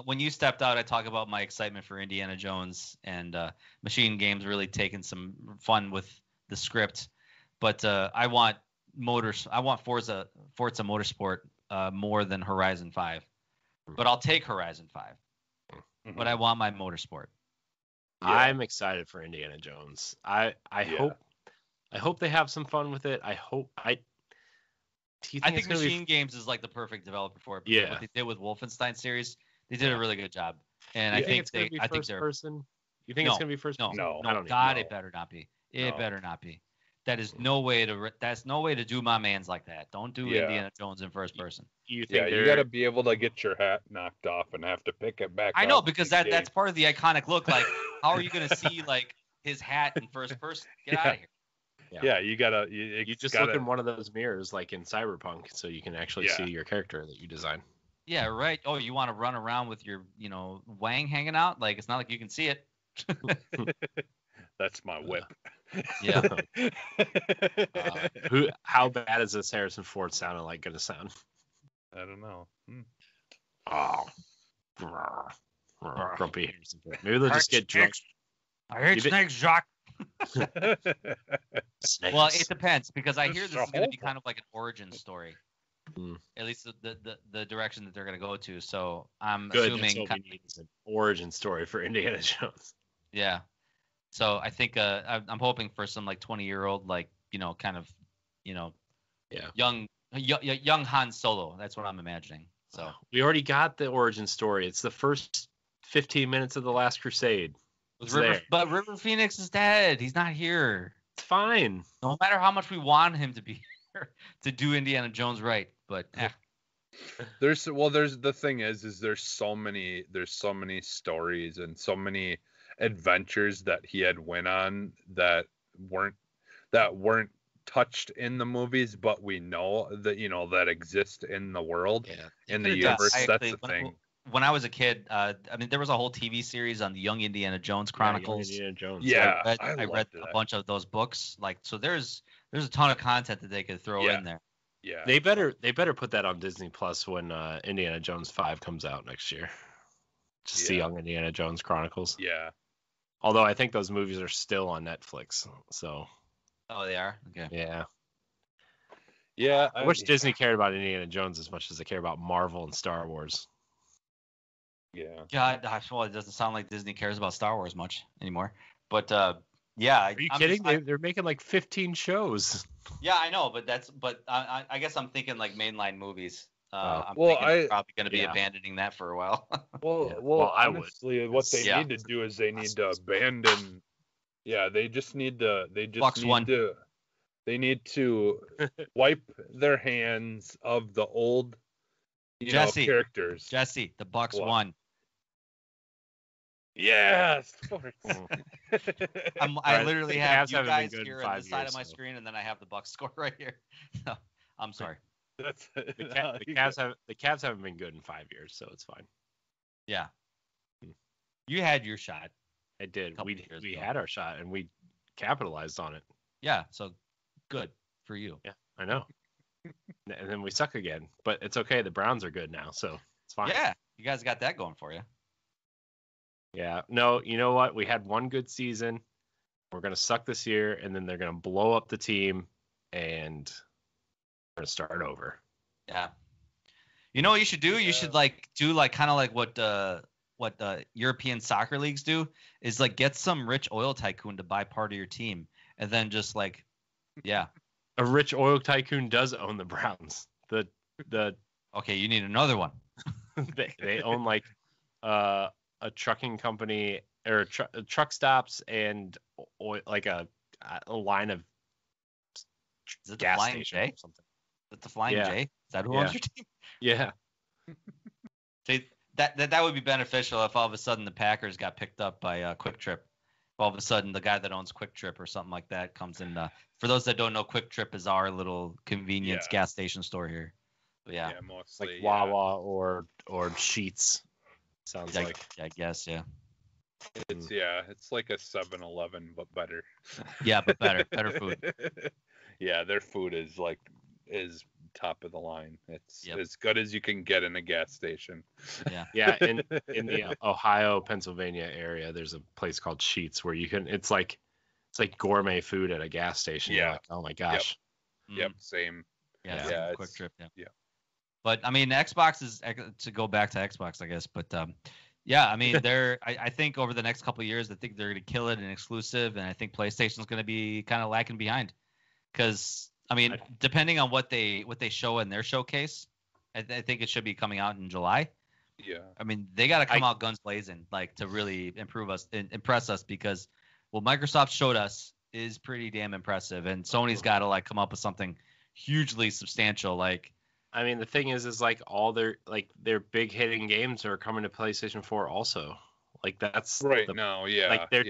when you stepped out, I talked about my excitement for Indiana Jones and Machine Games really taking some fun with the script. But I want Forza Motorsport more than Horizon 5. But I'll take Horizon 5. Mm-hmm. But I want my Motorsport. Yeah. I'm excited for Indiana Jones. I hope they have some fun with it. I think Machine Games is like the perfect developer for it. Yeah. What they did with Wolfenstein series, they did a really good job. And I think they're first person. You think it's gonna be first? No. God, it better not be. It better not be. That is no way to. That's no way to do my man's like that. Don't do Indiana Jones in first person. You got to be able to get your hat knocked off and have to pick it back up. I know, because that's part of the iconic look. Like, how are you going to see like his hat in first person? Get out of here. Yeah, you gotta. You just look in one of those mirrors, like in Cyberpunk, so you can actually see your character that you design. Yeah, right. Oh, you want to run around with your, wang hanging out? Like, it's not like you can see it. That's my whip. Yeah. How bad is this Harrison Ford sounding like going to sound? I don't know. Grumpy Harrison Ford. Maybe they'll just get drunk. I hate snakes, Jacques. Snakes. Well, it depends, because I hear this is going to be kind of like an origin story. At least the direction that they're going to go to. So I'm assuming that's what we need is an origin story for Indiana Jones. Yeah. So I think I'm hoping for some like 20-year-old young Han Solo. That's what I'm imagining. So we already got the origin story. It's the first 15 minutes of The Last Crusade. But River Phoenix is dead. He's not here. It's fine. No matter how much we want him to be here to do Indiana Jones right. But There's the thing is there's so many stories and so many adventures that he had went on that weren't touched in the movies, but we know that that exist in the world, in the universe. That's the thing. When I was a kid, I mean, there was a whole TV series on the Young Indiana Jones Chronicles. Young Indiana Jones. Yeah, I read a bunch of those books. Like, so there's a ton of content that they could throw in there. Yeah. They better put that on Disney Plus when Indiana Jones 5 comes out next year. Just the Young Indiana Jones Chronicles. Yeah. Although I think those movies are still on Netflix. So. Oh, they are? Okay. Yeah. Yeah. I wish Disney cared about Indiana Jones as much as they care about Marvel and Star Wars. Yeah. God, well, it doesn't sound like Disney cares about Star Wars much anymore. But yeah. Are you kidding? They're making like 15 shows. Yeah, I know, but I guess I'm thinking like mainline movies. I'm probably going to be abandoning that for a while. well, honestly, what they need to do is they need to abandon. Yeah, they just need to. They need to wipe their hands of the old, characters. Jesse, the Bucks won. Yes. I literally have you guys here on the side of my screen, and then I have the Bucks score right here. So, I'm sorry. The Cavs haven't been good in 5 years, so it's fine. Yeah. You had your shot. I did. We had our shot, and we capitalized on it. Yeah. So good for you. Yeah, I know. And then we suck again, but it's okay. The Browns are good now, so it's fine. Yeah, you guys got that going for you. Yeah. No, you know what? We had one good season. We're going to suck this year, and then they're going to blow up the team, and we're going to start over. Yeah. You know what you should do? You should do kind of like what European soccer leagues do is like get some rich oil tycoon to buy part of your team, and then just A rich oil tycoon does own the Browns. Okay, you need another one. they own like a trucking company or truck stops and like a line of gas station or something. Is it the Flying J? Is that who owns your team? Yeah. See, that would be beneficial if all of a sudden the Packers got picked up by Quick Trip. All of a sudden the guy that owns Quick Trip or something like that comes in. For those that don't know, Quick Trip is our little convenience gas station store here. But yeah, mostly like Wawa or Sheetz. Sounds like. I guess, yeah. It's like a 7-Eleven, but better. Yeah, but better food. Yeah, their food is top of the line. It's as good as you can get in a gas station. Yeah. In the Ohio, Pennsylvania area, there's a place called Sheetz where you can. It's like gourmet food at a gas station. Yeah. You're like, oh my gosh. Yep. Same. Yeah. Quick Trip. Yeah. But I mean, Xbox is to go back to Xbox, I guess. But I mean, I think over the next couple of years, I think they're going to kill it in exclusive, and I think PlayStation's going to be kind of lacking behind. Because I mean, depending on what they show in their showcase, I think it should be coming out in July. Yeah. I mean, they got to come out guns blazing, like to really impress us, because what Microsoft showed us is pretty damn impressive, and Sony's got to come up with something hugely substantial, like. I mean, the thing is like all their big hitting games are coming to PlayStation 4 also. Like that's right now, yeah. Like they're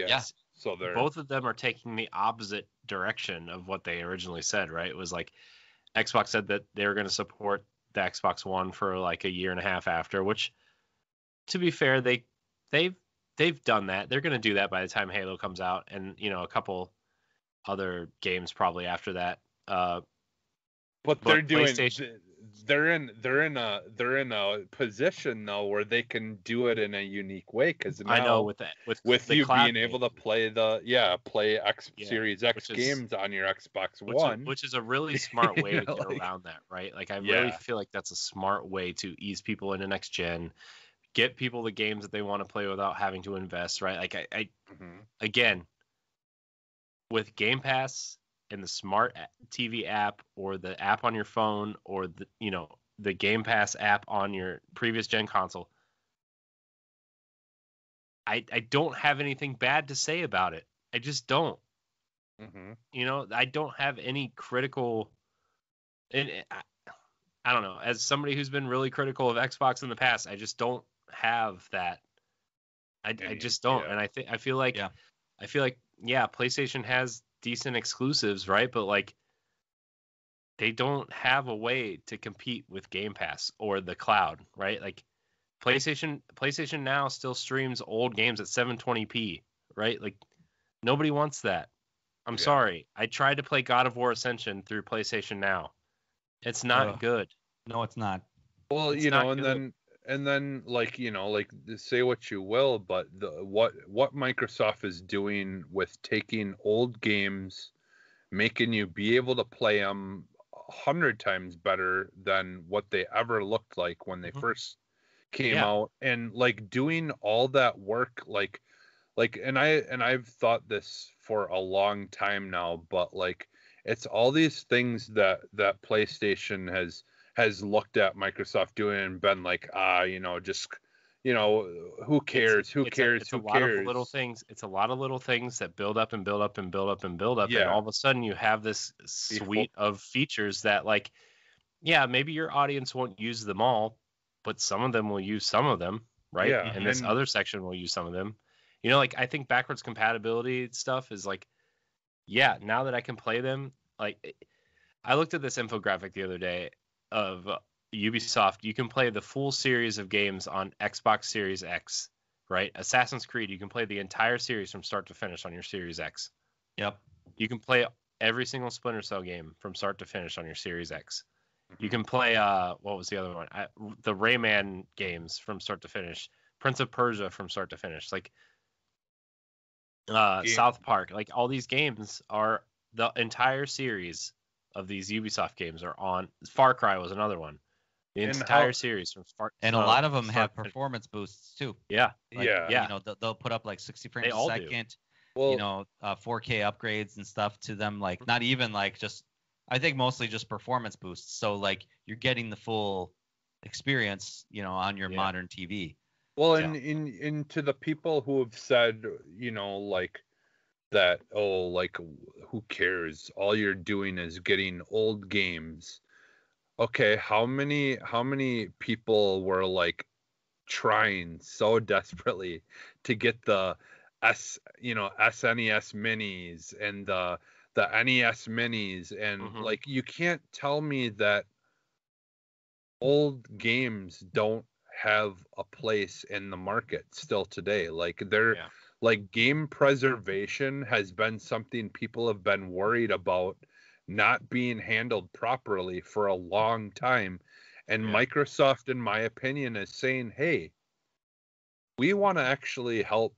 So both of them are taking the opposite direction of what they originally said, right? It was like Xbox said that they were going to support the Xbox One for like a year and a half after, which, to be fair, they've done that. They're going to do that by the time Halo comes out, and a couple other games probably after that. But they're doing. They're in a position though where they can do it in a unique way, because I know with you being able to play Series X games on your Xbox One, which is a really smart way to get around that, right? Like I really feel like that's a smart way to ease people into next gen, get people the games that they want to play without having to invest, right? Like I again, with Game Pass and the smart TV app or the app on your phone or the Game Pass app on your previous gen console, I don't have anything bad to say about it. I just don't. I don't have any critical, and I don't know. As somebody who's been really critical of Xbox in the past, I just don't have that. I just don't. Yeah. And I feel like PlayStation has decent exclusives, right? But like they don't have a way to compete with Game Pass or the cloud, right? Like PlayStation Now still streams old games at 720p, right? Like nobody wants that. I'm sorry. I tried to play God of War Ascension through PlayStation Now. It's not good. No, it's not. Well, It's you know, not good. and then like, you know, like say what you will, but what Microsoft is doing with taking old games, making you be able to play them 100 times better than what they ever looked like when they first came out, and like doing all that work, like and I've thought this for a long time now, but like it's all these things that PlayStation has looked at Microsoft doing and been like, you know, just, you know, who cares? It's a lot of little things. It's a lot of little things that build up and build up and build up and build up, and all of a sudden you have this suite of features that, like, yeah, maybe your audience won't use them all, but some of them will use some of them, right? Yeah, and this other section will use some of them. You know, like I think backwards compatibility stuff is like, yeah, now that I can play them, like I looked at this infographic the other day of Ubisoft. You can play the full series of games on Xbox Series X, right? Assassin's Creed, you can play the entire series from start to finish on your Series X. Yep. You can play every single Splinter Cell game from start to finish on your Series X. You can play what was the other one? The Rayman games from start to finish. Prince of Persia from start to finish. Like South Park. Like all these games are the entire series of these Ubisoft games are on. Far Cry was another one. The entire series from Far. And a lot of them have performance boosts too. Yeah. Like, you know, they'll put up like 60 frames a second. Well, you know, 4K upgrades and stuff to them. Like not even like just. I think mostly just performance boosts. So like you're getting the full experience, you know, on your modern TV. Well, and to the people who have said, you know, like that, oh, like who cares? All you're doing is getting old games. Okay, how many people were like trying so desperately to get the SNES minis and the NES minis, and like you can't tell me that old games don't have a place in the market still today. Like like game preservation has been something people have been worried about not being handled properly for a long time, and Microsoft, in my opinion, is saying, hey, we want to actually help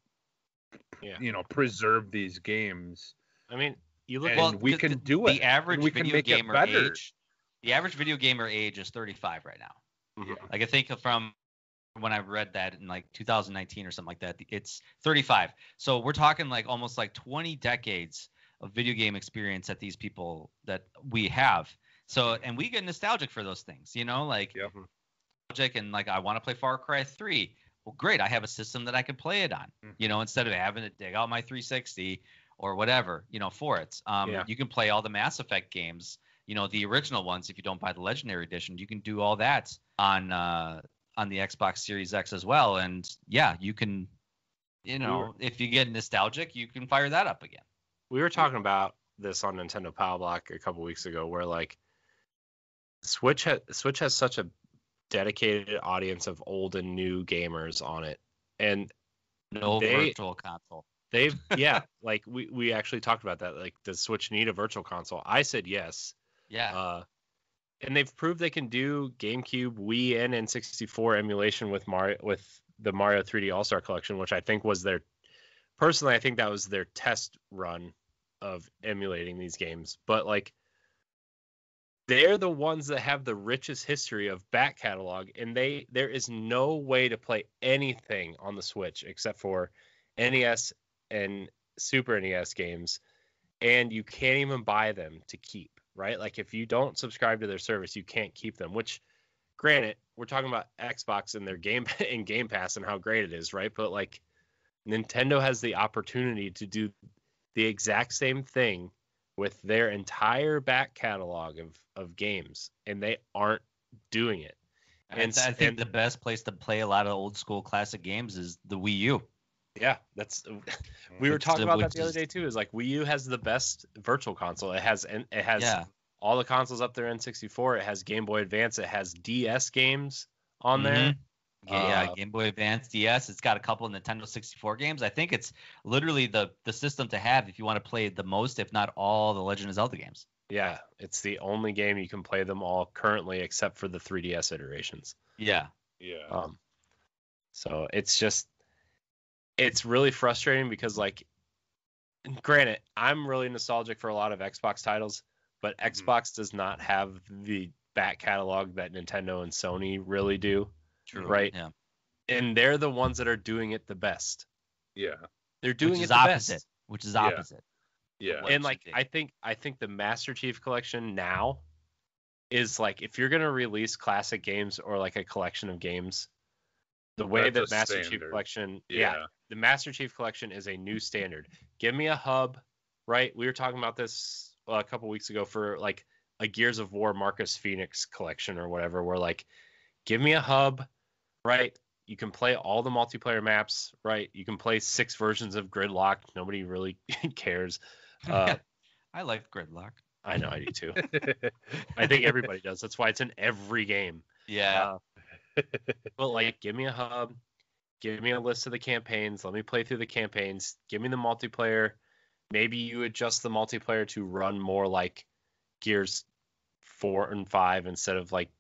you know, preserve these games. I mean, you look, and we can do it. The average we can video make gamer it better. age. The average video gamer age is 35 right now. Mm-hmm. Like I think from when I read that in like 2019 or something like that, it's 35. So we're talking like almost like 20 decades of video game experience that these people that we have. So, and we get nostalgic for those things, you know, like nostalgic, and like I want to play Far Cry 3. Well, great, I have a system that I can play it on, you know, instead of having to dig out my 360 or whatever, you know, for it. You can play all the Mass Effect games, you know, the original ones. If you don't buy the Legendary Edition, you can do all that on the Xbox Series X as well. And yeah, you can, you know, if you get nostalgic, you can fire that up again. We were talking about this on Nintendo Power Block a couple weeks ago, where like Switch has such a dedicated audience of old and new gamers on it, and no virtual console. They've like we actually talked about that. Like, does Switch need a virtual console? I said yes. Yeah. And they've proved they can do GameCube, Wii, and N64 emulation with the Mario 3D All-Star Collection, which I think was personally, I think that was their test run of emulating these games. But like, they're the ones that have the richest history of back catalog, and there is no way to play anything on the Switch except for NES and Super NES games, and you can't even buy them to keep, right? Like, if you don't subscribe to their service, you can't keep them, which, granted, we're talking about Xbox and their Game Pass and how great it is, right? But like, Nintendo has the opportunity to do the exact same thing with their entire back catalog of games, and they aren't doing it. And I think the best place to play a lot of old school classic games is the Wii U. Yeah, we were talking about that the other day too. Is like Wii U has the best virtual console. It has all the consoles up there. N64. It has Game Boy Advance. It has DS games on there. Yeah, Game Boy Advance, DS. It's got a couple of Nintendo 64 games. I think it's literally the system to have if you want to play the most, if not all, the Legend of Zelda games. Yeah, it's the only game you can play them all currently, except for the 3DS iterations. Yeah. So it's really frustrating because, like, granted, I'm really nostalgic for a lot of Xbox titles, but Xbox does not have the back catalog that Nintendo and Sony really do. True. Right? Yeah. And they're the ones that are doing it the best. Yeah. They're doing which it is the opposite. best. Which is opposite. Yeah. And like I think the Master Chief Collection now is like, if you're gonna release classic games or like a collection of games, the way that Master Chief Collection, the Master Chief Collection is a new standard. Give me a hub, right? We were talking about this a couple weeks ago for like a Gears of War Marcus Phoenix collection or whatever, where like, give me a hub, right? You can play all the multiplayer maps, right? You can play 6 versions of Gridlock. Nobody really cares. I like Gridlock. I know, I do too. I think everybody does. That's why it's in every game. Yeah. But like, give me a hub, give me a list of the campaigns. Let me play through the campaigns. Give me the multiplayer. Maybe you adjust the multiplayer to run more like Gears 4 and 5 instead of like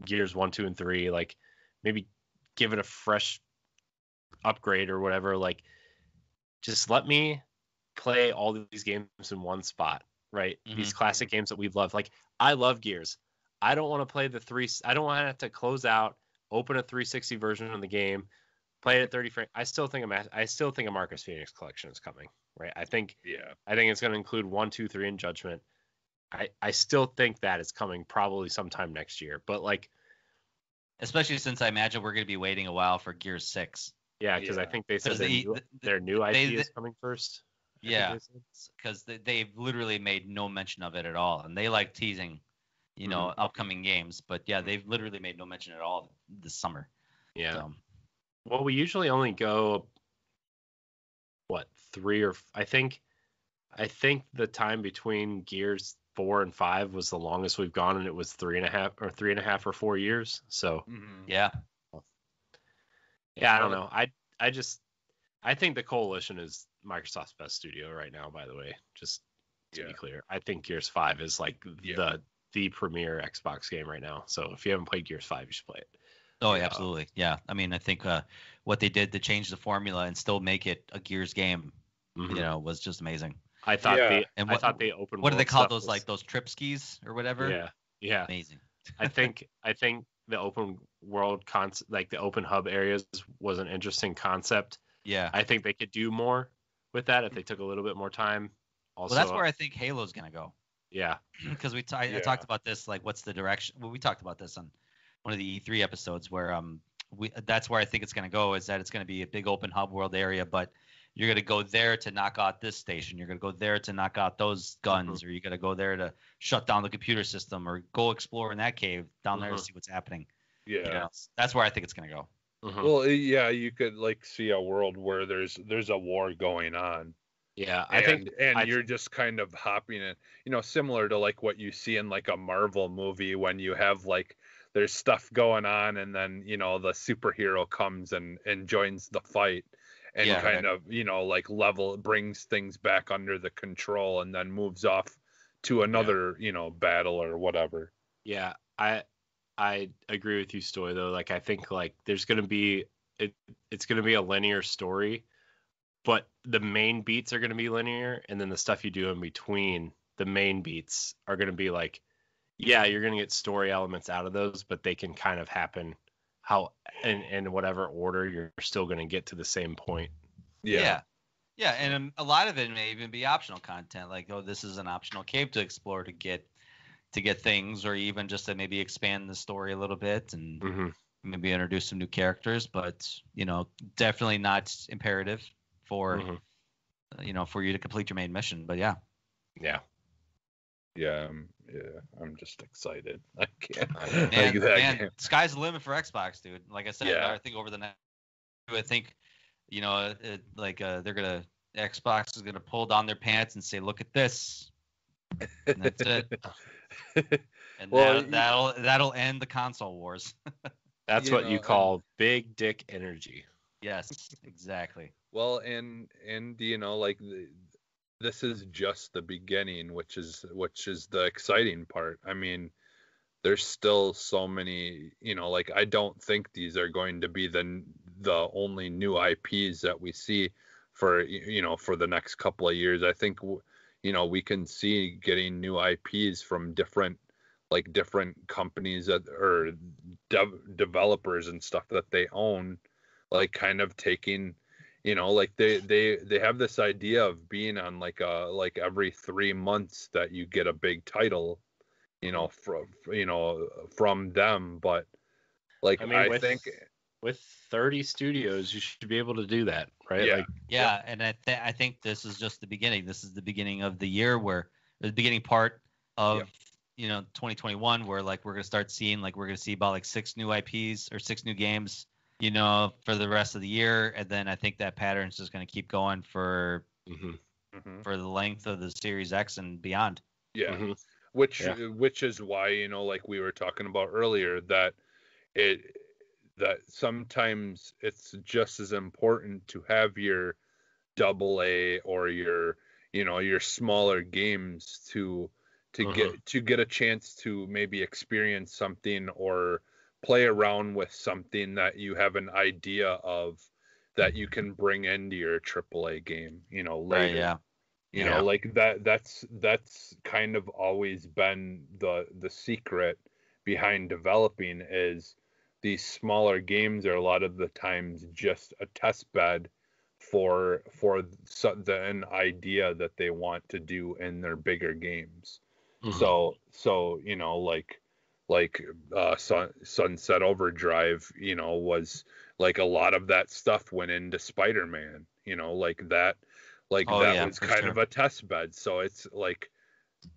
Gears 1, 2, and 3. Like, maybe give it a fresh upgrade or whatever. Like, just let me play all these games in one spot, right? These classic games that we've loved. Like, I love Gears. I don't want to play I don't want to have to close out, open a 360 version of the game, play it at 30 frames. I still think a Marcus Phoenix collection is coming, right? I think it's going to include 1, 2, 3 in Judgment. I still think that is coming probably sometime next year, but like, especially since I imagine we're going to be waiting a while for Gears 6. Yeah, because I think they said their new IP is coming first. Yeah, because they've literally made no mention of it at all, and they like teasing, upcoming games. But yeah, they've literally made no mention at all this summer. Yeah. Well, we usually only go 3 or I think the time between Gears 4 and 5 was the longest we've gone, and it was 3.5 or 4 years. So yeah, I don't know. I think the Coalition is Microsoft's best studio right now. By the way, just to be clear, I think Gears 5 is like the premier Xbox game right now. So if you haven't played Gears 5, you should play it. Oh, yeah, absolutely. Yeah, I mean, I think what they did to change the formula and still make it a Gears game, was just amazing. I thought they opened. What do they call those? Like those trip skis or whatever? Yeah. Amazing. I think the open world concept, like the open hub areas, was an interesting concept. Yeah. I think they could do more with that if they took a little bit more time. Also, well, that's where I think Halo's gonna go. Yeah. Because I talked about this, like, what's the direction? Well, we talked about this on one of the E3 episodes where that's where I think it's gonna go, is that it's gonna be a big open hub world area, but you're going to go there to knock out this station. You're going to go there to knock out those guns, or you're going to go there to shut down the computer system, or go explore in that cave down there to see what's happening. Yeah. That's where I think it's going to go. Well, yeah, you could like see a world where there's a war going on. Yeah, you're just kind of hopping in, similar to like what you see in like a Marvel movie when you have like there's stuff going on and then, the superhero comes and joins the fight. And of, brings things back under the control and then moves off to another, battle or whatever. Yeah, I agree with you, Stoy, though. Like, I think like there's going to be it's going to be a linear story, but the main beats are going to be linear, and then the stuff you do in between the main beats are going to be like, you're going to get story elements out of those, but they can kind of happen in whatever order. You're still going to get to the same point. Yeah, and a lot of it may even be optional content, like, this is an optional cave to explore to get things, or even just to maybe expand the story a little bit and maybe introduce some new characters, but definitely not imperative for for you to complete your main mission. But yeah. I'm just excited. I can't. Man, sky's the limit for Xbox, dude. Like I said, I think over the next, I think, they're gonna Xbox is gonna pull down their pants and say, "Look at this," and that's it. And that'll end the console wars. That's what you call big dick energy. Yes, exactly. Well, and this is just the beginning, which is the exciting part. I mean, there's still so many, I don't think these are going to be the only new IPs that we see for the next couple of years. I think we can see getting new IPs from different companies or developers and stuff that they own, kind of taking, they have this idea of being on every 3 months that you get a big title, from them. But I think with 30 studios, you should be able to do that, right? Yeah. And I think this is just the beginning. This is the beginning of the year, where the beginning part of 2021, where we're gonna start seeing, we're gonna see about 6 new IPs or 6 new games, for the rest of the year. And then I think that pattern's just gonna keep going for the length of the Series X and beyond. Yeah. Mm-hmm. Which is why, we were talking about earlier, that sometimes it's just as important to have your AA or your smaller games to get a chance to maybe experience something or play around with something that you have an idea of that you can bring into your AAA game, later. Right, that's kind of always been the secret behind developing, is these smaller games are a lot of the times just a test bed for an idea that they want to do in their bigger games. So Sunset Overdrive, was a lot of that stuff went into Spider-Man, that was kind of a test bed. So it's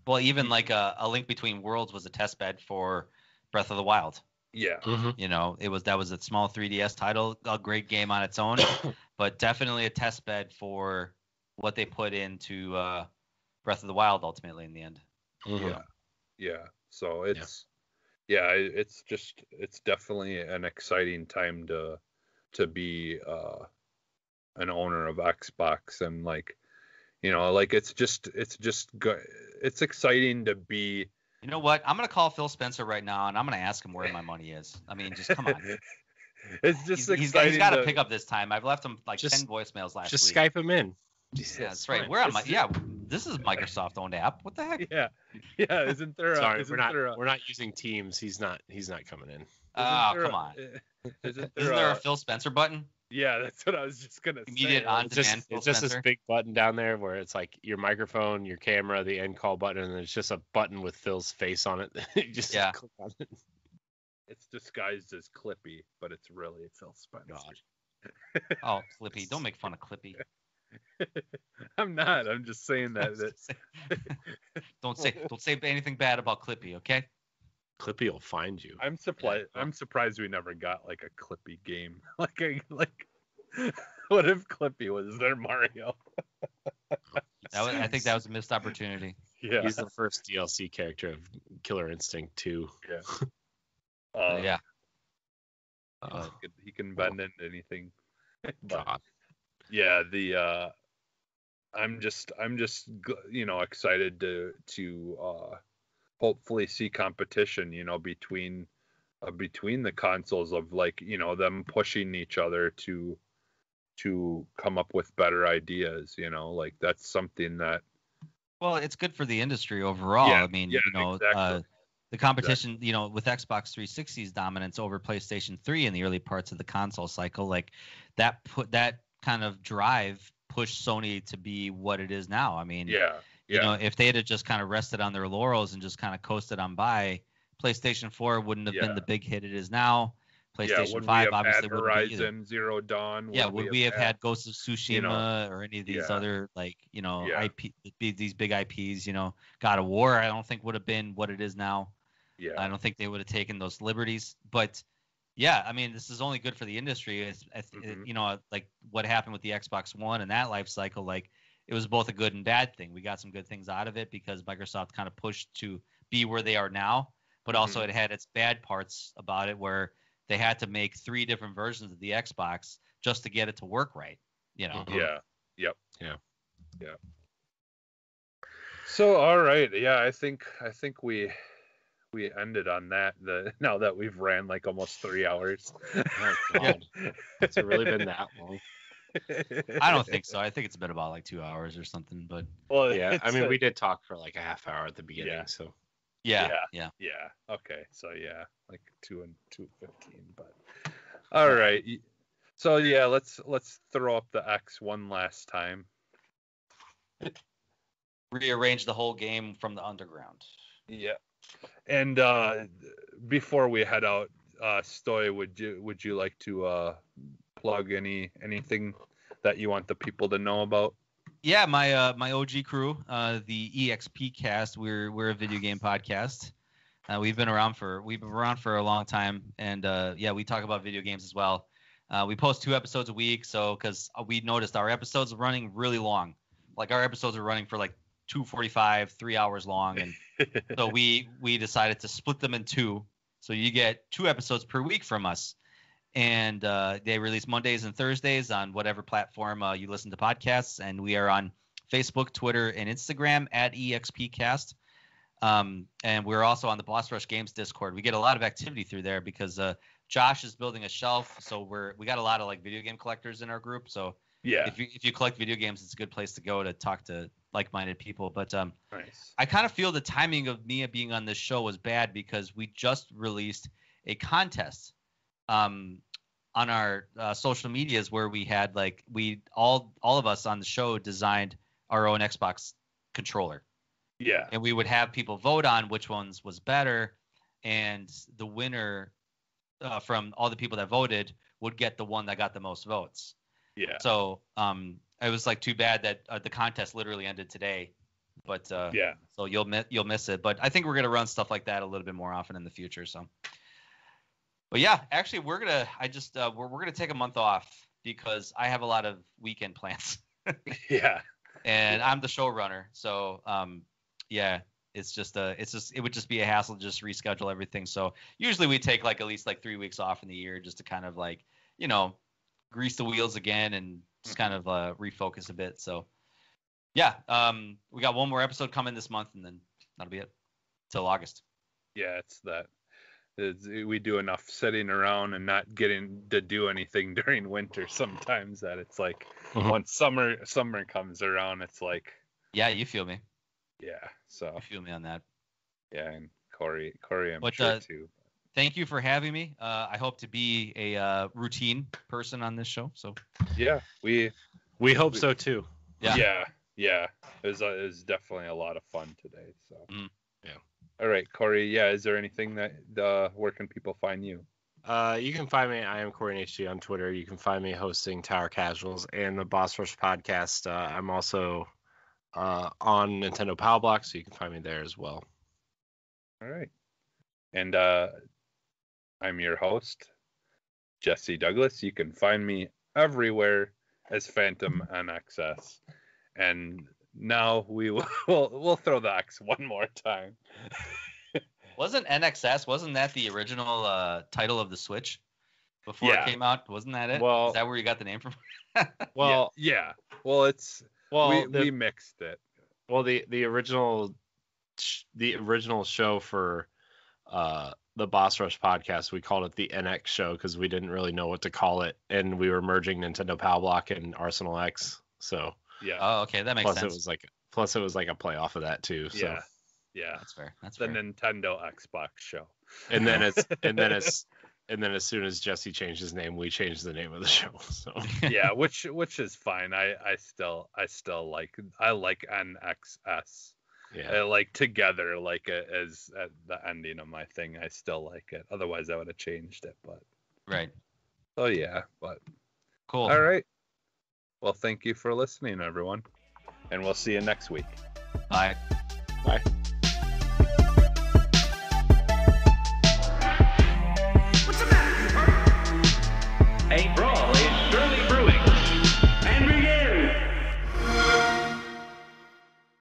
well, even a Link Between Worlds was a test bed for Breath of the Wild. Yeah. That was a small 3DS title, a great game on its own, but definitely a test bed for what they put into Breath of the Wild ultimately in the end. Yeah. So it's it's definitely an exciting time to be an owner of Xbox, and it's exciting to be. You know what? I'm gonna call Phil Spencer right now, and I'm gonna ask him where my money is. I mean, just come on. It's just exciting. He's got to pick up this time. I've left him 10 voicemails last week. Just Skype him in. Yeah, that's right. Where am I? Yeah, this is Microsoft owned app. What the heck? Yeah. Isn't there? Sorry, we're not using Teams. He's not coming in. Oh, come on. Isn't there a Phil Spencer button? Yeah, that's what I was just gonna say. Immediate on-demand Phil It's just Spencer? this big button down there where it's your microphone, your camera, the end call button, and it's just a button with Phil's face on it. You just click on it. It's disguised as Clippy, but it's really Phil Spencer. God. Oh, Clippy! Don't make fun of Clippy. I'm not. I'm just saying that. Don't say anything bad about Clippy, okay? Clippy will find you. I'm surprised we never got a Clippy game. What if Clippy was their Mario? I think that was a missed opportunity. Yeah. He's the first DLC character of Killer Instinct 2. Yeah. Yeah. He can bend into anything. God. Yeah, I'm just excited to hopefully see competition, between the consoles of them pushing each other to come up with better ideas, that's something that. Well, it's good for the industry overall. Yeah, I mean, exactly. The competition, with Xbox 360's dominance over PlayStation 3 in the early parts of the console cycle, that kind of drive pushed Sony to be what it is now. I mean, if they had just kind of rested on their laurels and just kind of coasted on by, PlayStation 4 wouldn't have been the big hit it is now. PlayStation would 5 we have obviously had wouldn't be either. Horizon Zero Dawn? Yeah, would we have had Ghost of you know, Tsushima or any of these yeah. other like, Yeah. these big IPs, God of War, I don't think would have been what it is now. Yeah. I don't think they would have taken those liberties. But yeah, I mean, this is only good for the industry. Like what happened with the Xbox One and that life cycle, like it was both a good and bad thing. We got some good things out of it because Microsoft kind of pushed to be where they are now, but also it had its bad parts about it where they had to make 3 different versions of the Xbox just to get it to work right, Yeah. Yep. Yeah. Yeah. So all right, yeah, I think we ended on that. Now that we've ran like almost 3 hours. Oh God, has it really been that long? I don't think so. I think it's been about like 2 hours or something. But well, yeah, I mean, we did talk for like a half hour at the beginning, Yeah. so yeah. Okay, so yeah, like 2 and 2:15. But all right, so yeah, let's throw up the X one last time. Rearrange the whole game from the underground. Yeah. And before we head out, Stoy, would you like to plug anything that you want the people to know about? Yeah, my OG crew, the EXP Cast. We're a video game podcast. We've been around for a long time, and we talk about video games as well. We post 2 episodes a week, so because we noticed our episodes are running really long. Like our episodes are running for like 2:45, 3 hours long, and so we decided to split them in 2. So you get 2 episodes per week from us, and they release Mondays and Thursdays on whatever platform you listen to podcasts, and we are on Facebook, Twitter, and Instagram at EXPcast. And we're also on the Boss Rush Games Discord. We get a lot of activity through there because Josh is building a shelf, so we got a lot of like video game collectors in our group. So yeah, if you collect video games, it's a good place to go to talk to like-minded people. But nice. I kind of feel the timing of me being on this show was bad because we just released a contest on our social medias where we had like all of us on the show designed our own Xbox controller. Yeah. And we would have people vote on which ones was better, and the winner from all the people that voted would get the one that got the most votes. Yeah. So it was like too bad that the contest literally ended today, but yeah. So you'll miss it. But I think we're gonna run stuff like that a little bit more often in the future. So, but yeah, actually we're gonna take a month off because I have a lot of weekend plans. Yeah. And I'm the showrunner, so yeah, it would just be a hassle to just reschedule everything. So usually we take like at least like 3 weeks off in the year just to kind of like grease the wheels again and just kind of refocus a bit. So yeah, we got one more episode coming this month, and then that'll be it till August. Yeah, it's that. We do enough sitting around and not getting to do anything during winter sometimes that it's like once summer comes around, it's like. Yeah, you feel me. Yeah, so. You feel me on that. Yeah, and Corey, I'm sure too. Thank you for having me. I hope to be a routine person on this show. So. Yeah, we hope so too. Yeah. It was definitely a lot of fun today. So. Yeah. All right, Corey. Yeah, is there anything that where can people find you? You can find me. I am Corey HG on Twitter. You can find me hosting Tower Casuals and the Boss Rush podcast. I'm also on Nintendo Power Block, so you can find me there as well. All right. And I'm your host, Jesse Douglas. You can find me everywhere as Phantom NXS. And now we'll throw the X one more time. Wasn't that the original title of the Switch before it came out? Wasn't that it? Well, is that where you got the name from? Well, yeah. Well, we mixed it. Well, the original show for the Boss Rush podcast, we called it the NX show because we didn't really know what to call it, and we were merging Nintendo Power Block and Arsenal X. So yeah. Oh, okay, that makes sense. Plus it was like a play off of that too. So. Yeah. That's fair. The Nintendo Xbox show. And then as soon as Jesse changed his name, we changed the name of the show. So yeah, which is fine. I still like NXS. Yeah. I like together like as at the ending of my thing. I still like it. Otherwise I would have changed it, but Right. So yeah, but Cool. all right. Well, thank you for listening, everyone, and we'll see you next week. Bye. Bye.